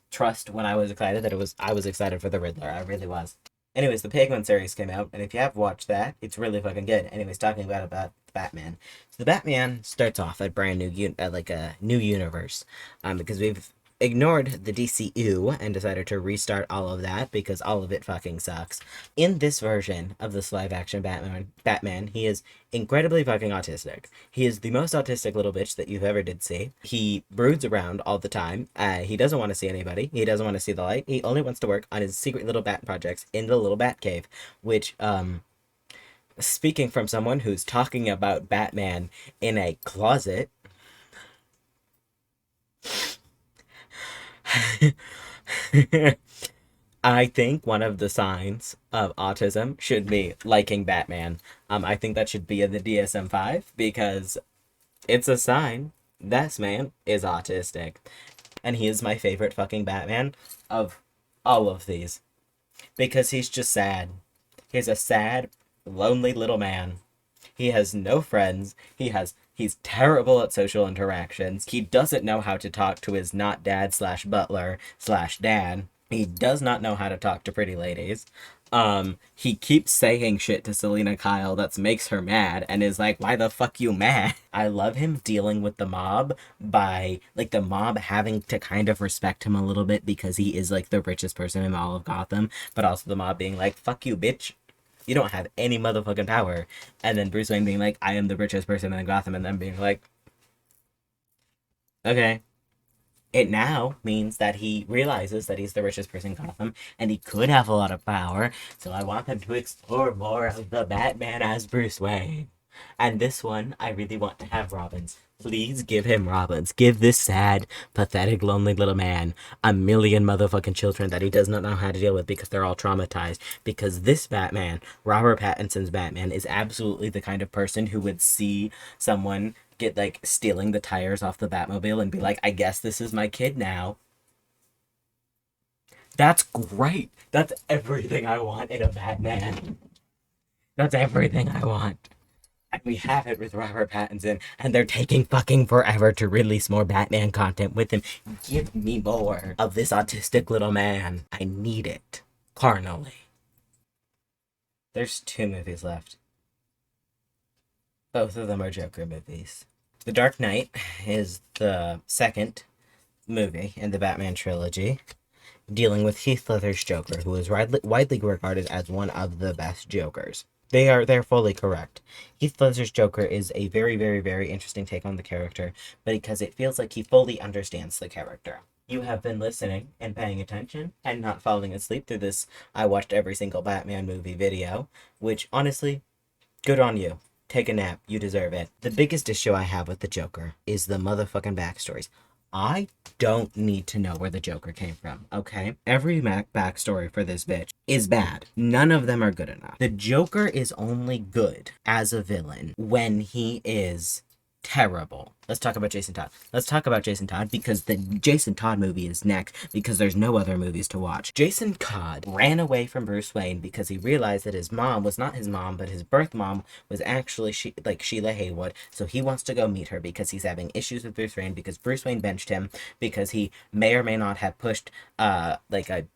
Trust when I was excited that I was excited for the Riddler. I really was. Anyways, the Penguin series came out, and if you have watched that, it's really fucking good. Anyways, talking about the Batman. So the Batman starts off at brand new, like a new universe, because we've ignored the DCEwww and decided to restart all of that because all of it fucking sucks. In this version of this live action Batman, he is incredibly fucking autistic. He is the most autistic little bitch that you've ever did see. He broods around all the time. He doesn't want to see anybody. He doesn't want to see the light. He only wants to work on his secret little bat projects in the little bat cave, which, speaking from someone who's talking about Batman in a closet, I think one of the signs of autism should be liking Batman. I think that should be in the DSM-5 because it's a sign this man is autistic. And he is my favorite fucking Batman of all of these. Because he's just sad. He's a sad, lonely little man. He has no friends. He's terrible at social interactions. He doesn't know how to talk to his not dad / butler / dad. He does not know how to talk to pretty ladies. He keeps saying shit to Selena Kyle that makes her mad and is like, why the fuck you mad? I love him dealing with the mob by, like, the mob having to kind of respect him a little bit because he is, like, the richest person in all of Gotham, but also the mob being like, fuck you, bitch. You don't have any motherfucking power. And then Bruce Wayne being like, I am the richest person in Gotham, and then being like, okay. It now means that he realizes that he's the richest person in Gotham, and he could have a lot of power, so I want them to explore more of the Batman as Bruce Wayne. And this one, I really want to have Robins. Please give him Robins. Give this sad, pathetic, lonely little man a million motherfucking children that he does not know how to deal with because they're all traumatized. Because this Batman, Robert Pattinson's Batman, is absolutely the kind of person who would see someone get, like, stealing the tires off the Batmobile and be like, I guess this is my kid now. That's great. That's everything I want in a Batman. That's everything I want. And we have it with Robert Pattinson, and they're taking fucking forever to release more Batman content with him. Give me more of this autistic little man. I need it. Carnally. There's 2 movies left. Both of them are Joker movies. The Dark Knight is the second movie in the Batman trilogy, dealing with Heath Ledger's Joker, who is widely regarded as one of the best Jokers. They're fully correct. Heath Ledger's Joker is a very, very, very interesting take on the character, but because it feels like he fully understands the character. You have been listening and paying attention and not falling asleep through this I watched every single Batman movie video, which honestly, good on you. Take a nap. You deserve it. The biggest issue I have with the Joker is the motherfucking backstories. I don't need to know where the Joker came from, okay? Every backstory for this bitch is bad. None of them are good enough. The Joker is only good as a villain when he is terrible. Let's talk about Jason Todd. Let's talk about Jason Todd because the Jason Todd movie is next because there's no other movies to watch. Jason Todd ran away from Bruce Wayne because he realized that his mom was not his mom, but his birth mom was actually Sheila Haywood. So he wants to go meet her because he's having issues with Bruce Wayne because Bruce Wayne benched him because he may or may not have pushed a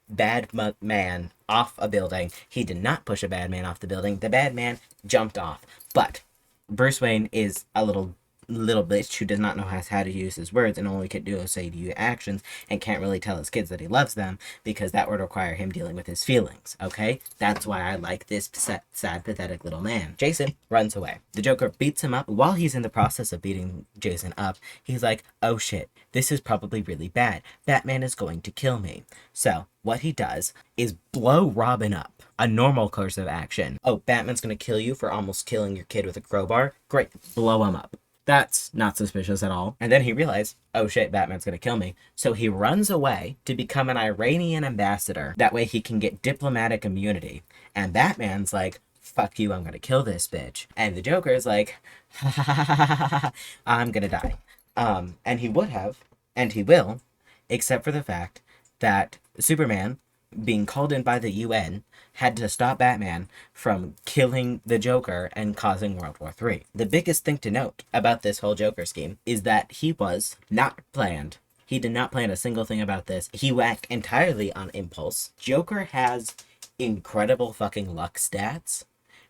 bad man off a building. He did not push a bad man off the building. The bad man jumped off. But Bruce Wayne is a little bitch who does not know how to use his words and only can do is say to you actions and can't really tell his kids that he loves them because that would require him dealing with his feelings, okay? That's why I like this sad, pathetic little man. Jason runs away. The Joker beats him up. While he's in the process of beating Jason up, he's like, oh shit, this is probably really bad. Batman is going to kill me. So what he does is blow Robin up. A normal course of action. Oh, Batman's gonna kill you for almost killing your kid with a crowbar? Great, blow him up. That's not suspicious at all. And then he realized, oh shit, Batman's gonna kill me. So he runs away to become an Iranian ambassador. That way he can get diplomatic immunity. And Batman's like, fuck you, I'm gonna kill this bitch. And the Joker is like, ha ha ha ha ha, I'm gonna die. And he would have, and he will, except for the fact that Superman, being called in by the UN, had to stop Batman from killing the Joker and causing World War III. The biggest thing to note about this whole Joker scheme is that he was not planned. He did not plan a single thing about this. He whacked entirely on impulse. Joker has incredible fucking luck stats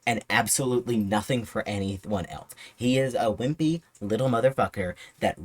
and absolutely nothing for anyone else. He is a wimpy little motherfucker that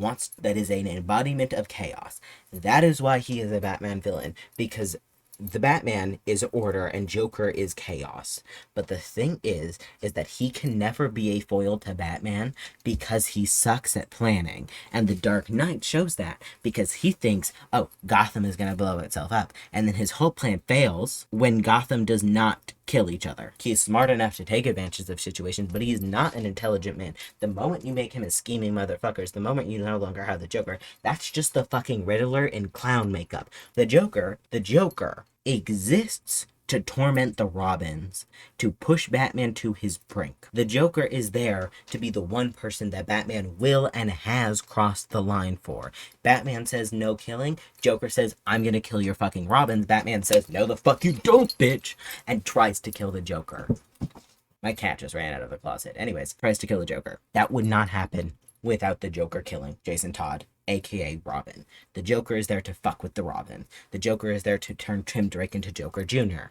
is an embodiment of chaos. That is why he is a Batman villain, because the Batman is order and Joker is chaos. But the thing is that he can never be a foil to Batman because he sucks at planning. And the Dark Knight shows that because he thinks, oh, Gotham is going to blow itself up. And then his whole plan fails when Gotham does not kill each other. He's smart enough to take advantage of situations, but he's not an intelligent man. The moment you make him a scheming motherfucker, the moment you no longer have the Joker, that's just the fucking Riddler in clown makeup. The Joker exists to torment the Robins, to push Batman to his brink. The Joker is there to be the one person that Batman will and has crossed the line for. Batman says no killing. Joker says, I'm gonna kill your fucking Robins. Batman says, no the fuck you don't, bitch, and tries to kill the Joker. My cat just ran out of the closet. Anyways, tries to kill the Joker. That would not happen without the Joker killing Jason Todd, aka Robin. The Joker is there to fuck with the Robin. The Joker is there to turn Tim Drake into Joker Jr.,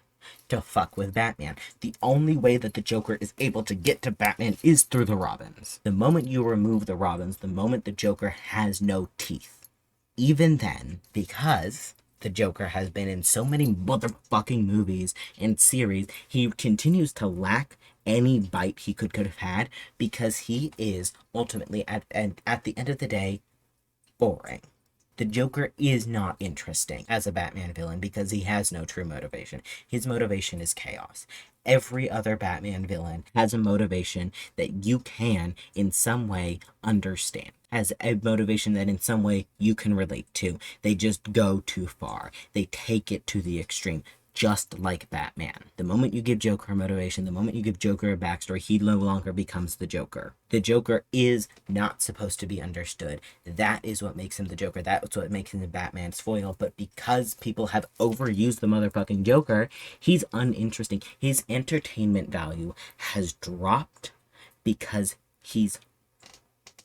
to fuck with Batman. The only way that the Joker is able to get to Batman is through the Robins. The moment you remove the Robins, the moment the Joker has no teeth. Even then, because the Joker has been in so many motherfucking movies and series, he continues to lack any bite he could have had because he is ultimately, at the end of the day, boring. The Joker is not interesting as a Batman villain because he has no true motivation. His motivation is chaos. Every other Batman villain has a motivation that you can, in some way, understand. Has a motivation that in some way you can relate to. They just go too far. They take it to the extreme. Just like Batman. The moment you give Joker a motivation, the moment you give Joker a backstory, he no longer becomes the Joker. The Joker is not supposed to be understood. That is what makes him the Joker. That's what makes him Batman's foil. But because people have overused the motherfucking Joker, he's uninteresting. His entertainment value has dropped because he's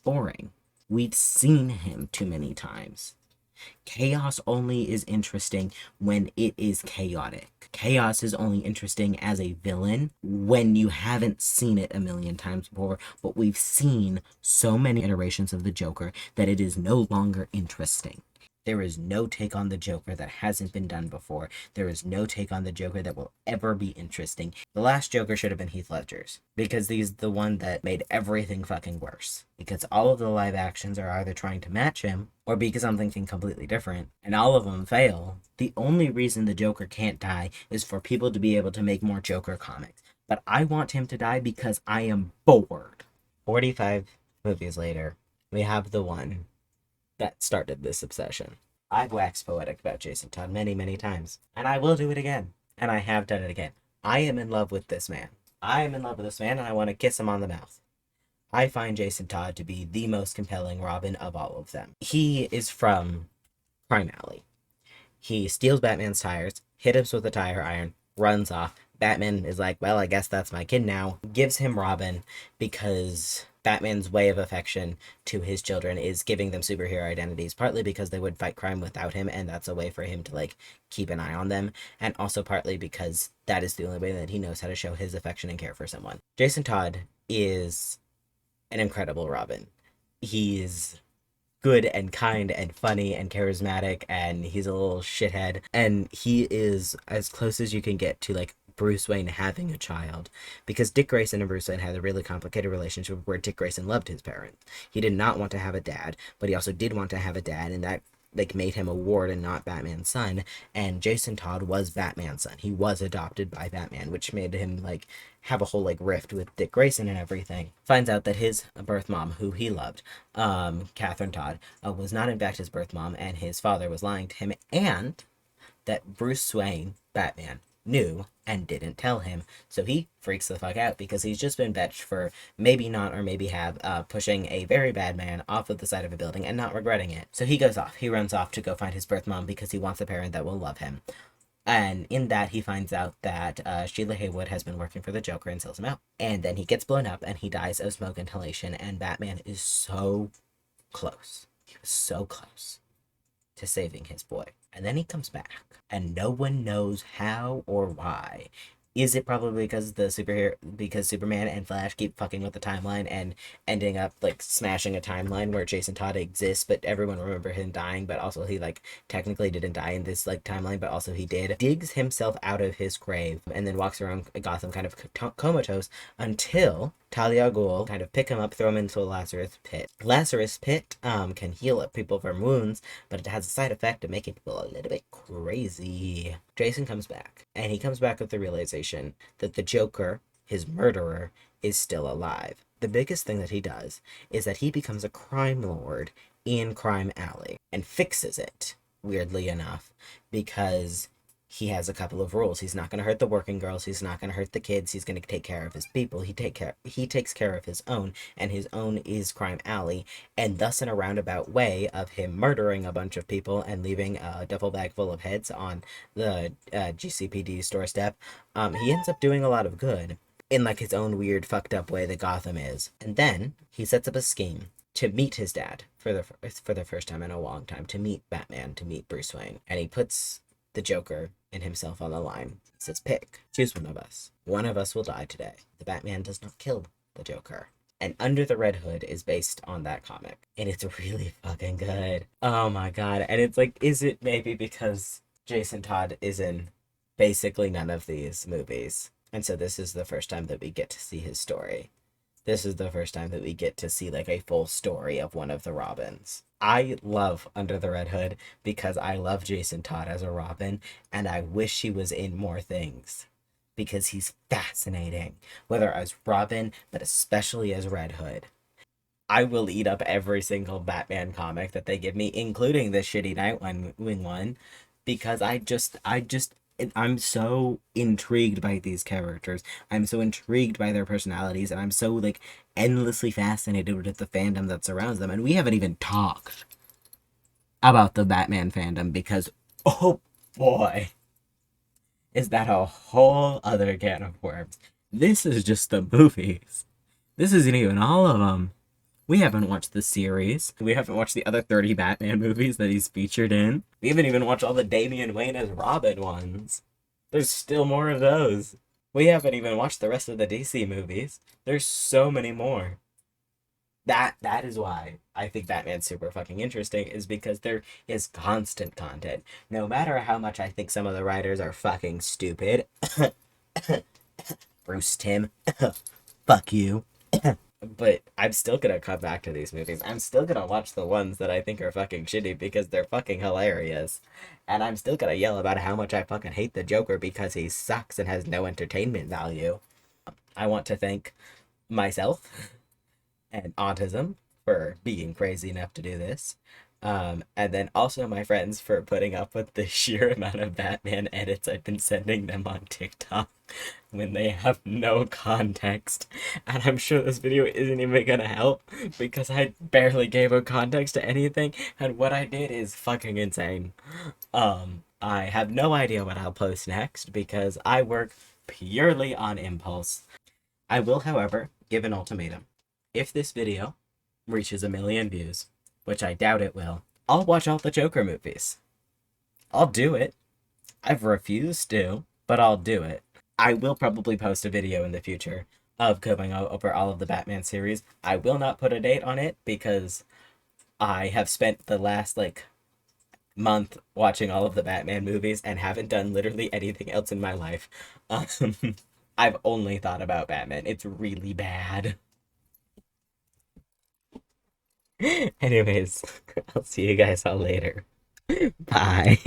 boring. We've seen him too many times. Chaos only is interesting when it is chaotic. Chaos is only interesting as a villain when you haven't seen it a million times before, but we've seen so many iterations of the Joker that it is no longer interesting. There is no take on the Joker that hasn't been done before. There is no take on the Joker that will ever be interesting. The last Joker should have been Heath Ledger's, because he's the one that made everything fucking worse. Because all of the live actions are either trying to match him or be something completely different, and all of them fail. The only reason the Joker can't die is for people to be able to make more Joker comics. But I want him to die because I am bored. 45 movies later, we have the one that started this obsession. I've waxed poetic about Jason Todd many, many times, and I will do it again, and I have done it again. I am in love with this man. I am in love with this man, and I want to kiss him on the mouth. I find Jason Todd to be the most compelling Robin of all of them. He is from Crime Alley. He steals Batman's tires, hits him with a tire iron, runs off. Batman is like, well, I guess that's my kid now. Gives him Robin because Batman's way of affection to his children is giving them superhero identities, partly because they would fight crime without him, and that's a way for him to, like, keep an eye on them, and also partly because that is the only way that he knows how to show his affection and care for someone. Jason Todd is an incredible Robin. He's good and kind and funny and charismatic, and he's a little shithead, and he is as close as you can get to, like, Bruce Wayne having a child, because Dick Grayson and Bruce Wayne had a really complicated relationship where Dick Grayson loved his parents. He did not want to have a dad, but he also did want to have a dad, and that, like, made him a ward and not Batman's son. And Jason Todd was Batman's son. He was adopted by Batman, which made him, like, have a whole, like, rift with Dick Grayson and everything. Finds out that his birth mom, who he loved, Catherine Todd, was not in fact his birth mom, and his father was lying to him, and that Bruce Wayne, Batman, knew and didn't tell him. So he freaks the fuck out because he's just been vetched for maybe not or maybe have pushing a very bad man off of the side of a building and not regretting it. So he goes off. He runs off to go find his birth mom because he wants a parent that will love him. And in that, he finds out that Sheila Haywood has been working for the Joker and sells him out. And then he gets blown up and he dies of smoke inhalation, and Batman is so close. He was so close to saving his boy. And then he comes back, and no one knows how or why. Is it probably because Superman and Flash keep fucking with the timeline and ending up, like, smashing a timeline where Jason Todd exists, but everyone remember him dying, but also he, like, technically didn't die in this, like, timeline, but also he did. Digs himself out of his grave, and then walks around Gotham kind of comatose until Talia al Ghul kind of pick him up, throw him into a Lazarus pit. Lazarus pit can heal up people from wounds, but it has a side effect of making people a little bit crazy. Jason comes back, and he comes back with the realization that the Joker, his murderer, is still alive. The biggest thing that he does is that he becomes a crime lord in Crime Alley and fixes it, weirdly enough, because he has a couple of rules. He's not going to hurt the working girls. He's not going to hurt the kids. He's going to take care of his people. He takes care of his own, and his own is Crime Alley. And thus, in a roundabout way of him murdering a bunch of people and leaving a duffel bag full of heads on the GCPD's doorstep, he ends up doing a lot of good in, like, his own weird, fucked up way that Gotham is. And then he sets up a scheme to meet his dad for the first time in a long time, to meet Batman, to meet Bruce Wayne. And he puts the Joker and himself on the line. He says, pick. Choose one of us. One of us will die today. The Batman does not kill the Joker. And Under the Red Hood is based on that comic. And it's really fucking good. Oh my god. And it's like, is it maybe because Jason Todd is in basically none of these movies? And so this is the first time that we get to see his story. This is the first time that we get to see, like, a full story of one of the Robins. I love Under the Red Hood because I love Jason Todd as a Robin, and I wish he was in more things because he's fascinating, whether as Robin, but especially as Red Hood. I will eat up every single Batman comic that they give me, including the shitty Nightwing one, because I'm so intrigued by these characters. I'm so intrigued by their personalities, and I'm so, like, endlessly fascinated with the fandom that surrounds them. And we haven't even talked about the Batman fandom because, oh boy, is that a whole other can of worms. This is just the movies. This isn't even all of them. We haven't watched the series. We haven't watched the other 30 Batman movies that he's featured in. We haven't even watched all the Damian Wayne as Robin ones. There's still more of those. We haven't even watched the rest of the DC movies. There's so many more. That is why I think Batman's super fucking interesting, is because there is constant content. No matter how much I think some of the writers are fucking stupid. Bruce Timm. Fuck you. But I'm still gonna come back to these movies. I'm still gonna watch the ones that I think are fucking shitty because they're fucking hilarious. And I'm still gonna yell about how much I fucking hate the Joker because he sucks and has no entertainment value. I want to thank myself and autism for being crazy enough to do this. And then also my friends for putting up with the sheer amount of Batman edits I've been sending them on TikTok when they have no context. And I'm sure this video isn't even gonna help because I barely gave a context to anything, and what I did is fucking insane. I have no idea what I'll post next because I work purely on impulse. I will, however, give an ultimatum. If this video reaches 1,000,000 views, which I doubt it will, I'll watch all the Joker movies. I'll do it. I've refused to, but I'll do it. I will probably post a video in the future of going over all of the Batman series. I will not put a date on it because I have spent the last, month watching all of the Batman movies and haven't done literally anything else in my life. I've only thought about Batman. It's really bad. Anyways, I'll see you guys all later. Bye.